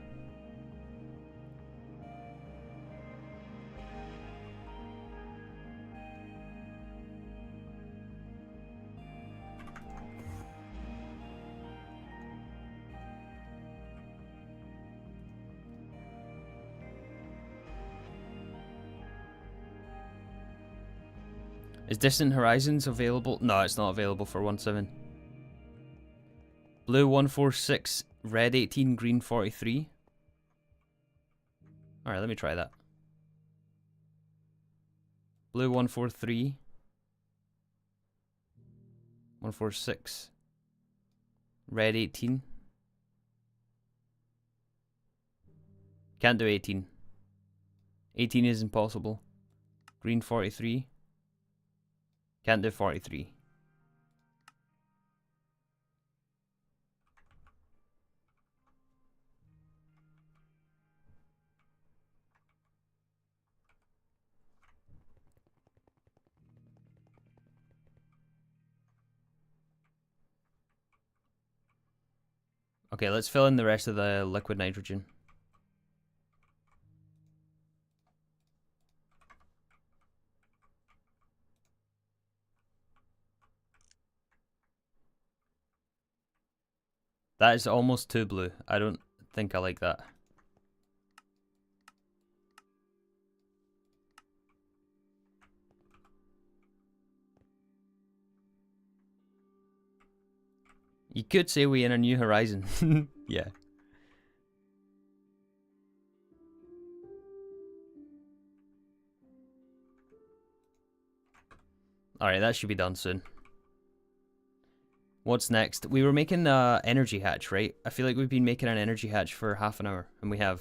S1: Is Distant Horizons available? No, it's not available for 1.7. Blue 146, red 18, green 43. Alright, let me try that. Blue 143. 146. Red 18. Can't do 18. 18 is impossible. Green 43. Can't do 43. Okay, let's fill in the rest of the liquid nitrogen. That is almost too blue. I don't think I like that. You could say we in a new horizon. Yeah. Alright, that should be done soon. What's next? We were making an energy hatch, right? I feel like we've been making an energy hatch for half an hour, and we have.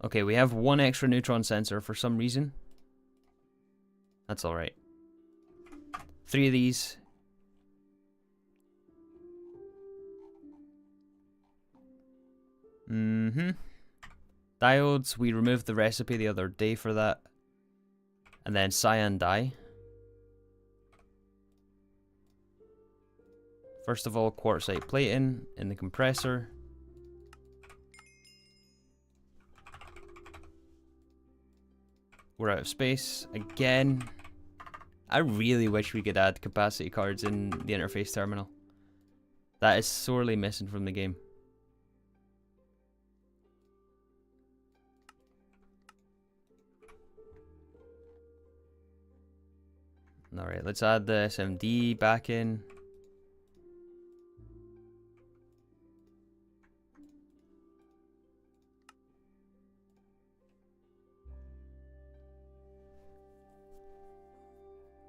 S1: Okay, we have one extra neutron sensor for some reason. That's alright. 3 of these. Diodes, we removed the recipe the other day for that. And then cyan dye. First of all, quartzite plating in the compressor. We're out of space again. I really wish we could add capacity cards in the interface terminal. That is sorely missing from the game. Alright, let's add the SMD back in.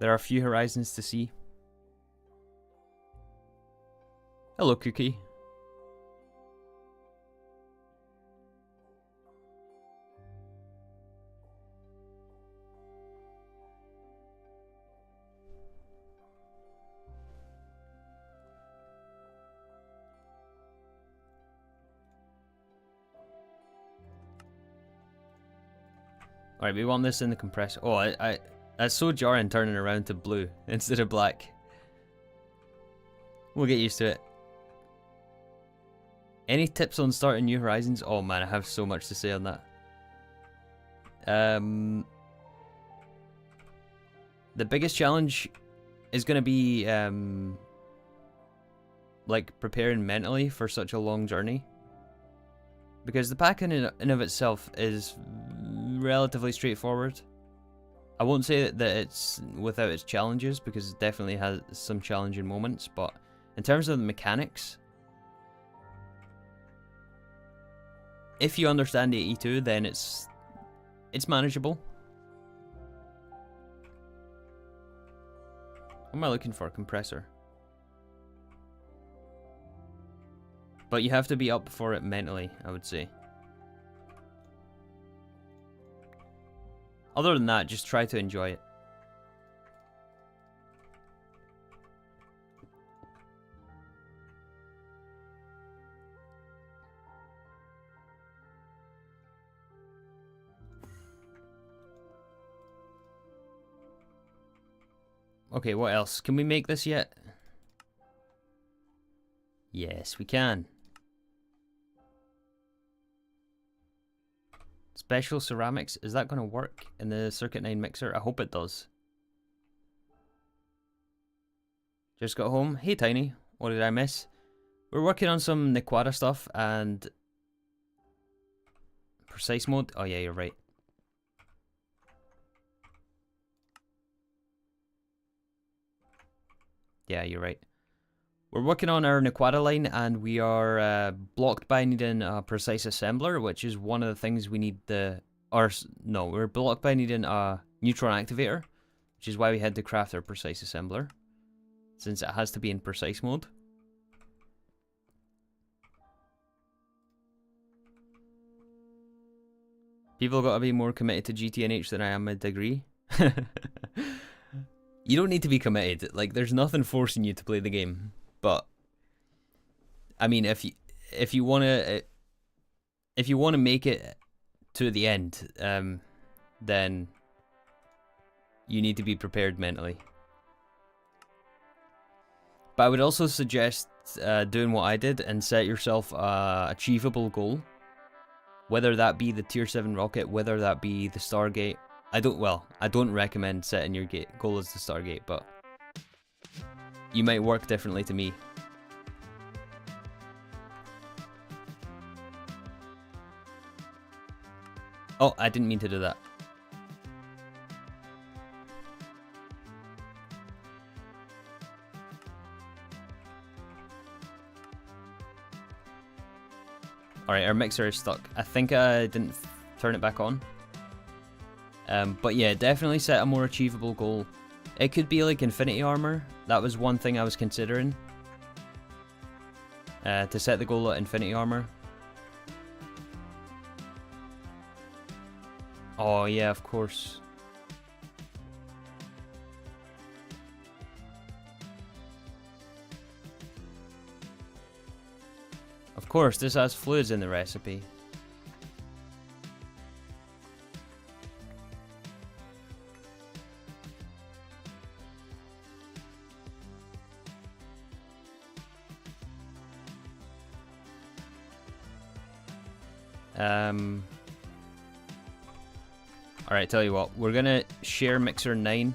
S1: There are a few horizons to see. Hello, Cookie. Alright, we want this in the compressor. Oh, that's so jarring turning around to blue instead of black. We'll get used to it. Any tips on starting new horizons? Oh man, I have so much to say on that. The biggest challenge is going to be like preparing mentally for such a long journey. Because the pack in and of itself is relatively straightforward. I won't say that it's without its challenges, because it definitely has some challenging moments, but in terms of the mechanics, if you understand AE2, then it's manageable. What am I looking for? Compressor. But you have to be up for it mentally, I would say. Other than that, just try to enjoy it. Okay, what else? Can we make this yet? Yes, we can. Special ceramics, is that going to work in the Circuit 9 mixer? I hope it does. Just got home. Hey Tiny, what did I miss? We're working on some Naquadah stuff and precise mode. Oh yeah, you're right. Yeah, you're right. We're working on our Naquadah line, and we are blocked by needing a precise assembler, which is one of the things we need we're blocked by needing a neutron activator, which is why we had to craft our precise assembler, since it has to be in precise mode. People gotta be more committed to GTNH than I am a degree. You don't need to be committed. Like, there's nothing forcing you to play the game. But I mean, if you wanna make it to the end, then you need to be prepared mentally. But I would also suggest doing what I did and set yourself a achievable goal, whether that be the Tier 7 rocket, whether that be the Stargate. I don't recommend setting your goal as the Stargate, but you might work differently to me. Oh, I didn't mean to do that. Alright, our mixer is stuck. I think I didn't turn it back on. But yeah, definitely set a more achievable goal. It could be like Infinity Armor. That was one thing I was considering. To set the goal at Infinity Armor. Oh yeah, of course. Of course, this has fluids in the recipe. Alright, tell you what, we're gonna share mixer 9.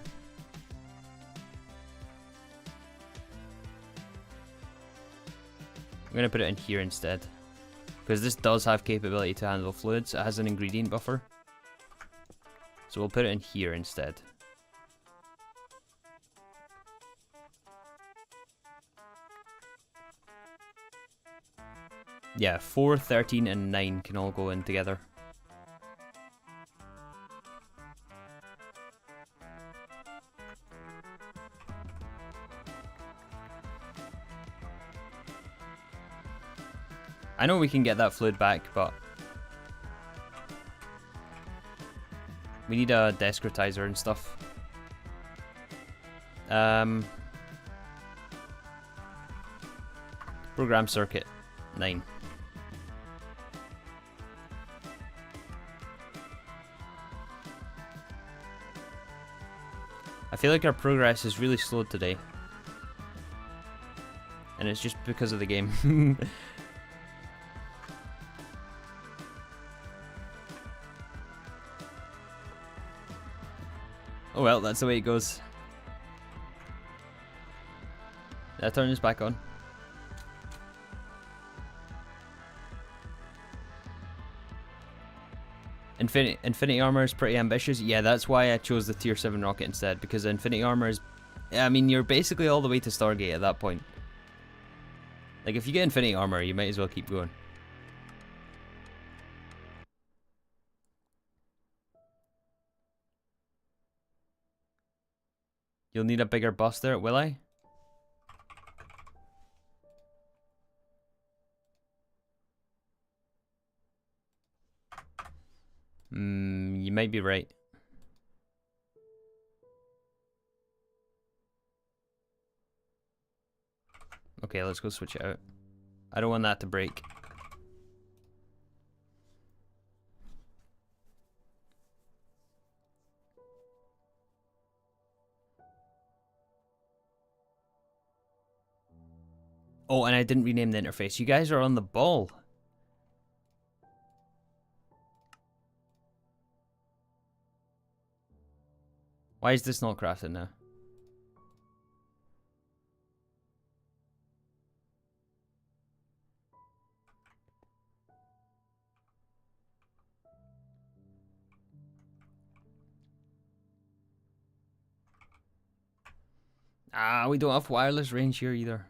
S1: I'm gonna put it in here instead, because this does have capability to handle fluids. It has an ingredient buffer, so we'll put it in here instead. Yeah, 4, 13, and 9 can all go in together. I know we can get that fluid back, but we need a deskritizer and stuff. Program circuit 9. I feel like our progress is really slowed today, and it's just because of the game. Oh well, that's the way it goes. Did I turn this back on? Infinity armor is pretty ambitious. Yeah, that's why I chose the tier 7 rocket instead, because infinity armor is... I mean, you're basically all the way to Stargate at that point. Like, if you get infinity armor, you might as well keep going. You'll need a bigger buster, will I? You might be right. Okay, let's go switch it out. I don't want that to break. Oh, and I didn't rename the interface. You guys are on the ball. Why is this not crafted now? Ah, we don't have wireless range here either.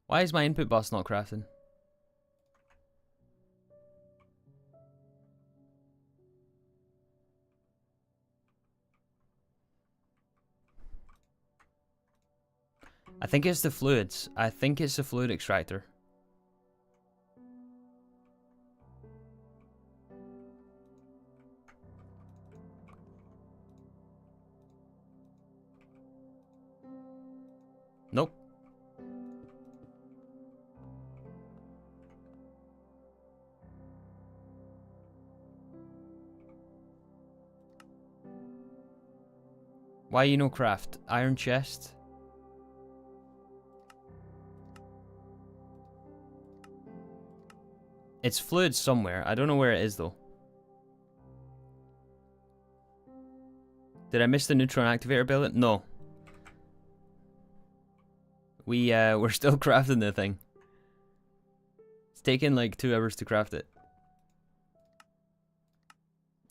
S1: Why is my input bus not crafting? I think it's the fluids. I think it's the fluid extractor. Nope. Why you no craft? Iron chest? It's fluid somewhere. I don't know where it is though. Did I miss the neutron activator build? No. We're still crafting the thing. It's taken like 2 hours to craft it.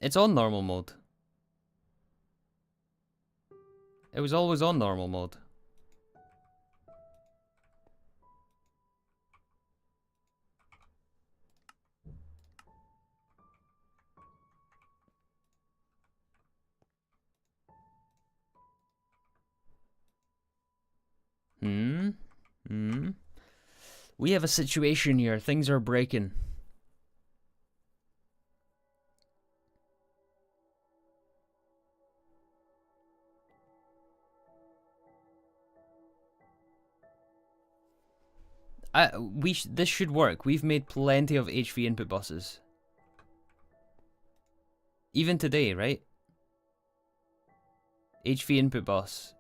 S1: It's on normal mode. It was always on normal mode. We have a situation here. Things are breaking. This should work. We've made plenty of HV input buses. Even today, right? HV input bus.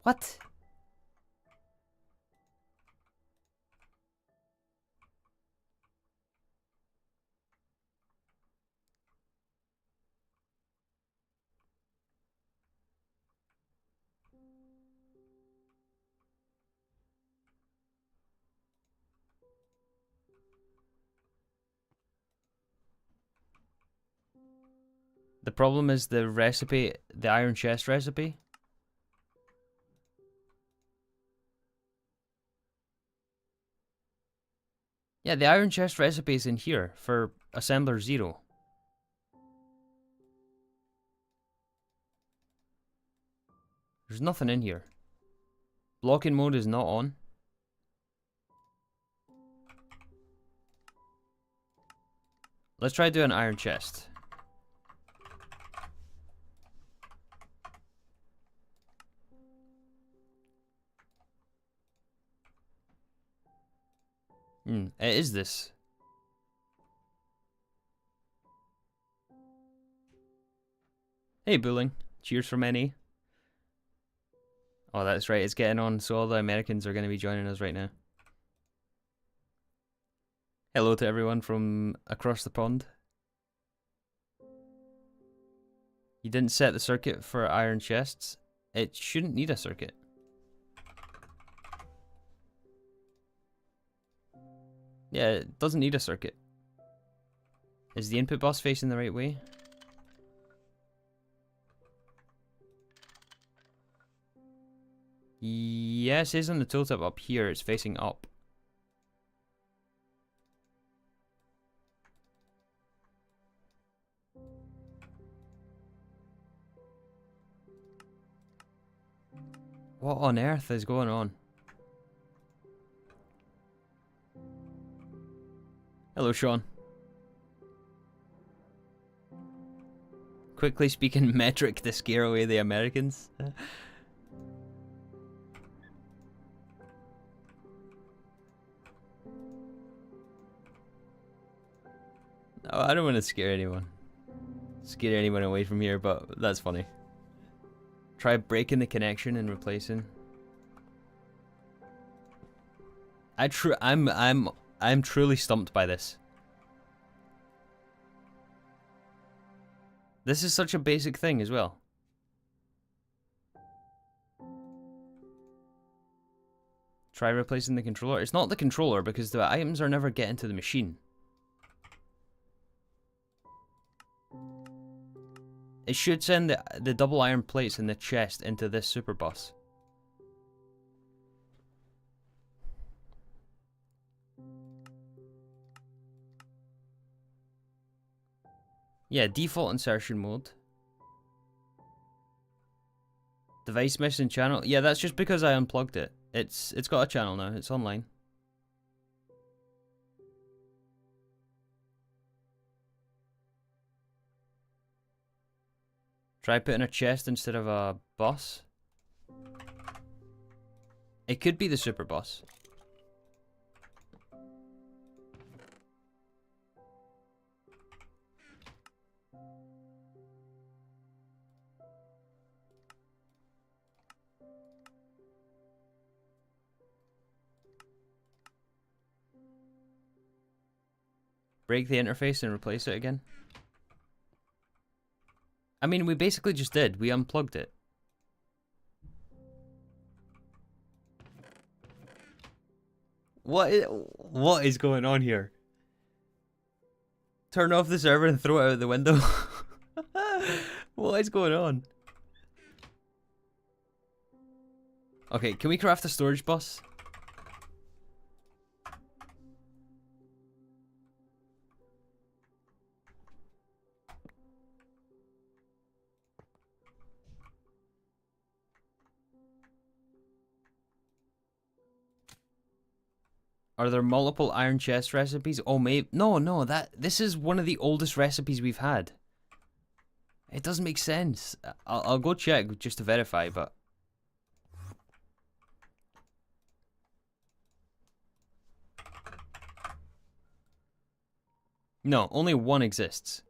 S1: What? The problem is the recipe, the iron chest recipe. Yeah, the iron chest recipe is in here for assembler 0. There's nothing in here. Blocking mode is not on. Let's try doing an iron chest. It is this. Hey, Booling. Cheers from NA. Oh, that's right. It's getting on, so all the Americans are going to be joining us right now. Hello to everyone from across the pond. You didn't set the circuit for iron chests. It shouldn't need a circuit. Yeah, it doesn't need a circuit. Is the input bus facing the right way? Yeah, it says on the tooltip up here it's facing up. What on earth is going on? Hello, Sean. Quickly speaking metric to scare away the Americans. Oh, I don't want to scare anyone. Scare anyone away from here, but that's funny. Try breaking the connection and replacing. I'm truly stumped by this. This is such a basic thing as well. Try replacing the controller. It's not the controller because the items are never getting to the machine. It should send the double iron plates in the chest into this super bus. Yeah, default insertion mode. Device missing channel. Yeah, that's just because I unplugged it. It's got a channel now. It's online. Try putting a chest instead of a bus. It could be the super bus. Break the interface and replace it again. I mean, we basically just did. We unplugged it. What is going on here? Turn off the server and throw it out the window. What is going on? Okay, can we craft a storage bus? Are there multiple iron chest recipes? Oh, maybe. No, this is one of the oldest recipes we've had. It doesn't make sense. I'll go check just to verify, but... No, only one exists.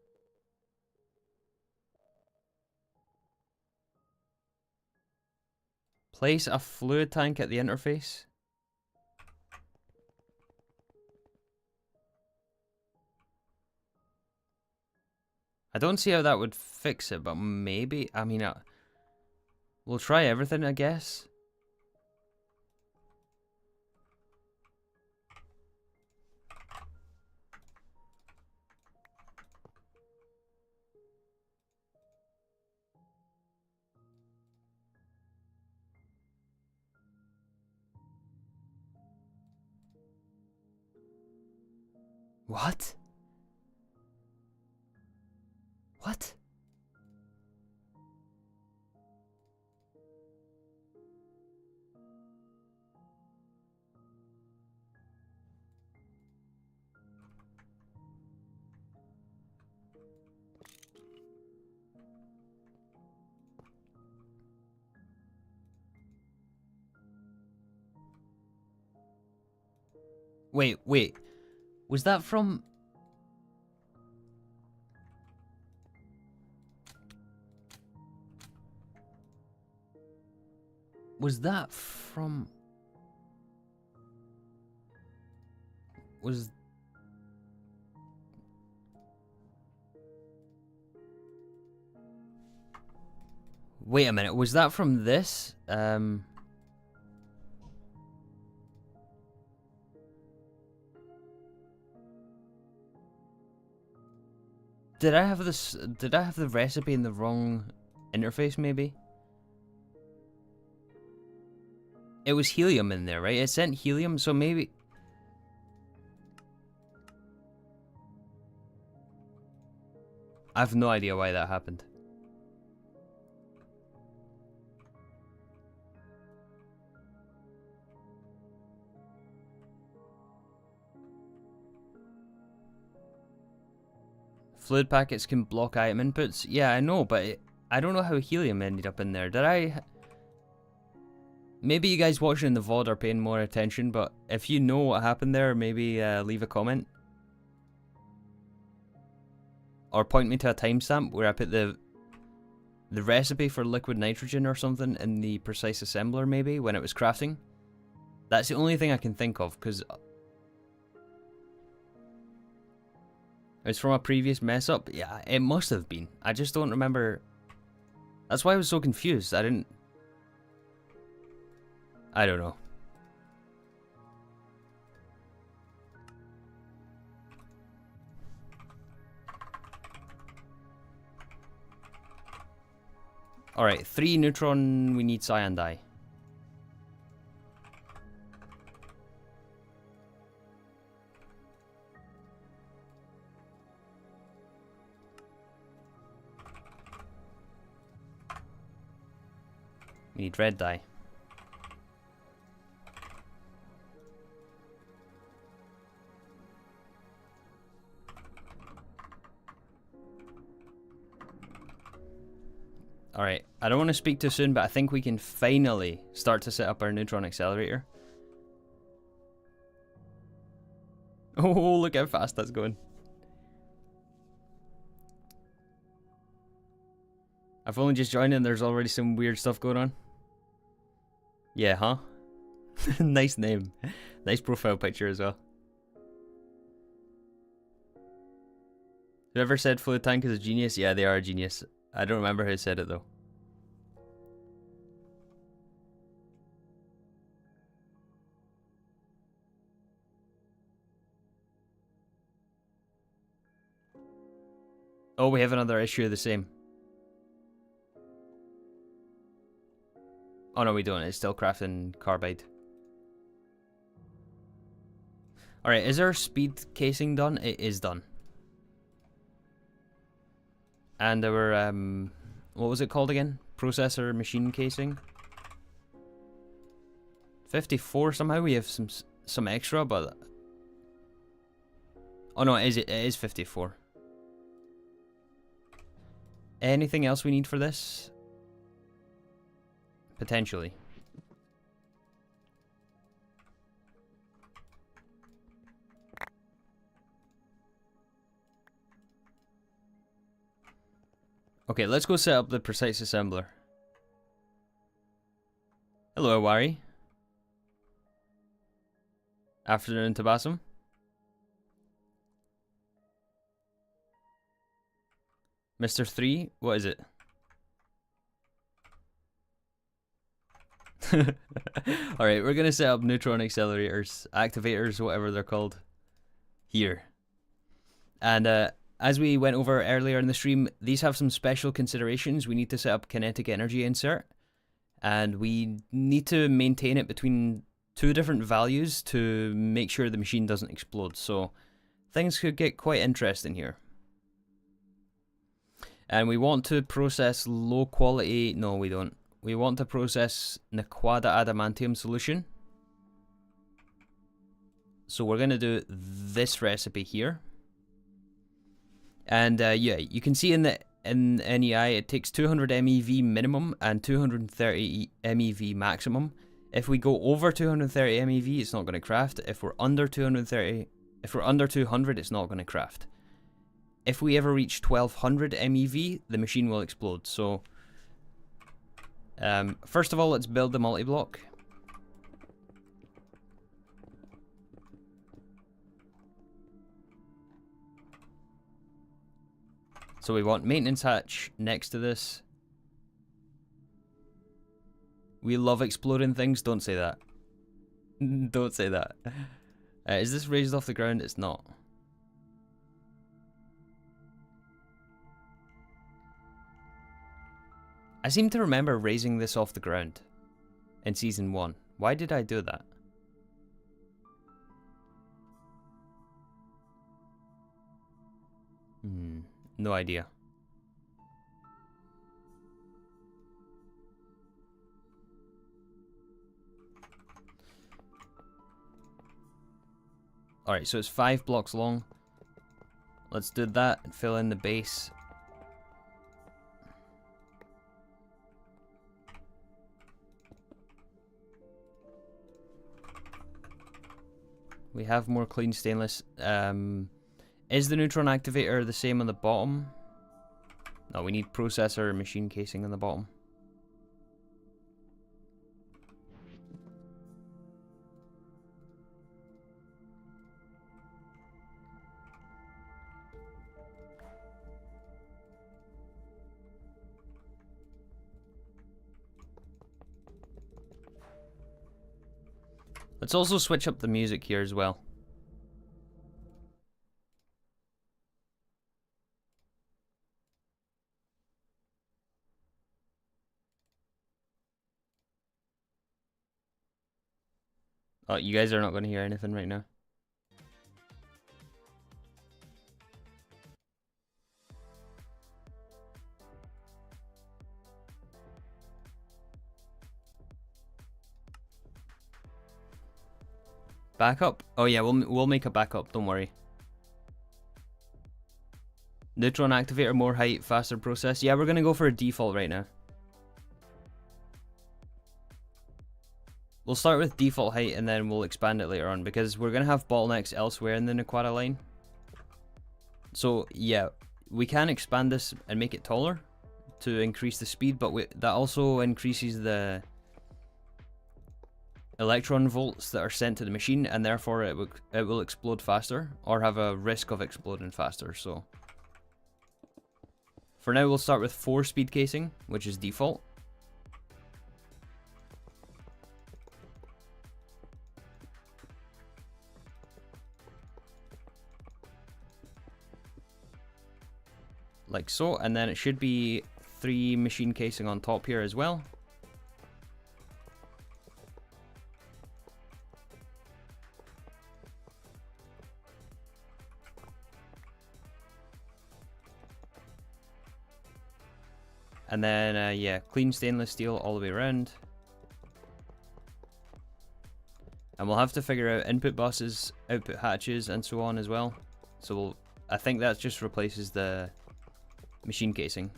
S1: Place a fluid tank at the interface. I don't see how that would fix it, but maybe. I mean, we'll try everything, I guess. What? What? Wait. Was that from... Was that from... Was... Wait a minute, was that from this? Wait, 'cause Did I have this? Did I have the recipe in the wrong interface? Maybe. It was helium in there, right? It sent helium, so maybe. I have no idea why that happened. Fluid packets can block item inputs. Yeah, I know, but I don't know how helium ended up in there. Did I? Maybe you guys watching the VOD are paying more attention, but if you know what happened there, maybe leave a comment. Or point me to a timestamp where I put the recipe for liquid nitrogen or something in the precise assembler, maybe, when it was crafting. That's the only thing I can think of, because it's from a previous mess up. Yeah, it must have been. I just don't remember. That's why I was so confused. I don't know. Alright, 3 neutron, we need cyan dye. We need red dye. Alright, I don't want to speak too soon, but I think we can finally start to set up our neutron accelerator. Oh, look how fast that's going. I've only just joined and there's already some weird stuff going on. Yeah, huh? Nice name. Nice profile picture as well. Whoever said fluid tank is a genius? Yeah, they are a genius. I don't remember who said it though. Oh, we have another issue of the same. Oh no, we don't. It's still crafting carbide. Alright, is our speed casing done? It is done. And our, what was it called again? Processor machine casing. 54 somehow. We have some extra, but... Oh no, it is 54. Anything else we need for this? Potentially. Okay, let's go set up the precise assembler. Hello, Awari. Afternoon, Tabassum. Mr. 3, what is it? Alright, we're gonna set up neutron accelerators, activators, whatever they're called, here. And as we went over earlier in the stream, these have some special considerations. We need to set up kinetic energy insert, and we need to maintain it between 2 different values to make sure the machine doesn't explode. So things could get quite interesting here. And we want to process low quality... No, we don't. We want to process Naquadah adamantium solution. So we're going to do this recipe here. And yeah, you can see in NEI it takes 200 MeV minimum and 230 MeV maximum. If we go over 230 MeV, it's not going to craft. If we're under 230, if we're under 200, it's not going to craft. If we ever reach 1200 MeV, the machine will explode. So first of all, let's build the multi-block. So we want maintenance hatch next to this. We love exploding things. Don't say that. Don't say that. Is this raised off the ground? It's not. I seem to remember raising this off the ground in Season 1. Why did I do that? No idea. Alright, so it's 5 blocks long. Let's do that and fill in the base. We have more clean stainless. Is the neutron activator the same on the bottom? No, we need processor and machine casing on the bottom. Let's also switch up the music here as well. Oh, you guys are not going to hear anything right now. Backup? Oh yeah, we'll make a backup, don't worry. Neutron activator, more height, faster process. Yeah, we're gonna go for a default right now. We'll start with default height and then we'll expand it later on because we're gonna have bottlenecks elsewhere in the Naquadah line. So yeah, we can expand this and make it taller to increase the speed, but that also increases the electron volts that are sent to the machine, and therefore it will explode faster or have a risk of exploding faster. So for now we'll start with 4 speed casing, which is default. Like so, and then it should be 3 machine casing on top here as well. And then, yeah, clean stainless steel all the way around. And we'll have to figure out input buses, output hatches, and so on as well. So I think that just replaces the machine casing.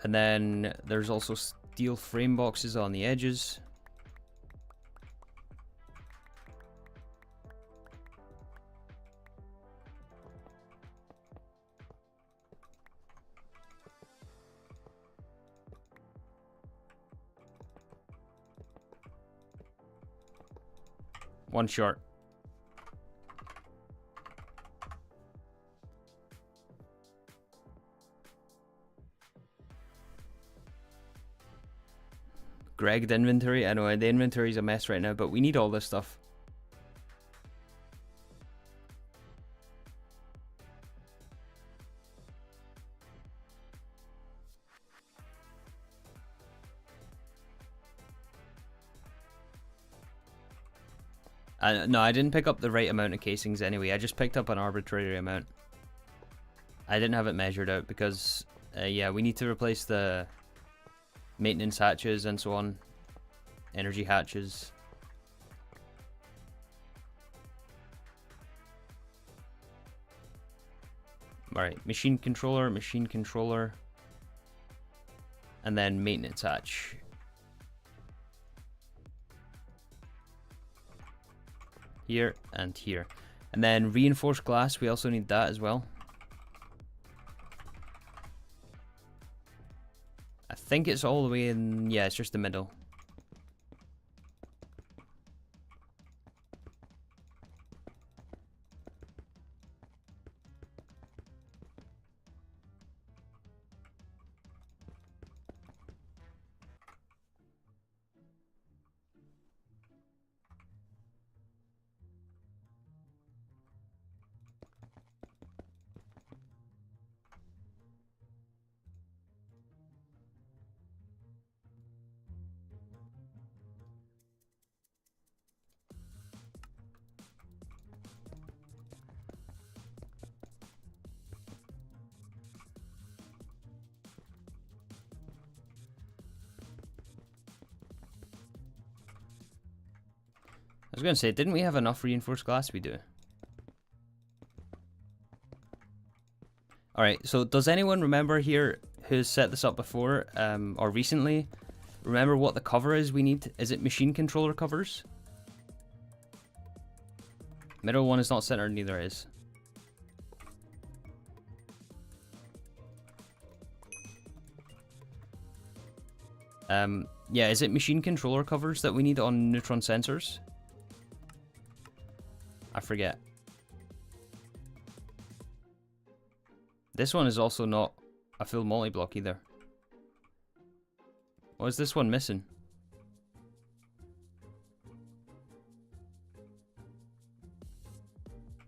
S1: And then there's also steel frame boxes on the edges. One short. Greg, the inventory. I know the inventory is a mess right now, but we need all this stuff. No, I didn't pick up the right amount of casings anyway. I just picked up an arbitrary amount. I didn't have it measured out because, yeah, we need to replace the maintenance hatches and so on. Energy hatches. Alright, machine controller, and then maintenance hatch. Here and here. And then reinforced glass, we also need that as well. I think it's all the way in, yeah, it's just the middle. I was going to say, didn't we have enough reinforced glass? We do. Alright, so does anyone remember here who's set this up before, or recently? Remember what the cover is we need? Is it machine controller covers? Middle one is not centered, neither is. Yeah, is it machine controller covers that we need on neutron sensors? I forget. This one is also not a full multi-block either. What is this one missing?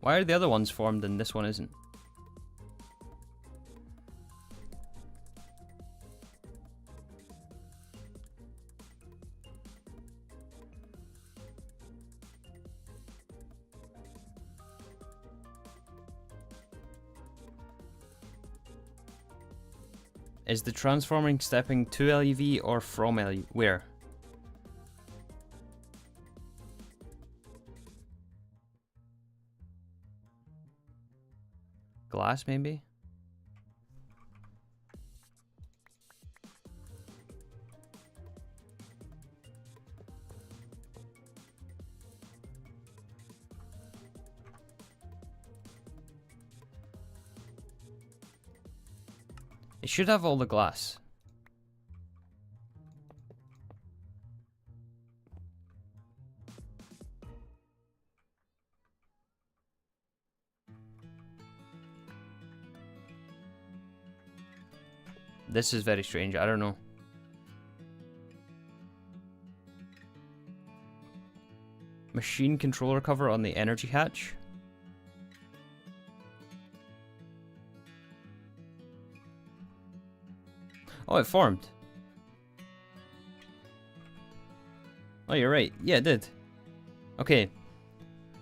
S1: Why are the other ones formed and this one isn't? Is the transforming stepping to LUV or from LUV? Where? Glass, maybe? It should have all the glass. This is very strange, I don't know. Machine controller cover on the energy hatch. Oh, it formed. Oh, you're right. Yeah, it did. Okay.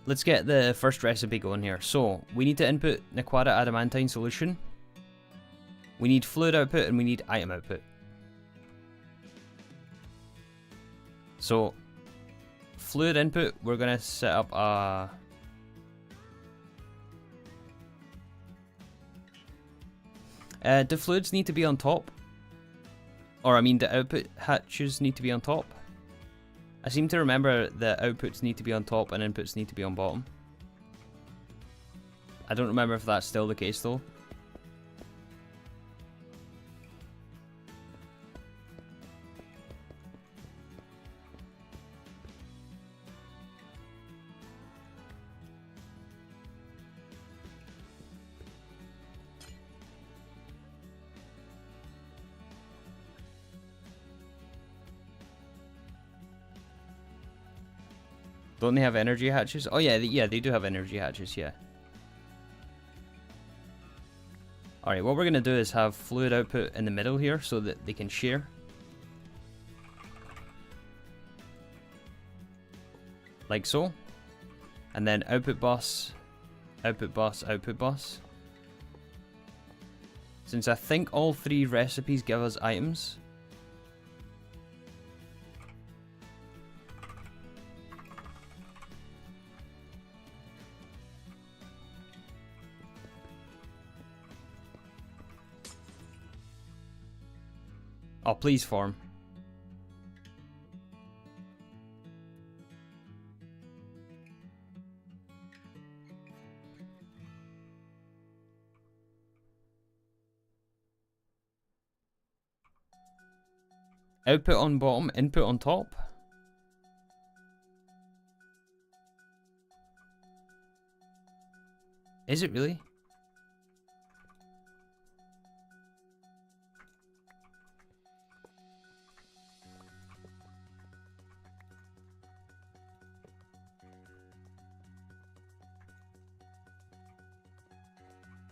S1: Let's get the first recipe going here. So, we need to input Naquadah adamantine solution. We need fluid output and we need item output. So, fluid input, we're going to set up a... do fluids need to be on top? Or, I mean, the output hatches need to be on top. I seem to remember that outputs need to be on top and inputs need to be on bottom. I don't remember if that's still the case, though. Don't they have energy hatches? Oh yeah, they do have energy hatches, yeah. Alright, what we're going to do is have fluid output in the middle here so that they can share. Like so. And then output bus, output bus, output bus. Since I think all three recipes give us items. Oh, please form. Output on bottom, input on top. Is it really?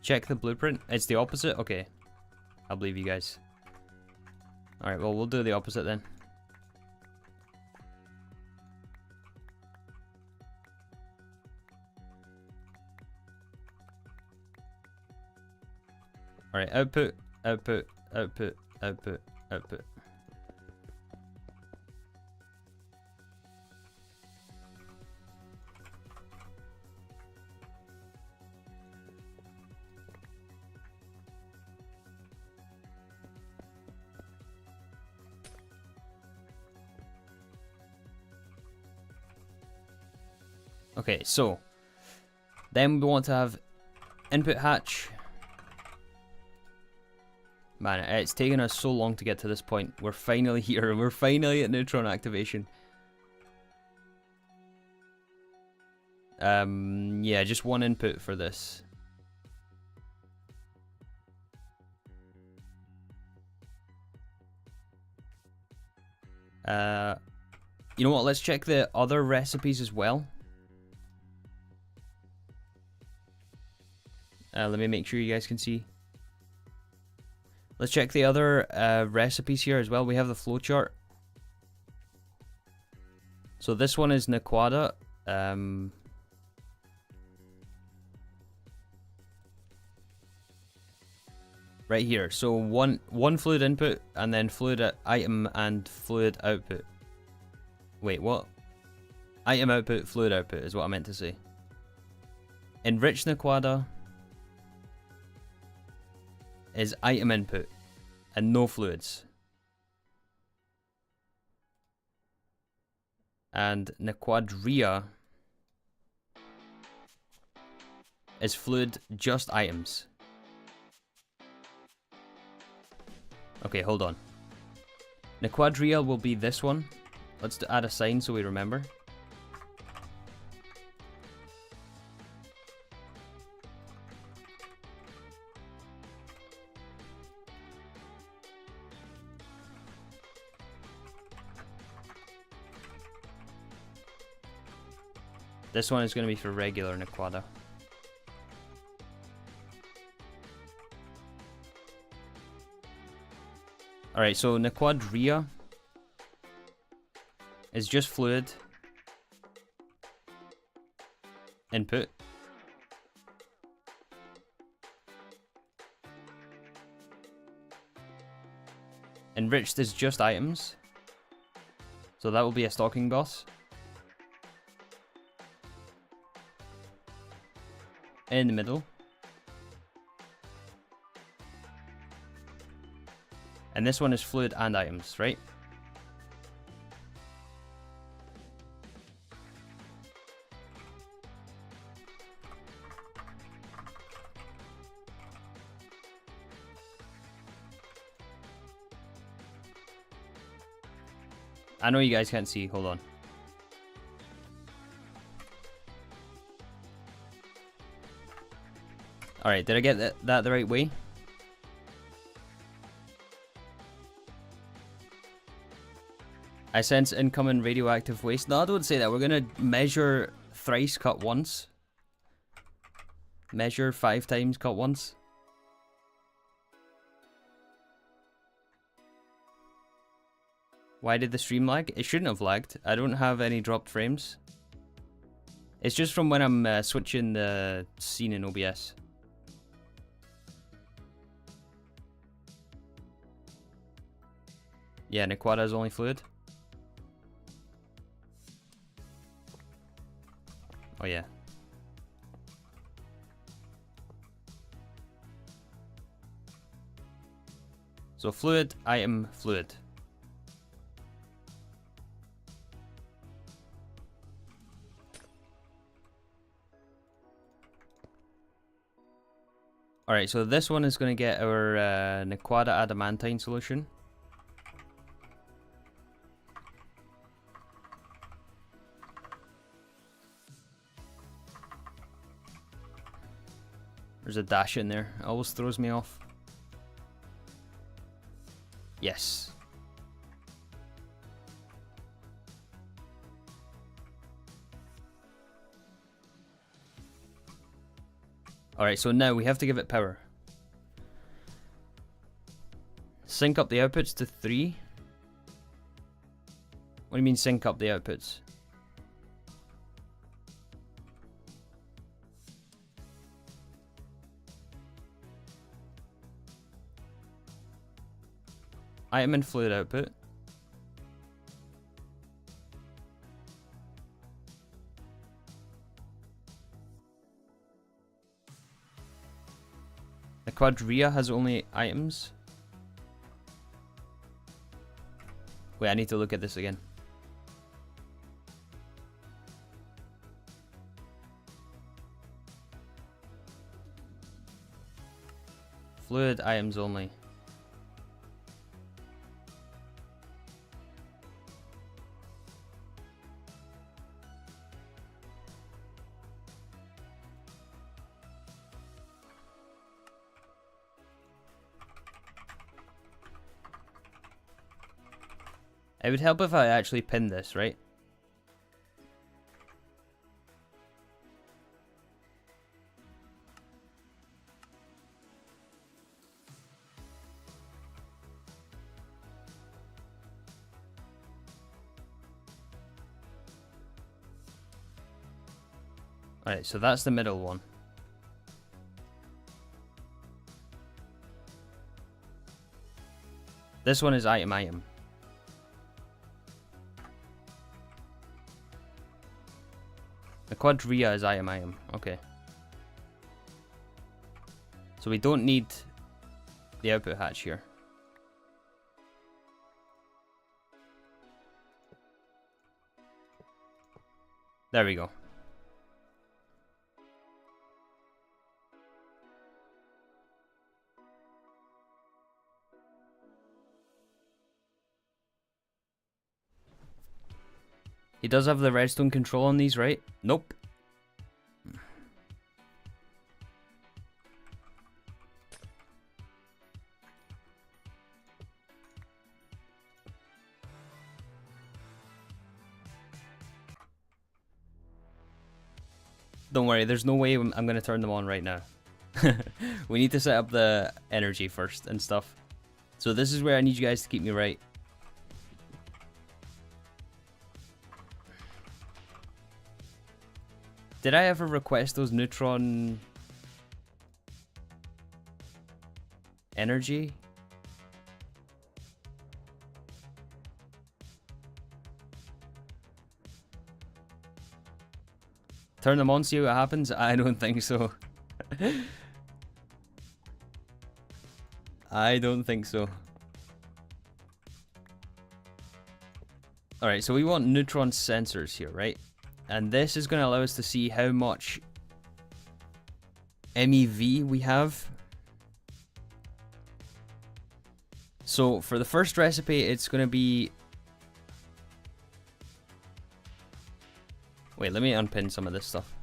S1: Check the blueprint. It's the opposite? Okay. I'll believe you guys. Alright, well, we'll do the opposite then. Alright, output, output, output, output, output. Okay, so then we want to have input hatch. Man, it's taken us so long to get to this point. We're finally here. We're finally at neutron activation. Yeah, just one input for this. You know what? Let's check the other recipes as well. Let me make sure you guys can see. Let's check the other recipes here as well. We have the flowchart. So this one is Naquadah. Right here. So one fluid input and then fluid item and fluid output. Wait, what? Item output, fluid output is what I meant to say. Enriched Naquadah is item input and no fluids. And Naquadah is fluid, just items. Okay, hold on. Naquadah will be this one. Let's add a sign so we remember. This one is going to be for regular Naquadah. Alright, so Naquadah is just fluid input. Enriched is just items. So that will be a stocking boss. In the middle. And this one is fluid and items, right? I know you guys can't see, hold on. Alright, did I get that the right way? I sense incoming radioactive waste. No, don't say that. We're gonna measure thrice, cut once. Measure 5 times, cut once. Why did the stream lag? It shouldn't have lagged. I don't have any dropped frames. It's just from when I'm switching the scene in OBS. Yeah, Naquadah is only fluid. Oh yeah. So fluid, item, fluid. Alright, so this one is going to get our Naquadah adamantine solution. There's a dash in there. It always throws me off. Yes. Alright, so now we have to give it power. Sync up the outputs to 3. What do you mean sync up the outputs? Item and fluid output. Naquadah has only items. Wait, I need to look at this again. Fluid items only. It would help if I actually pinned this, right? Alright, so that's the middle one. This one is item. The Quadria is item. Okay. So we don't need the output hatch here. There we go. He does have the redstone control on these, right? Nope. Don't worry, there's no way I'm going to turn them on right now. We need to set up the energy first and stuff. So this is where I need you guys to keep me right. Did I ever request those neutron energy? Turn them on, see what happens? I don't think so. I don't think so. Alright, so we want neutron sensors here, right? And this is going to allow us to see how much MEV we have. So for the first recipe, it's going to be... Wait, let me unpin some of this stuff.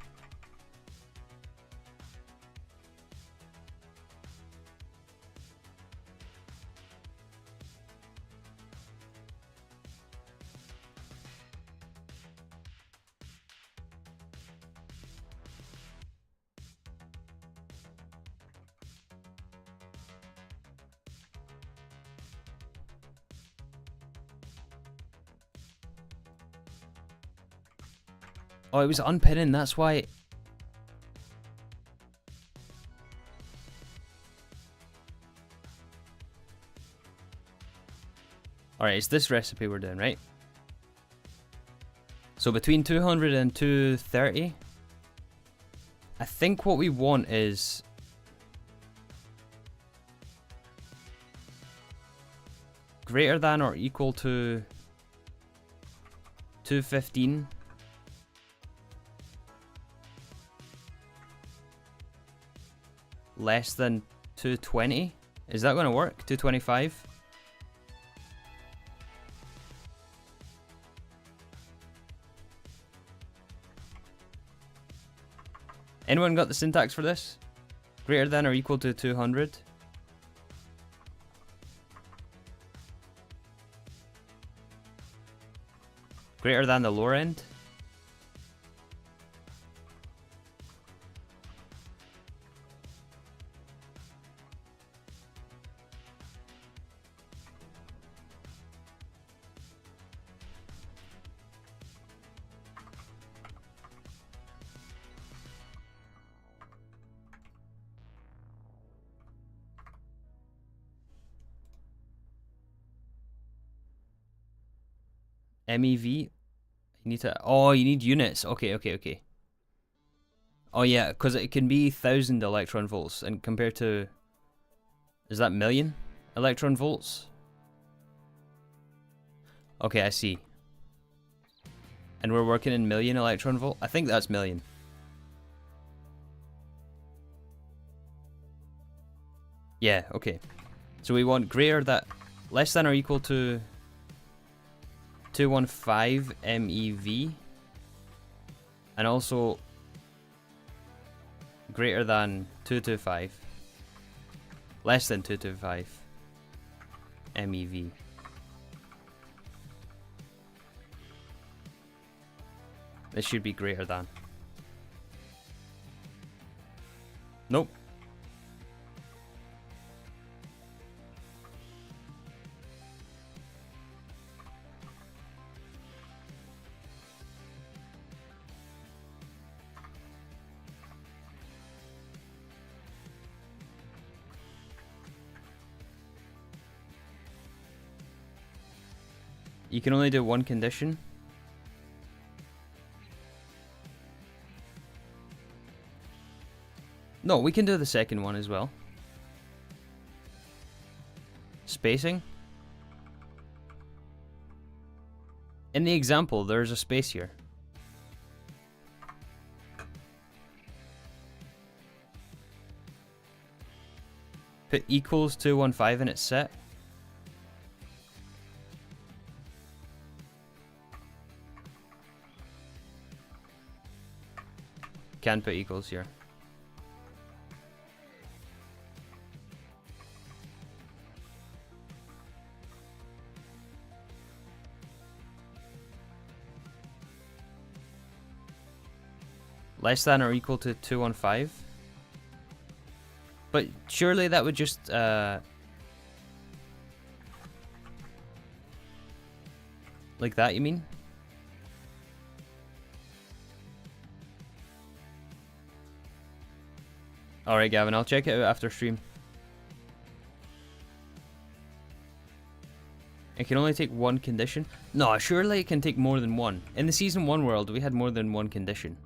S1: Oh, it was unpinning, that's why. Alright, it's this recipe we're doing, right? So between 200 and 230. I think what we want is... greater than or equal to 215. Less than 220. Is that going to work? 225? Anyone got the syntax for this? Greater than or equal to 200? Greater than the lower end? MEV? You need to... Oh, you need units. Okay. Oh yeah, because it can be 1,000 electron volts, and compared to... Is that million electron volts? Okay, I see. And we're working in million electron volt? I think that's million. Yeah, okay. So we want greater than, less than or equal to 215 MeV, and also greater than 225, less than 225 MeV. This should be greater than. Nope. You can only do one condition. No, we can do the second one as well. Spacing. In the example, there's a space here. Put equals 215 and it's set. Can put equals here. Less than or equal to 215. But surely that would just like that, you mean? Alright, Gavin, I'll check it out after stream. It can only take one condition? No, surely it can take more than one. In the Season 1 world, we had more than one condition.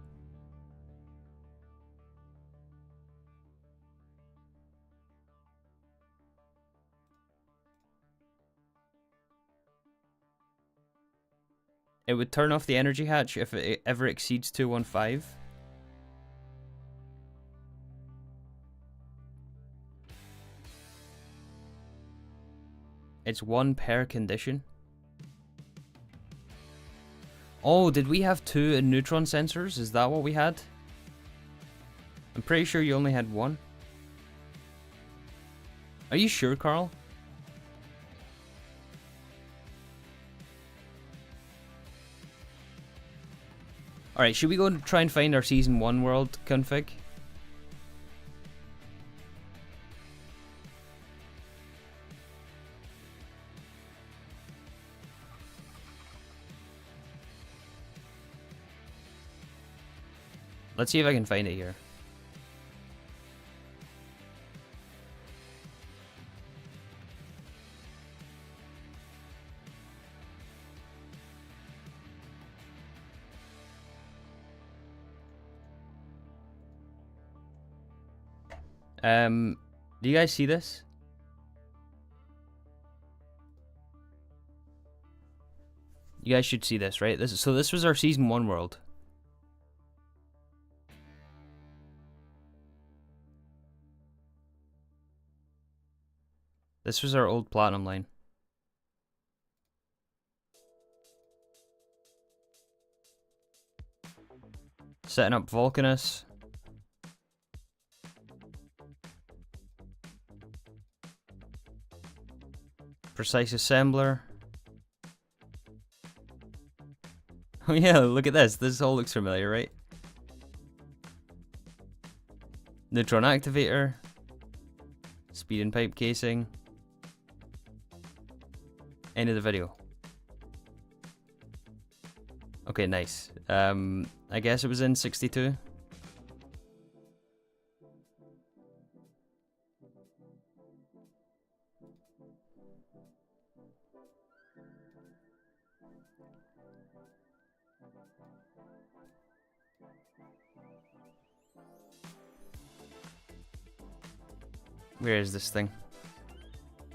S1: It would turn off the energy hatch if it ever exceeds 215. It's one per condition. Oh, did we have two neutron sensors? Is that what we had? I'm pretty sure you only had one. Are you sure, Carl? Alright, should we go and try and find our Season 1 world config? Let's see if I can find it here. Do you guys see this? You guys should see this, right? This was our Season 1 world. This was our old platinum line. Setting up Vulcanus. Precise assembler. Oh yeah, look at this. This all looks familiar, right? Neutron activator. Speed and pipe casing. End of the video. Okay, nice. I guess it was in 62. Where is this thing?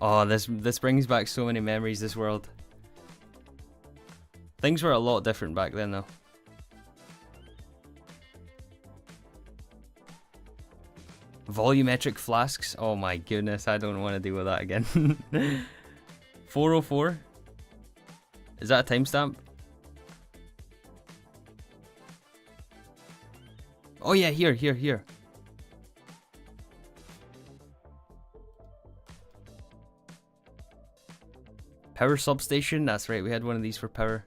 S1: Oh, this brings back so many memories, this world. Things were a lot different back then, though. Volumetric flasks. Oh my goodness, I don't want to deal with that again. 404. Is that a timestamp? Oh yeah, here. Power substation. That's right, we had one of these for power.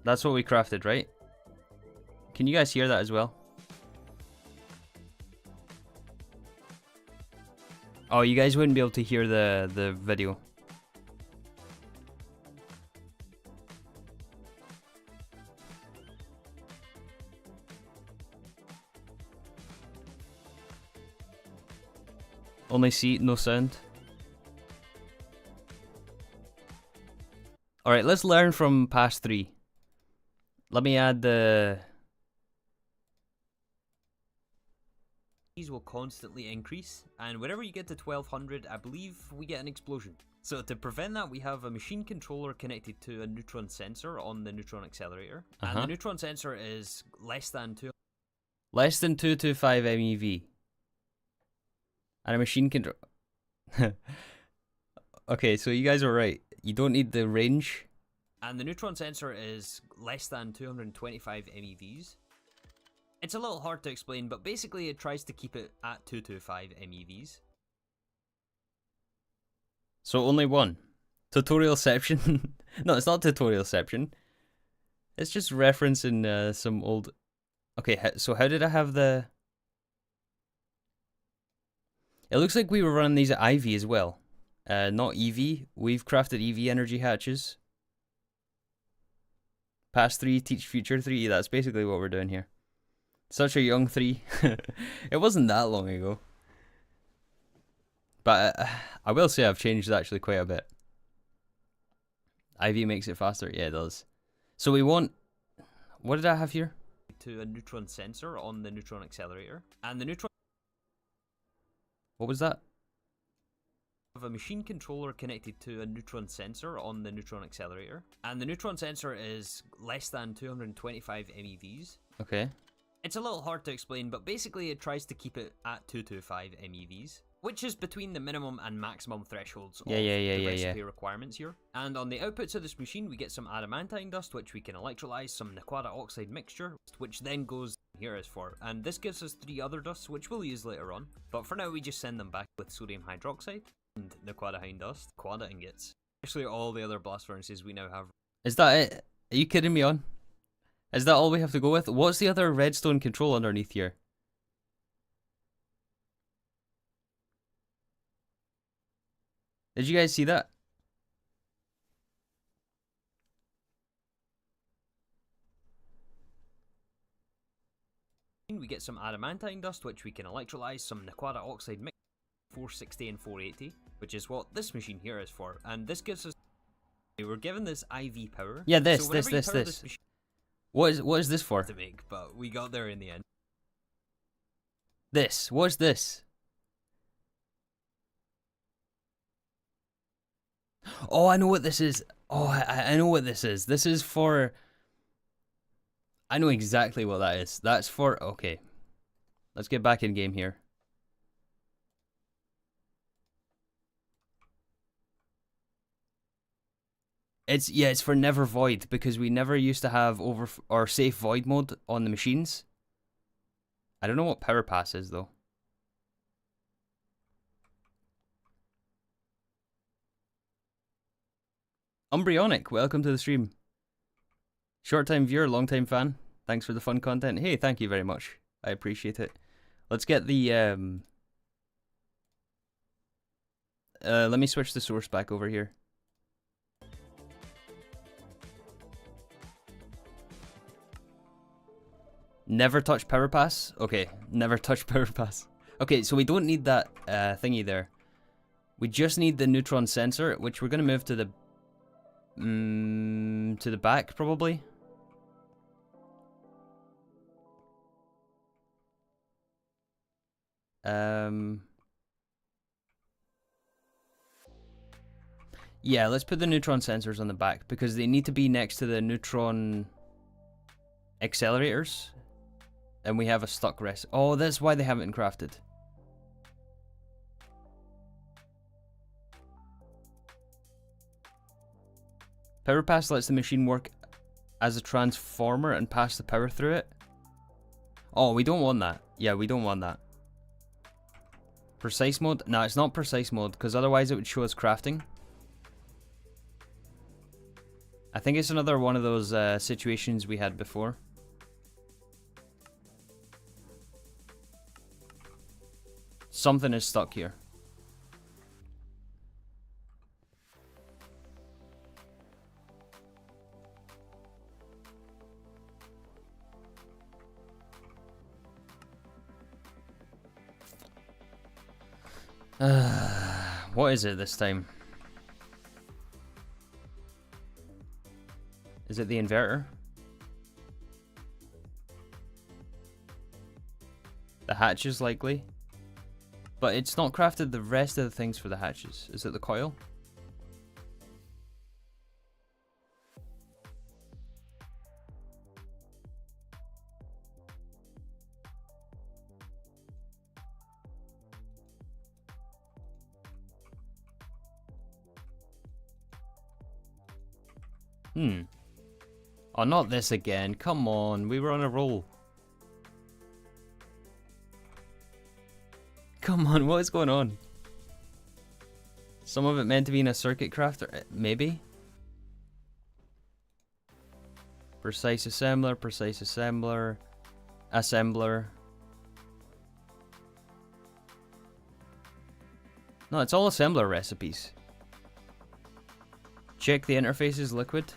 S1: That's what we crafted, right? Can you guys hear that as well? Oh, you guys wouldn't be able to hear the video. Only see, no sound. Alright, let's learn from past 3. Let me add the... These will constantly increase, and whenever you get to 1200, I believe we get an explosion. So to prevent that, we have a machine controller connected to a neutron sensor on the neutron accelerator. And the neutron sensor is less than 225 MeV. And a machine control... Okay, so you guys are right. You don't need the range. And the neutron sensor is less than 225 MeVs. It's a little hard to explain, but basically it tries to keep it at 225 MeVs. So only one. Tutorialception. No, it's not tutorialception. It's just referencing some old... Okay, so how did I have the... It looks like we were running these at IV as well. Not EV. We've crafted EV energy hatches. Past 3, teach future 3. That's basically what we're doing here. Such a young 3. It wasn't that long ago. But I will say I've changed actually quite a bit. IV makes it faster. Yeah, it does. So we want... What did I have here? To a neutron sensor on the neutron accelerator. And the neutron... What was that? Have a machine controller connected to a neutron sensor on the neutron accelerator. And the neutron sensor is less than 225 MeVs. Okay. It's a little hard to explain, but basically it tries to keep it at 225 MeVs, which is between the minimum and maximum thresholds of the recipe requirements here. And on the outputs of this machine, we get some adamantine dust, which we can electrolyze, some Naquadah oxide mixture, which then goes here as for. And this gives us 3 other dusts, which we'll use later on. But for now, we just send them back with sodium hydroxide and Naquadah dust, Naquadah ingots. Actually, all the other blast furnaces we now have. Is that it? Are you kidding me on? Is that all we have to go with? What's the other redstone control underneath here? Did you guys see that? We get some adamantine dust, which we can electrolyze, some Naquadah oxide mix, 460 and 480, which is what this machine here is for. And this gives us... We were given this IV power. Yeah, this. What is this for? To make, but we got there in the end. This. What's this? Oh, I know what this is. Oh, I know what this is. This is for... I know exactly what that is. That's for... Okay. Let's get back in game here. It's for never void, because we never used to have or safe void mode on the machines. I don't know what power pass is though. Embryonic, welcome to the stream. Short time viewer, long time fan. Thanks for the fun content. Hey, thank you very much. I appreciate it. Let's get the let me switch the source back over here. Never touch power pass. Okay, never touch power pass. Okay, so we don't need that thingy there. We just need the neutron sensor, which we're gonna move to the back probably. Yeah, let's put the neutron sensors on the back because they need to be next to the neutron accelerators. And we have a stuck rest. Oh, that's why they haven't been crafted. Power pass lets the machine work as a transformer and pass the power through it. Oh, we don't want that. Yeah, we don't want that. Precise mode? No, it's not precise mode because otherwise it would show us crafting. I think it's another one of those situations we had before. Something is stuck here. What is it this time? Is it the inverter? The hatches likely. But it's not crafted the rest of the things for the hatches. Is it the coil? Oh, not this again. Come on, we were on a roll. Come on, what is going on? Some of it meant to be in a circuit crafter, maybe? Precise assembler, assembler. No, it's all assembler recipes. Check the interfaces, liquid.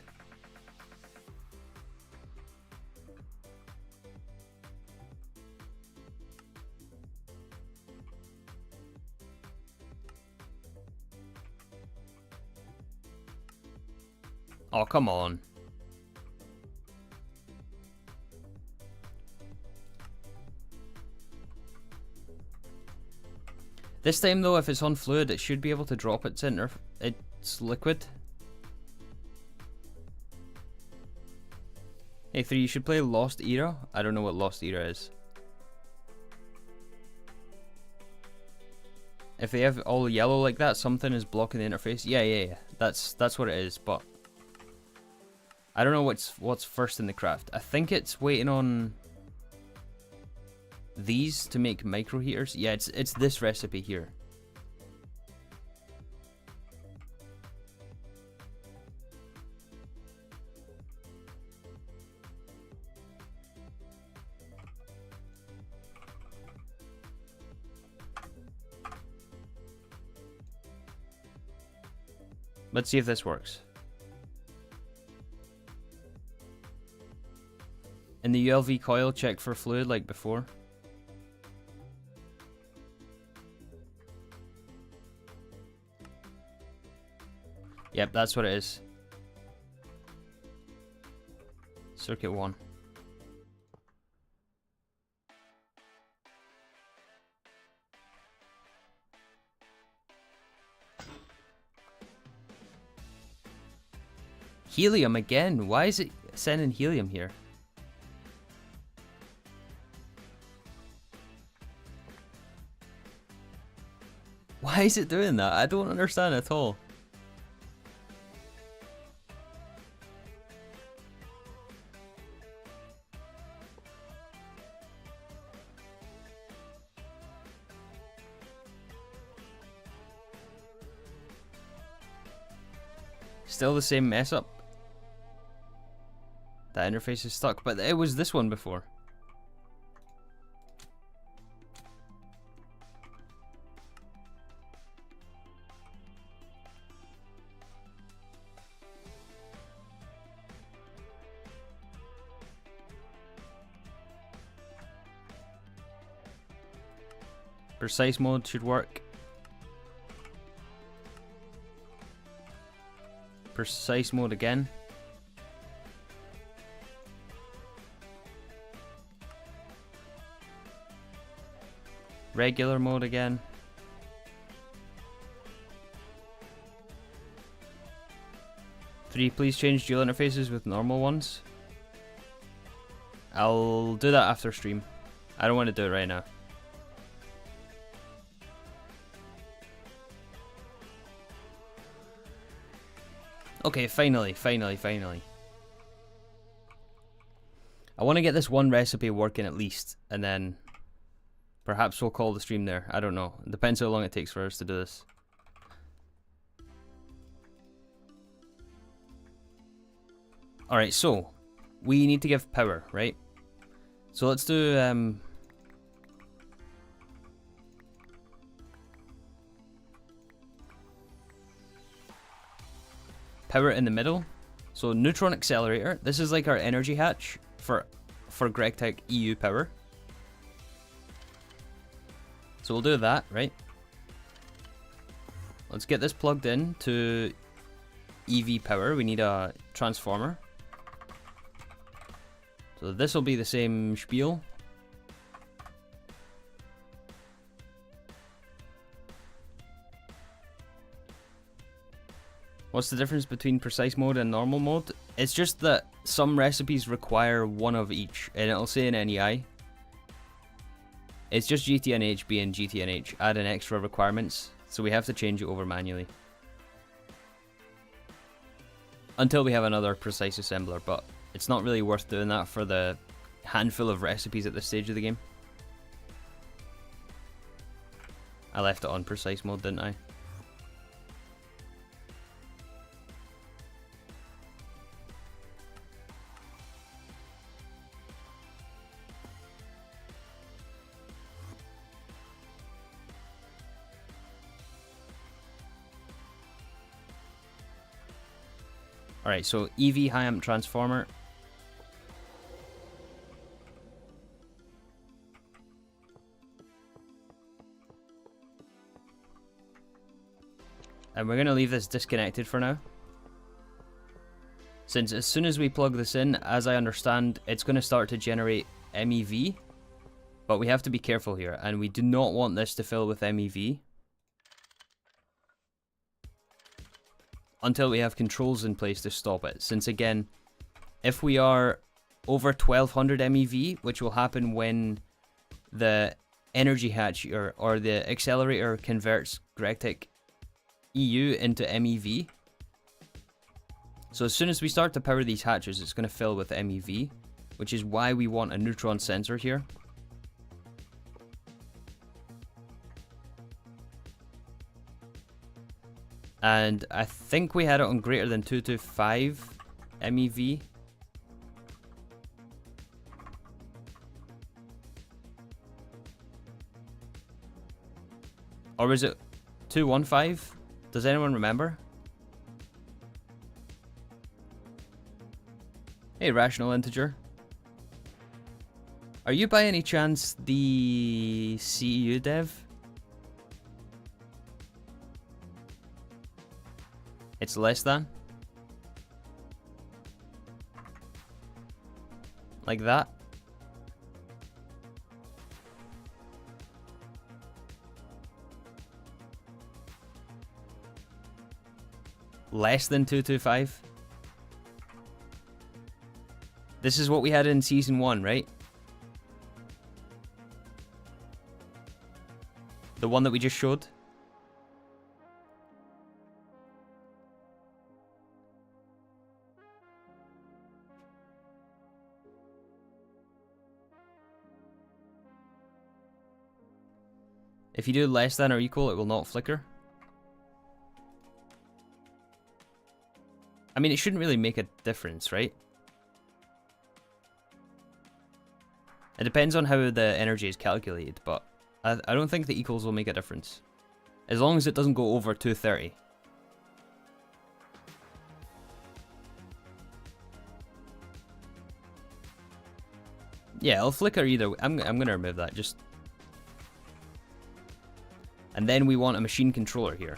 S1: Oh, come on. This time though, if it's on fluid, it should be able to drop its liquid. Hey 3, you should play Lost Era. I don't know what Lost Era is. If they have all yellow like that, something is blocking the interface. Yeah. That's what it is, but I don't know what's first in the craft. I think it's waiting on these to make micro heaters. Yeah, it's this recipe here. Let's see if this works. In the ULV coil, check for fluid like before. Yep, that's what it is. Circuit 1. Helium again? Why is it sending helium here? Why is it doing that? I don't understand at all. Still the same mess up. That interface is stuck, but it was this one before. Precise mode should work. Precise mode again. Regular mode again. Please change dual interfaces with normal ones. I'll do that after stream. I don't want to do it right now. Okay, finally. I want to get this one recipe working at least, and then perhaps we'll call the stream there. I don't know. It depends how long it takes for us to do this. Alright, so we need to give power, right? So let's do power in the middle. So neutron accelerator. This is like our energy hatch for Gregtech EU power. So we'll do that, right? Let's get this plugged in to EV power. We need a transformer. So this will be the same spiel. What's the difference between precise mode and normal mode? It's just that some recipes require one of each, and it'll say in NEI. It's just GTNH being GTNH, adding extra requirements, so we have to change it over manually. Until we have another precise assembler, but it's not really worth doing that for the handful of recipes at this stage of the game. I left it on precise mode, didn't I? Alright, so EV high amp transformer. And we're going to leave this disconnected for now. Since as soon as we plug this in, as I understand, it's going to start to generate MEV. But we have to be careful here, and we do not want this to fill with MEV until we have controls in place to stop it. Since again, if we are over 1200 MEV, which will happen when the energy hatch or the accelerator converts Gregtech EU into MEV. So as soon as we start to power these hatches, it's going to fill with MEV, which is why we want a neutron sensor here. And I think we had it on greater than 225 MEV. Or was it 215? Does anyone remember? Hey, rational integer. Are you by any chance the CEU dev? It's less than? Like that? Less than 225? This is what we had in Season 1, right? The one that we just showed? If you do less than or equal, it will not flicker. I mean, it shouldn't really make a difference, right? It depends on how the energy is calculated, but I don't think the equals will make a difference. As long as it doesn't go over 230. Yeah, it'll flicker either way. I'm gonna remove that, just... And then we want a machine controller here.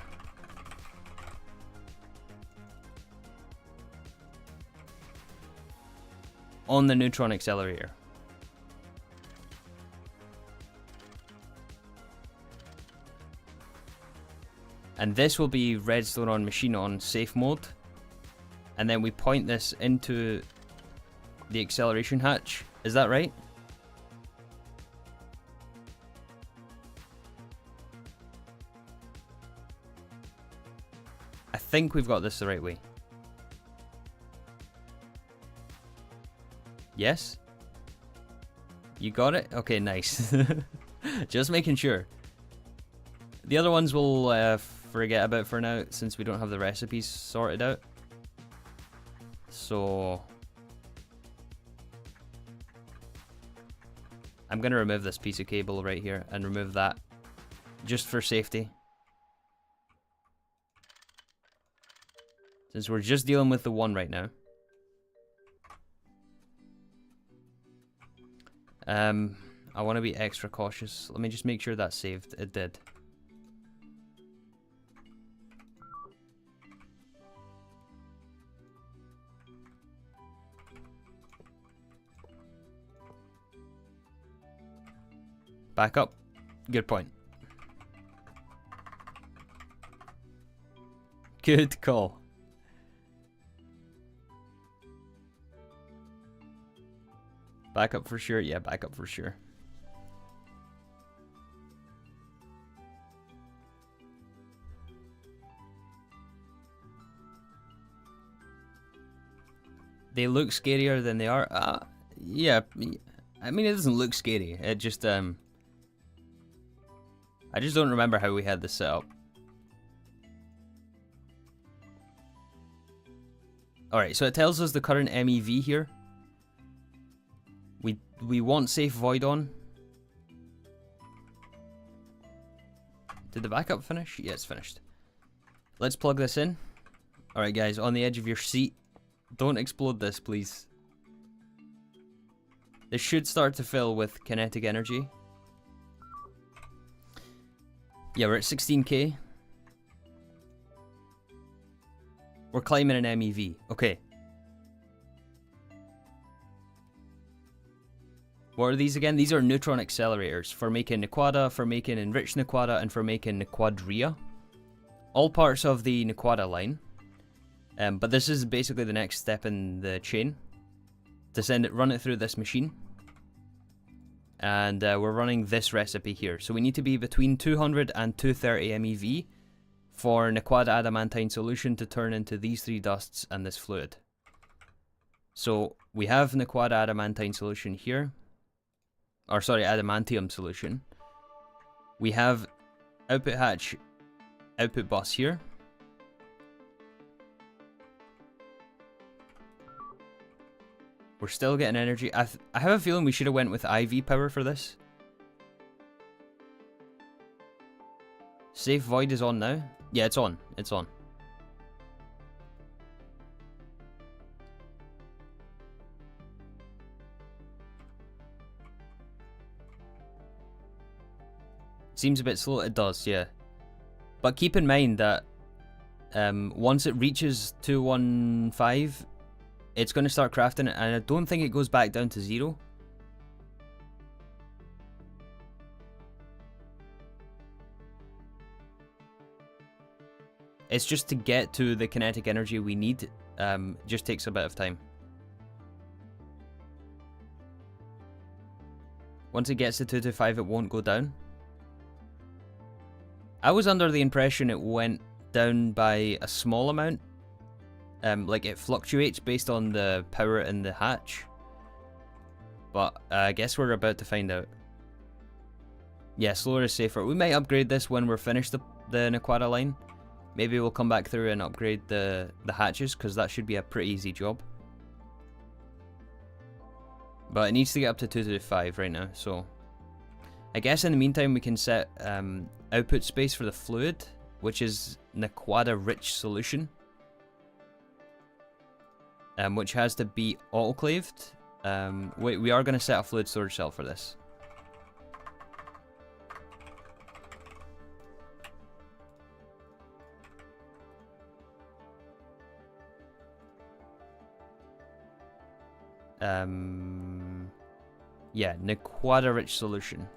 S1: On the neutron accelerator. And this will be redstone on machine on safe mode. And then we point this into the acceleration hatch. Is that right? I think we've got this the right way. Yes? You got it? Okay, nice. Just making sure. The other ones we'll forget about for now, since we don't have the recipes sorted out. So I'm going to remove this piece of cable right here and remove that, just for safety. Since we're just dealing with the one right now. I want to be extra cautious. Let me just make sure that's saved. It did. Back up. Good point. Good call. Back up for sure. Yeah, back up for sure. They look scarier than they are. Yeah. I mean, it doesn't look scary. It just I just don't remember how we had this set up. Alright, so it tells us the current MEV here. We want safe void on. Did the backup finish? Yeah, it's finished. Let's plug this in. Alright guys, on the edge of your seat. Don't explode this, please. This should start to fill with kinetic energy. Yeah, we're at 16k. We're climbing an MEV. Okay. What are these again? These are neutron accelerators for making Naquadah, for making enriched Naquadah, and for making Naquadria. All parts of the Naquadah line. But this is basically the next step in the chain. To run it through this machine. And we're running this recipe here. So we need to be between 200 and 230 MeV for Naquadah adamantine solution to turn into these three dusts and this fluid. So we have Naquadah adamantine solution here. Or sorry, adamantium solution. We have output hatch, output bus here. We're still getting energy. I have a feeling we should have went with IV power for this. Safe void is on now. Yeah, it's on. It's on. Seems a bit slow. It does, yeah. But keep in mind that once it reaches 215, it's going to start crafting it, and I don't think it goes back down to 0. It's just to get to the kinetic energy we need, just takes a bit of time. Once it gets to 225, it won't go down. I was under the impression it went down by a small amount. Like it fluctuates based on the power in the hatch. But I guess we're about to find out. Yeah, slower is safer. We might upgrade this when we're finished the Naquadah line. Maybe we'll come back through and upgrade the hatches, because that should be a pretty easy job. But it needs to get up to 225 right now, so... I guess in the meantime we can set output space for the fluid, which is Naquadah rich solution. Which has to be autoclaved. We are going to set a fluid storage cell for this. Yeah, Naquadah rich solution.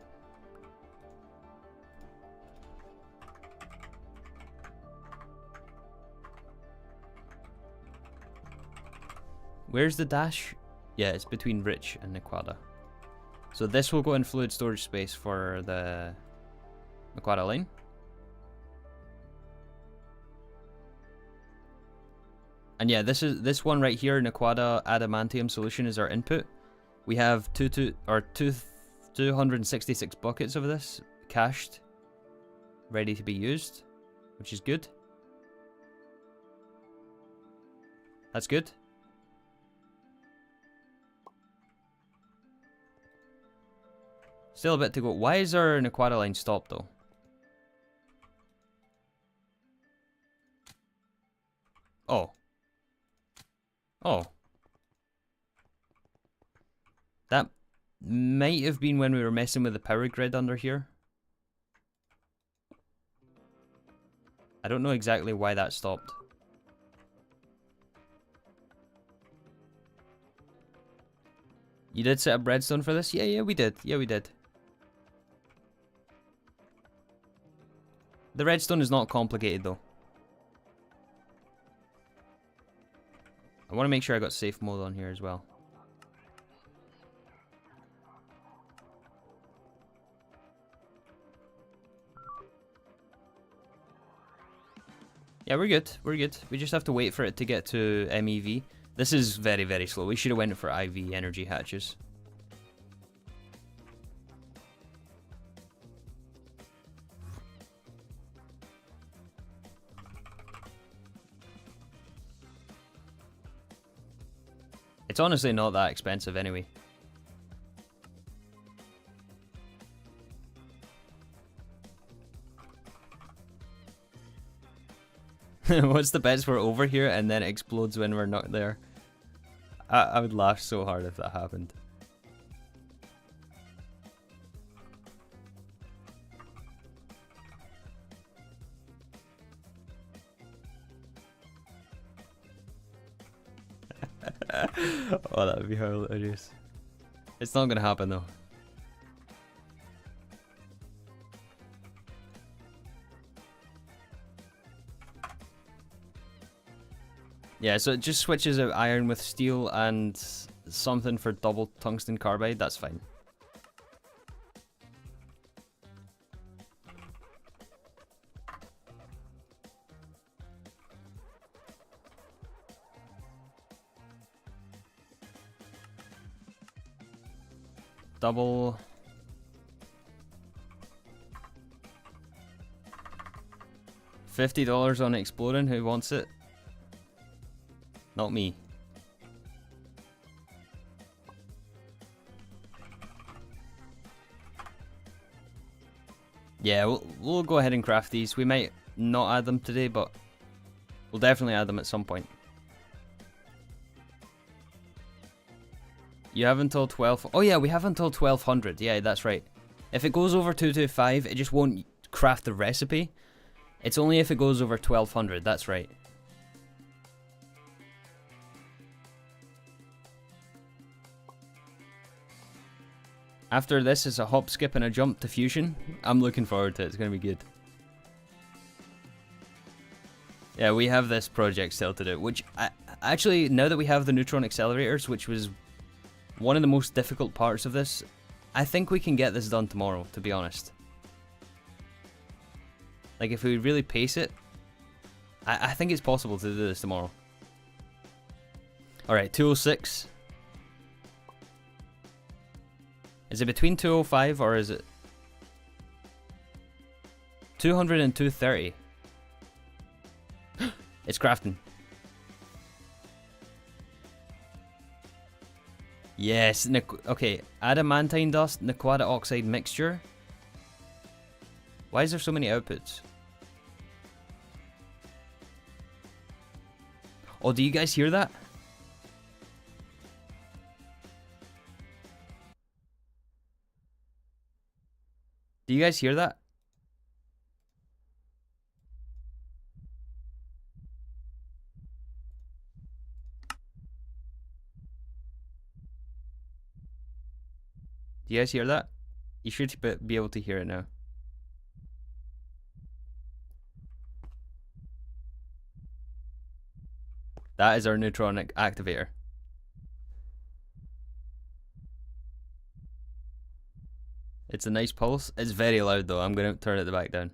S1: Where's the dash? Yeah, it's between rich and Naquadah. So this will go in fluid storage space for the Naquadah line. And yeah, this one right here, Naquadah adamantium solution, is our input. We have 266 buckets of this cached, ready to be used, which is good. That's good. Still a bit to go. Why is our Naquadah line stopped though? Oh. Oh. That might have been when we were messing with the power grid under here. I don't know exactly why that stopped. You did set up redstone for this? Yeah, we did. Yeah, we did. The redstone is not complicated though. I want to make sure I got safe mode on here as well. Yeah, we're good. We're good. We just have to wait for it to get to MEV. This is very, very slow. We should have went for IV energy hatches. It's honestly not that expensive anyway. What's the bets we're over here and then it explodes when we're not there? I would laugh so hard if that happened. Oh, that would be hilarious. It's not gonna happen though. Yeah, so it just switches out iron with steel and something for double tungsten carbide. That's fine. Double. $50 on exploding. Who wants it? Not me. Yeah, we'll go ahead and craft these. We might not add them today, but we'll definitely add them at some point. You have until 12... Oh yeah, we have until 1200. Yeah, that's right. If it goes over 225, it just won't craft the recipe. It's only if it goes over 1200. That's right. After this is a hop, skip, and a jump to fusion. I'm looking forward to it. It's going to be good. Yeah, we have this project still to do, which actually, now that we have the neutron accelerators, which was one of the most difficult parts of this, I think we can get this done tomorrow, to be honest. Like, if we really pace it, I think it's possible to do this tomorrow. Alright, 206. Is it between 205 or is it 200 and 230? It's crafting. Yes, okay, adamantine dust, Naquadah oxide mixture. Why is there so many outputs? Oh, do you guys hear that? Do you guys hear that? Do you guys hear that? You should be able to hear it now. That is our neutron activator. It's a nice pulse. It's very loud though. I'm going to turn it back down.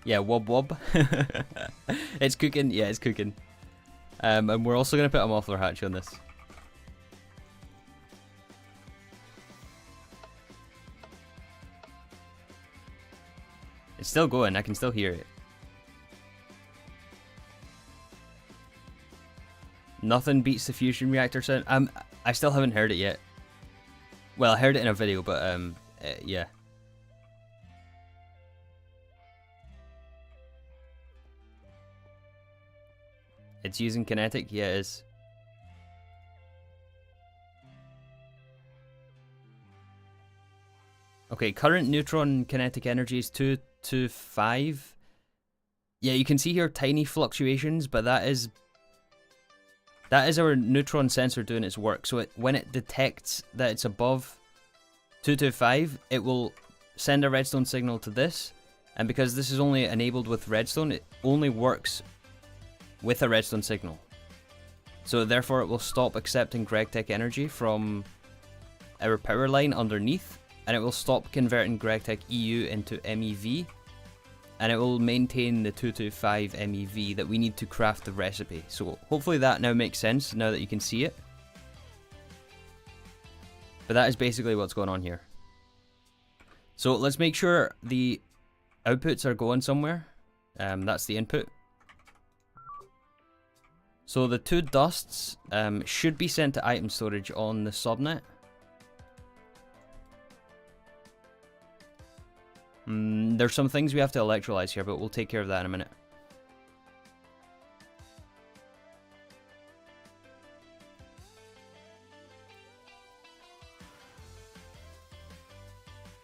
S1: Yeah, wob wob. It's cooking. Yeah, it's cooking. And we're also going to put a muffler hatch on this. It's still going. I can still hear it. Nothing beats the fusion reactor sound. I still haven't heard it yet. Well, I heard it in a video, but yeah. It's using kinetic? Yeah, it is. Okay, current neutron kinetic energy is 225. Yeah, you can see here tiny fluctuations, but that is our neutron sensor doing its work. So when it detects that it's above 225, it will send a redstone signal to this. And because this is only enabled with redstone, it only works with a redstone signal. So therefore it will stop accepting Gregtech energy from our power line underneath, and it will stop converting Gregtech EU into MEV, and it will maintain the 225 MEV that we need to craft the recipe. So hopefully that now makes sense, now that you can see it. But that is basically what's going on here. So let's make sure the outputs are going somewhere. That's the input. So the 2 dusts should be sent to item storage on the subnet. There's some things we have to electrolyze here, but we'll take care of that in a minute.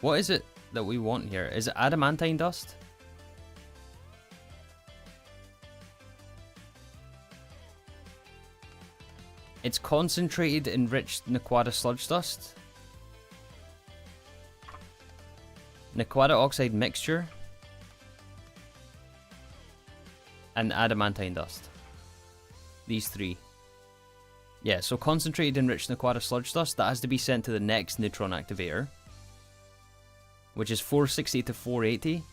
S1: What is it that we want here? Is it adamantine dust? It's concentrated enriched Naquadah sludge dust. Naquadah oxide mixture. And adamantine dust. These 3. Yeah, so concentrated enriched Naquadah sludge dust, that has to be sent to the next neutron activator, which is 460 to 480.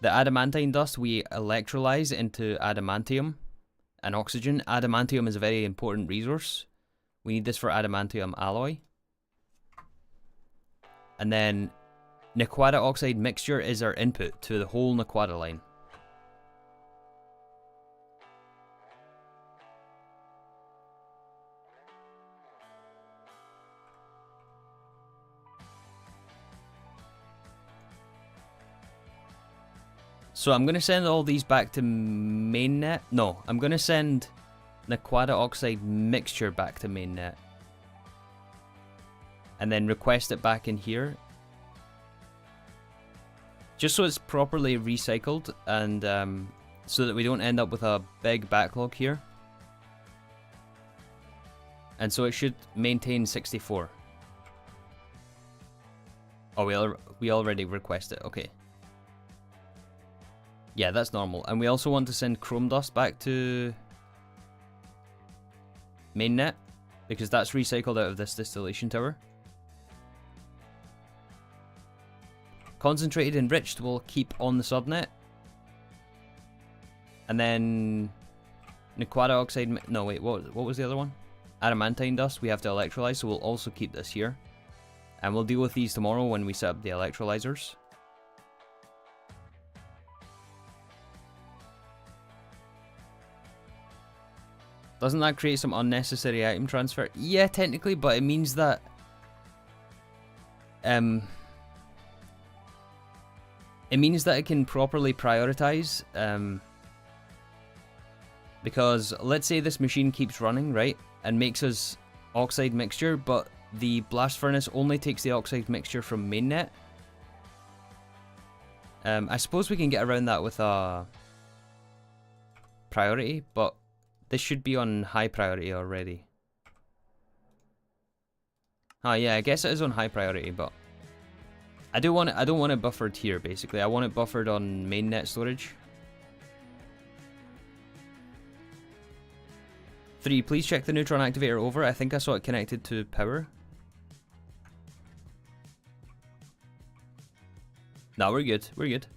S1: The adamantine dust we electrolyze into adamantium and oxygen. Adamantium is a very important resource. We need this for adamantium alloy. And then Naquadah oxide mixture is our input to the whole Naquadah line. So I'm going to send all these back to mainnet. No, I'm going to send Naquadah oxide mixture back to mainnet. And then request it back in here. Just so it's properly recycled, and so that we don't end up with a big backlog here. And so it should maintain 64. Oh, we already requested it, okay. Yeah, that's normal. And we also want to send chrome dust back to mainnet, because that's recycled out of this distillation tower. Concentrated enriched will keep on the subnet. And then Naquadah oxide, no wait, what was the other one? Adamantine dust we have to electrolyze, so we'll also keep this here. And we'll deal with these tomorrow when we set up the electrolyzers. Doesn't that create some unnecessary item transfer? Yeah, technically, but it means that it can properly prioritize, because let's say this machine keeps running, right, and makes us oxide mixture, but the blast furnace only takes the oxide mixture from mainnet. I suppose we can get around that with a priority, but this should be on high priority already. Oh yeah, I guess it is on high priority, but I don't want it buffered here. Basically, I want it buffered on mainnet storage. 3, please check the neutron activator over. I think I saw it connected to power. No, we're good. We're good.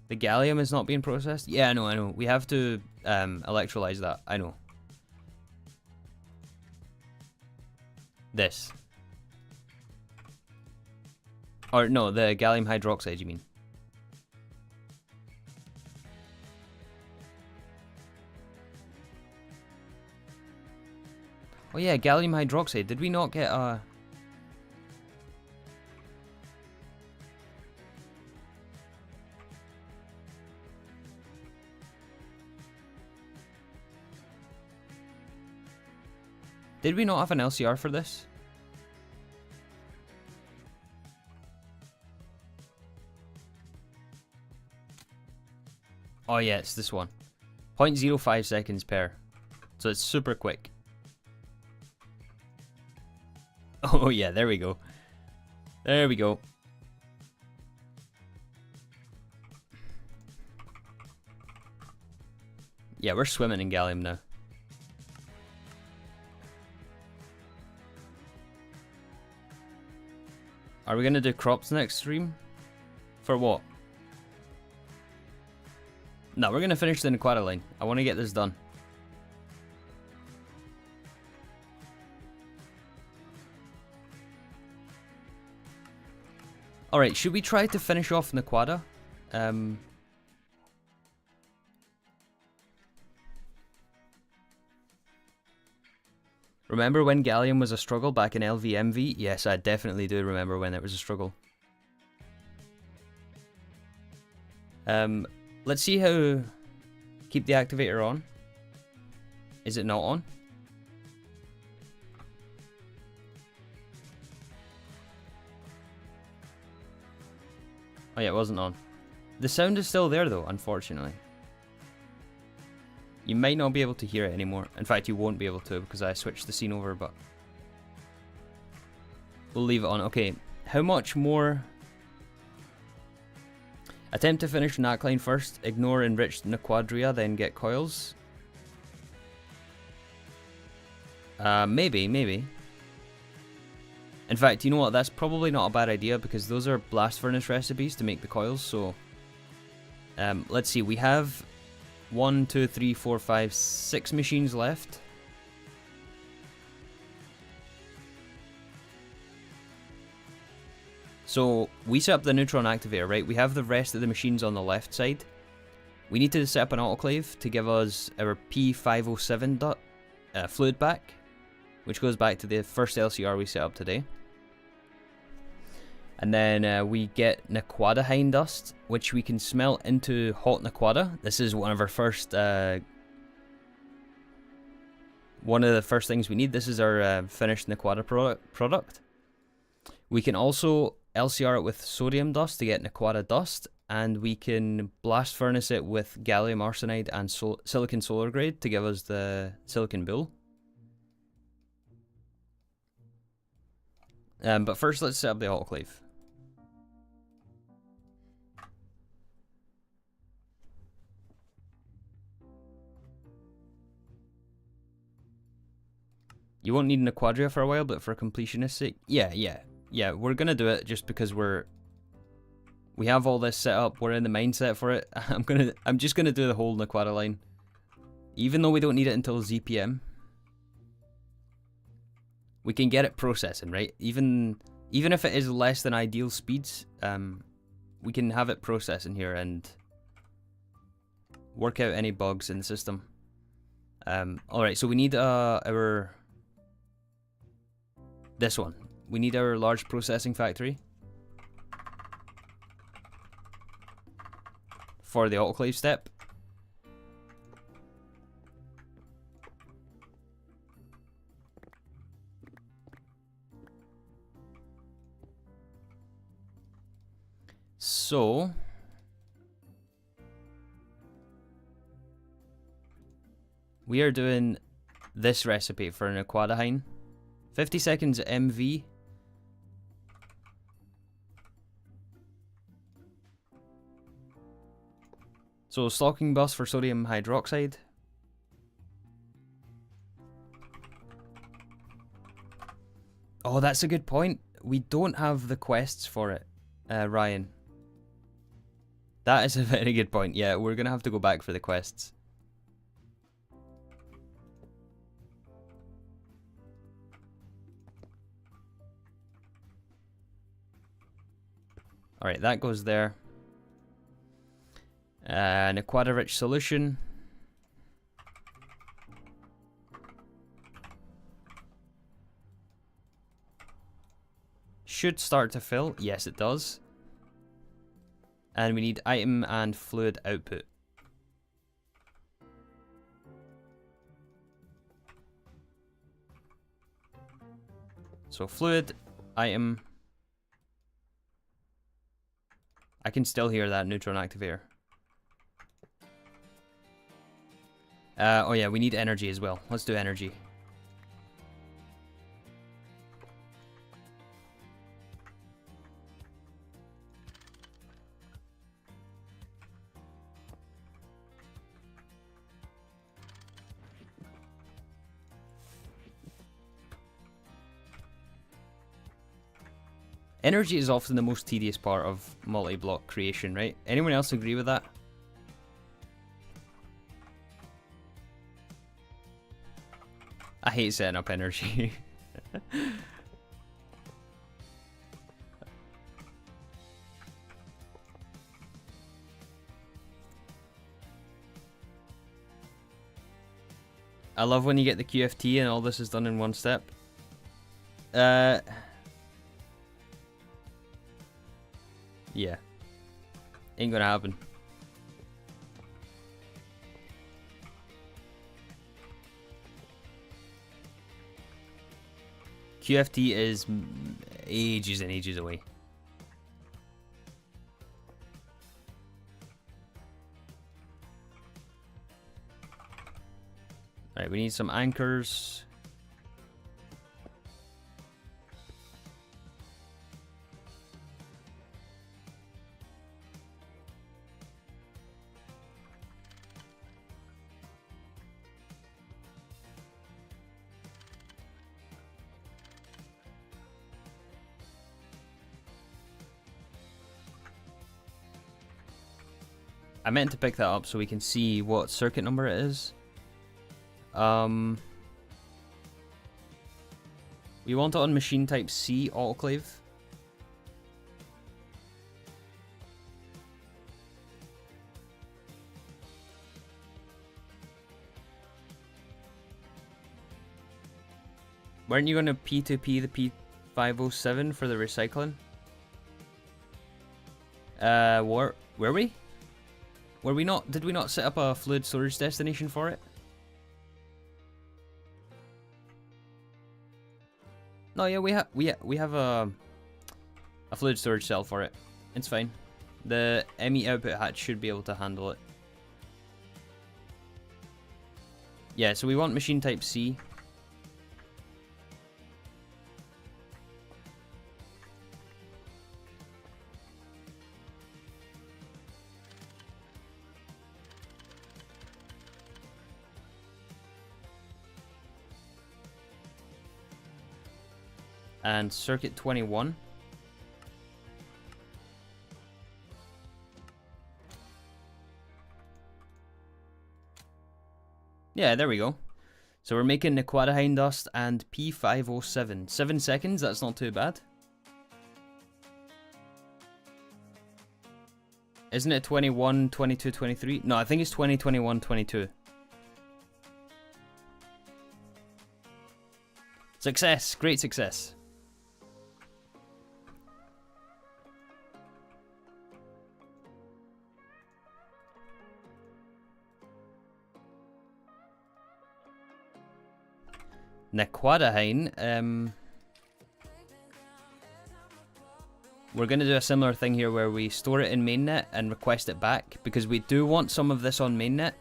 S1: The gallium is not being processed? Yeah, I know. We have to electrolyze that. I know. This. Or no, the gallium hydroxide, you mean? Oh yeah, gallium hydroxide. Did we not get a... Did we not have an LCR for this? Oh yeah, it's this one. 0.05 seconds per. So it's super quick. Oh yeah, there we go. There we go. Yeah, we're swimming in gallium now. Are we gonna do crops next stream? For what? No, we're gonna finish the Naquadah line. I want to get this done. Alright, should we try to finish off Naquadah? Remember when gallium was a struggle back in LVMV? Yes, I definitely do remember when it was a struggle. Let's see how... Keep the activator on. Is it not on? Oh yeah, it wasn't on. The sound is still there though, unfortunately. You might not be able to hear it anymore. In fact, you won't be able to because I switched the scene over, but... We'll leave it on. Okay, how much more... Attempt to finish Naquadah first, ignore enriched Naquadah, then get coils. Maybe. In fact, you know what? That's probably not a bad idea because those are blast furnace recipes to make the coils. So, let's see. We have 1, 2, 3, 4, 5, 6 machines left. So we set up the neutron activator, right? We have the rest of the machines on the left side. We need to set up an autoclave to give us our P507 fluid pack, which goes back to the first LCR we set up today. And then we get Naquadah hine dust, which we can smelt into hot Naquadah. This is one of our first, one of the first things we need. This is our finished Naquadah product. We can also LCR it with sodium dust to get Naquadah dust, and we can blast furnace it with gallium arsenide and silicon solar grade to give us the silicon bull. But first, let's set up the autoclave. You won't need Naquadah for a while, but for completionist sake, yeah, we're gonna do it just because we have all this set up. We're in the mindset for it. I'm just gonna do the whole Naquadah line, even though we don't need it until ZPM. We can get it processing, right? Even if it is less than ideal speeds, we can have it processing here and work out any bugs in the system. All right, so we need this one. We need our large processing factory for the autoclave step. So We are doing this recipe for Naquadah. 50 seconds MV. So stocking bus for sodium hydroxide. Oh, that's a good point. We don't have the quests for it, Ryan. That is a very good point. Yeah, we're going to have to go back for the quests. Alright, that goes there. Naquadah rich solution. Should start to fill. Yes, it does. And we need item and fluid output. So fluid, item. I can still hear that neutron activator. Oh yeah, we need energy as well. Let's do energy. Energy is often the most tedious part of multi-block creation, right? Anyone else agree with that? I hate setting up energy. I love when you get the QFT and all this is done in one step. Yeah. Ain't gonna happen. QFT is ages and ages away. Alright, we need some anchors. I meant to pick that up so we can see what circuit number it is. We want it on machine type C autoclave. Weren't you going to P2P the P507 for the recycling? Were we? Were we not? Did we not set up a fluid storage destination for it? No, yeah, we have a fluid storage cell for it. It's fine. The ME output hatch should be able to handle it. Yeah, so we want machine type C. And circuit 21. Yeah, there we go. So we're making Naquadah dust and P507. 7 seconds, that's not too bad. Isn't it 21, 22, 23? No, I think it's 20, 21, 22. Success! Great success. Naquadah, we're going to do a similar thing here where we store it in mainnet and request it back because we do want some of this on mainnet.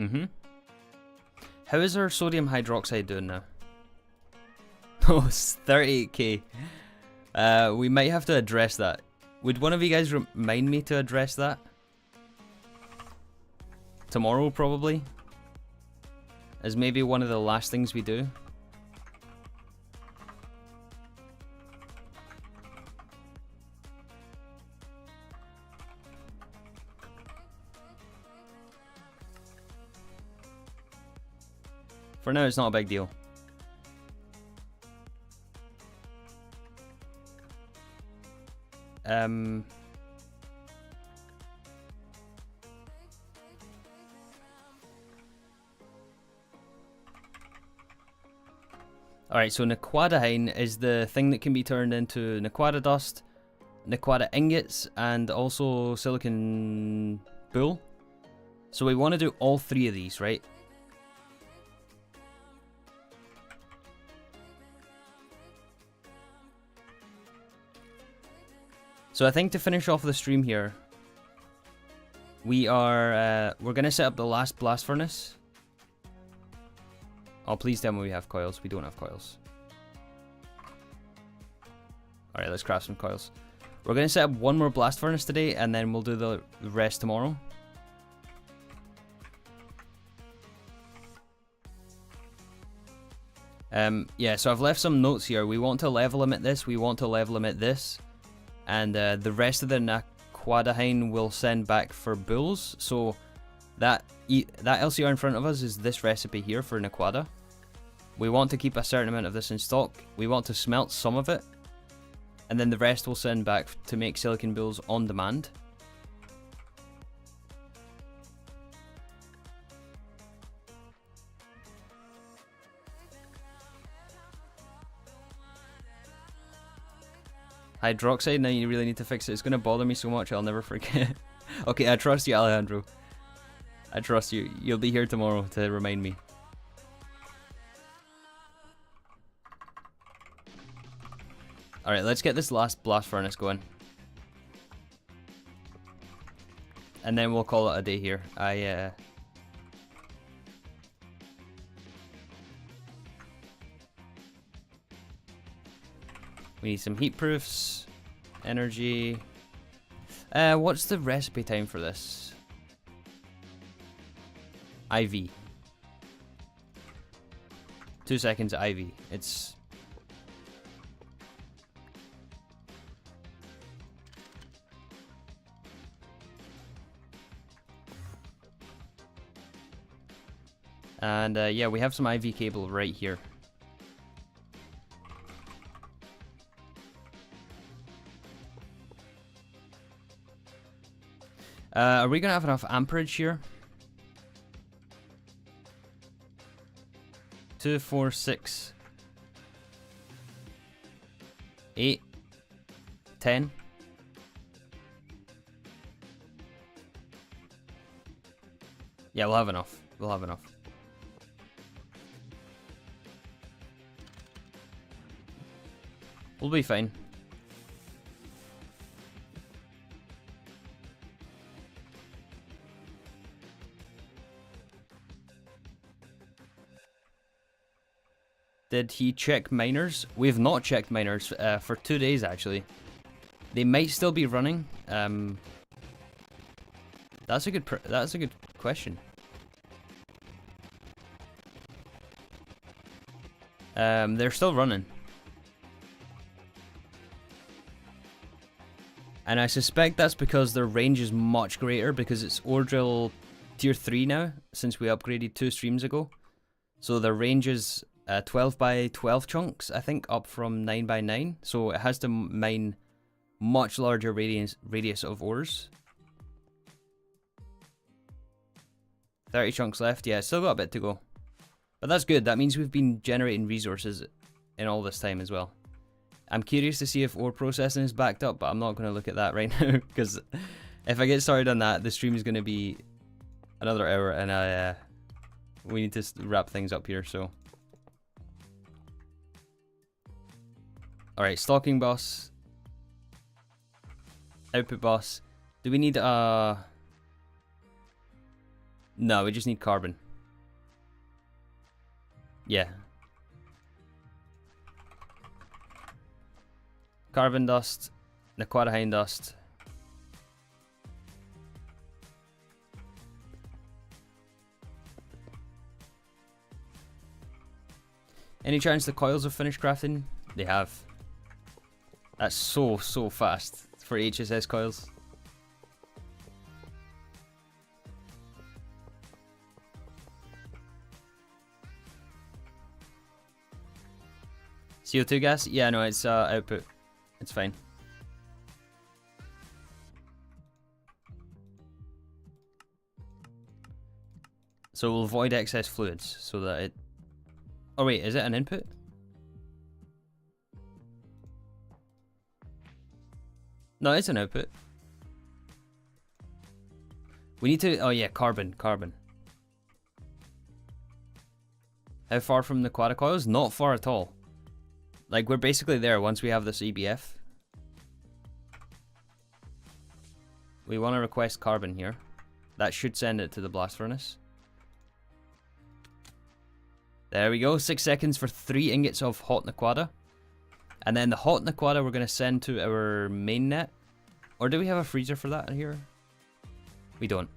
S1: Mm-hmm. How is our sodium hydroxide doing now? Oh, it's 38k. We might have to address that. Would one of you guys remind me to address that? Tomorrow, probably. As maybe one of the last things we do. For now, it's not a big deal. Alright, so Naquadah is the thing that can be turned into Naquadah dust, Naquadah ingots, and also silicon bull. So we want to do all three of these, right? So I think to finish off the stream here, we're gonna set up the last blast furnace. Oh, please tell me we have coils. We don't have coils. Alright, let's craft some coils. We're gonna set up one more blast furnace today, and then we'll do the rest tomorrow. Yeah, so I've left some notes here. We want to level limit this, we want to level limit this. And the rest of the Naquadah we'll send back for bulls. So that LCR in front of us is this recipe here for Naquadah. We want to keep a certain amount of this in stock. We want to smelt some of it. And then the rest we'll send back to make silicon bulls on demand. Hydroxide, now you really need to fix it. It's going to bother me so much, I'll never forget. Okay, I trust you, Alejandro. I trust you. You'll be here tomorrow to remind me. Alright, let's get this last blast furnace going. And then we'll call it a day here. We need some heat proofs, energy. What's the recipe time for this? IV. 2 seconds IV. It's... And yeah, we have some IV cable right here. Are we gonna have enough amperage here? 2, 4, 6, 8, 10. Yeah, we'll have enough. We'll have enough. We'll be fine. Did he check miners? We have not checked miners for 2 days actually. They might still be running. That's a good question. They're still running. And I suspect that's because their range is much greater because it's ore drill tier 3 now, since we upgraded 2 streams ago. So their range is 12 by 12 chunks, I think, up from 9 by 9. So it has to mine much larger radius of ores. 30 chunks left, yeah, still got a bit to go. But that's good, that means we've been generating resources in all this time as well. I'm curious to see if ore processing is backed up, but I'm not going to look at that right now, because if I get started on that, the stream is going to be another hour, and we need to wrap things up here, so. Alright, stocking boss. Output boss. Do we need No, we just need carbon. Yeah. Carbon dust, Naquadah hind dust. Any chance the coils have finished crafting? They have. That's so fast for HSS coils. CO2 gas? Yeah, no, it's output. It's fine. So we'll avoid excess fluids so that it... Oh wait, is it an input? No, it's an output. We need to... Oh yeah, carbon. How far from the Naquadah coils? Not far at all. Like, we're basically there once we have this EBF. We want to request carbon here. That should send it to the blast furnace. There we go, 6 seconds for 3 ingots of hot Naquadah. And then the hot Naquadah we're going to send to our main net. Or do we have a freezer for that here? We don't.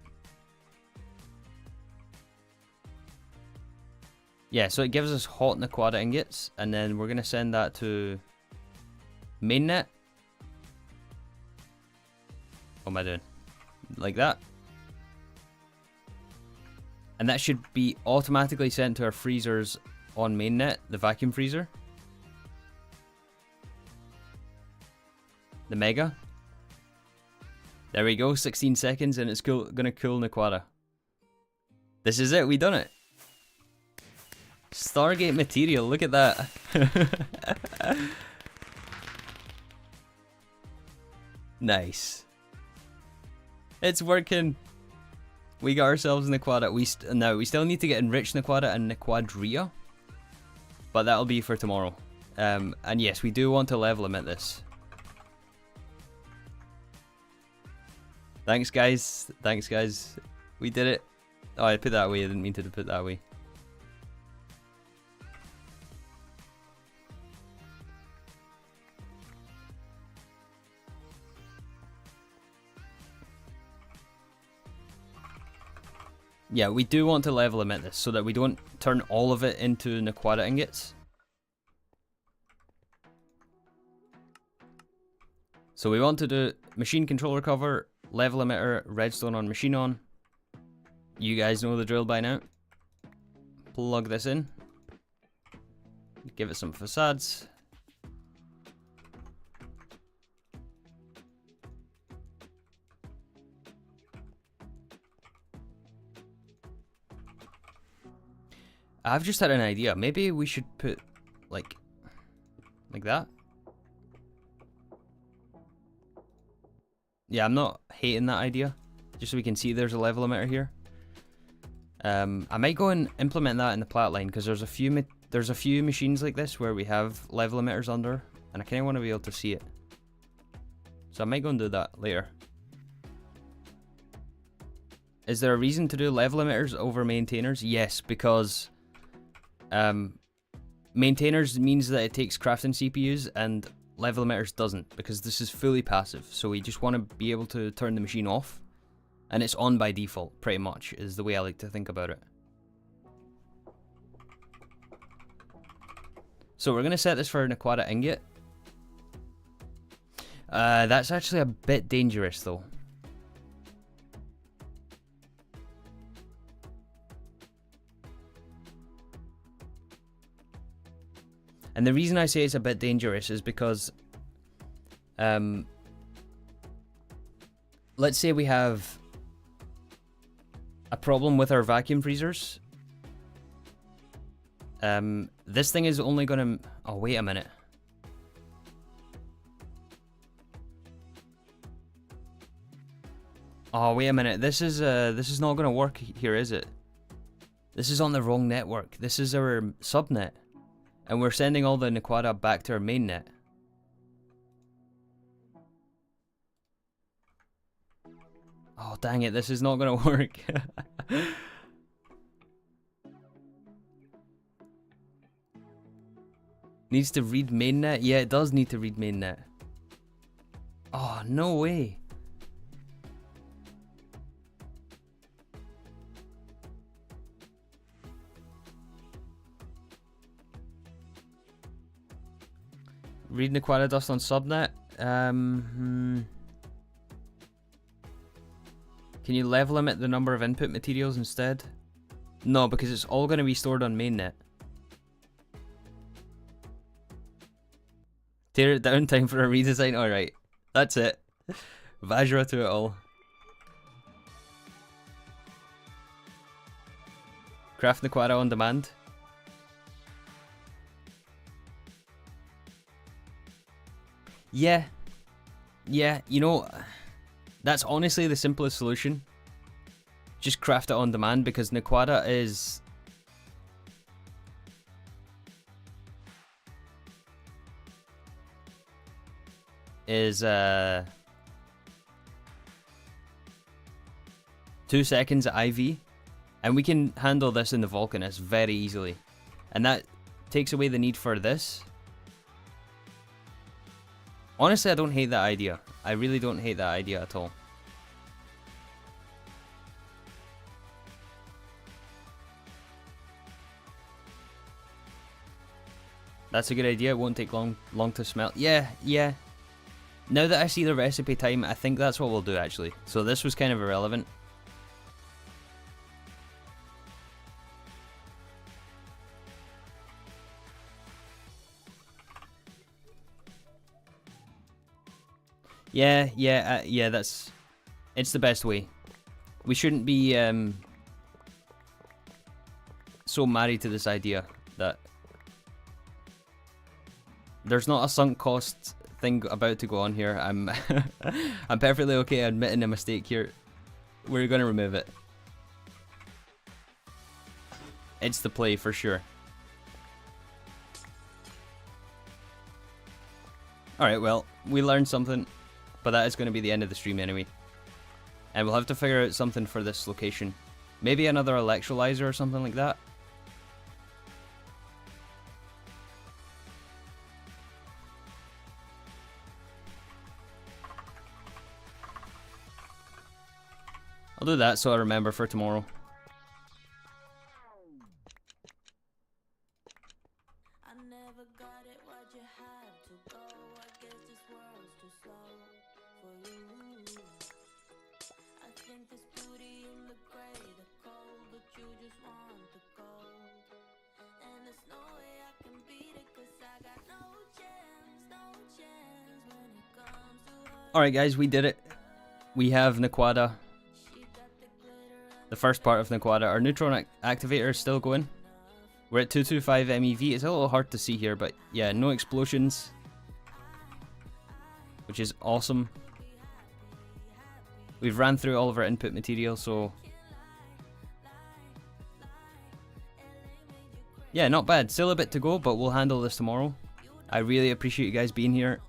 S1: Yeah, so it gives us hot Naquadah ingots, and then we're going to send that to mainnet. What am I doing? Like that. And that should be automatically sent to our freezers on mainnet, the vacuum freezer. The mega. There we go, 16 seconds, and it's going to cool Naquadah. This is it, we done it. Stargate material, look at that. Nice. It's working. We got ourselves Naquadah. Now, we still need to get enriched Naquadah and Naquadria. But that'll be for tomorrow. And yes, we do want to level limit this. Thanks, guys. Thanks, guys. We did it. Oh, I put that away. I didn't mean to put that away. Yeah, we do want to level limit this so that we don't turn all of it into Naquadah ingots. So we want to do machine controller cover, level emitter, redstone on, machine on. You guys know the drill by now. Plug this in. Give it some facades. I've just had an idea. Maybe we should put like that. Yeah, I'm not hating that idea. Just so we can see there's a level emitter here. I might go and implement that in the plat line because there's a few machines like this where we have level emitters under, and I kind of want to be able to see it. So I might go and do that later. Is there a reason to do level emitters over maintainers? Yes, because maintainers means that it takes crafting CPUs and level emitters doesn't, because this is fully passive. So we just want to be able to turn the machine off, and it's on by default, pretty much, is the way I like to think about it. So we're going to set this for Naquadah ingot. That's actually a bit dangerous though. And the reason I say it's a bit dangerous is because, let's say we have a problem with our vacuum freezers. This thing is only gonna... Oh, wait a minute. Oh, wait a minute. This is not gonna work here, is it? This is on the wrong network. This is our subnet. And we're sending all the Naquadah back to our main net. Oh, dang it, this is not gonna work. Needs to read mainnet? Yeah, it does need to read mainnet. Oh, no way. Read Naquadah dust on subnet? Can you level limit the number of input materials instead? No, because it's all going to be stored on mainnet. Tear it down, time for a redesign. Alright, that's it. Vajra to it all. Craft Naquadah on demand. Yeah, you know, that's honestly the simplest solution. Just craft it on demand, because Naquadah is... is 2 seconds at IV, and we can handle this in the Volcanist very easily, and that takes away the need for this. Honestly, I don't hate that idea. I really don't hate that idea at all. That's a good idea. It won't take long to smelt. Yeah. Now that I see the recipe time, I think that's what we'll do actually. So this was kind of irrelevant. Yeah, that's... it's the best way. We shouldn't be so married to this idea that there's not a sunk cost thing about to go on here. I'm I'm perfectly okay admitting a mistake here. We're gonna remove it. It's the play for sure. Alright, well, we learned something. But that is going to be the end of the stream anyway. And we'll have to figure out something for this location. Maybe another electrolyzer or something like that. I'll do that so I remember for tomorrow. Alright guys, we did it. We have Naquadah. The first part of Naquadah. Our neutron activator is still going. We're at 225 MeV. It's a little hard to see here, but yeah, no explosions. Which is awesome. We've ran through all of our input material, so... yeah, not bad. Still a bit to go, but we'll handle this tomorrow. I really appreciate you guys being here.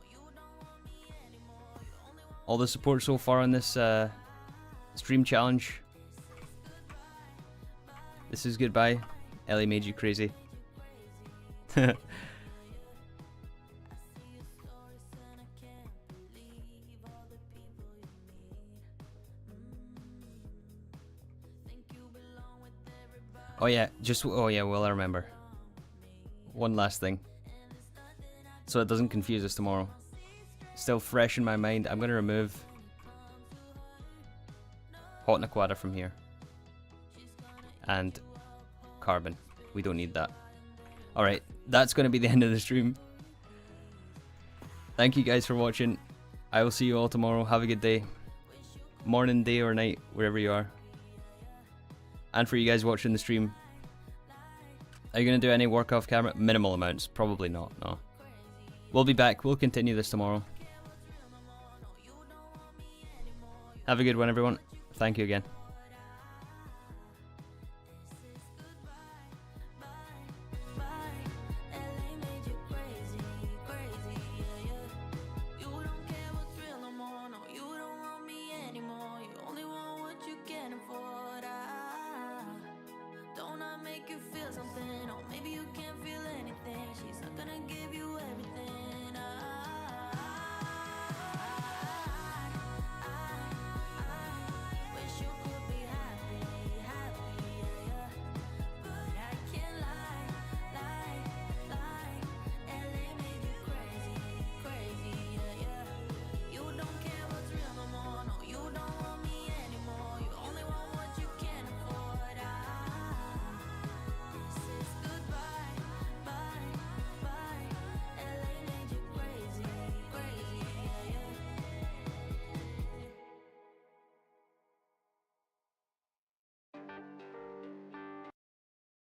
S1: All the support so far on this stream challenge. This is goodbye. Ellie made you crazy. Oh yeah, well I remember. One last thing. So it doesn't confuse us tomorrow. Still fresh in my mind. I'm going to remove hot Naquadah from here. And carbon. We don't need that. Alright, that's going to be the end of the stream. Thank you guys for watching. I will see you all tomorrow. Have a good day. Morning, day or night, wherever you are. And for you guys watching the stream, are you going to do any work off camera? Minimal amounts. Probably not, no. We'll be back. We'll continue this tomorrow. Have a good one, everyone. Thank you again.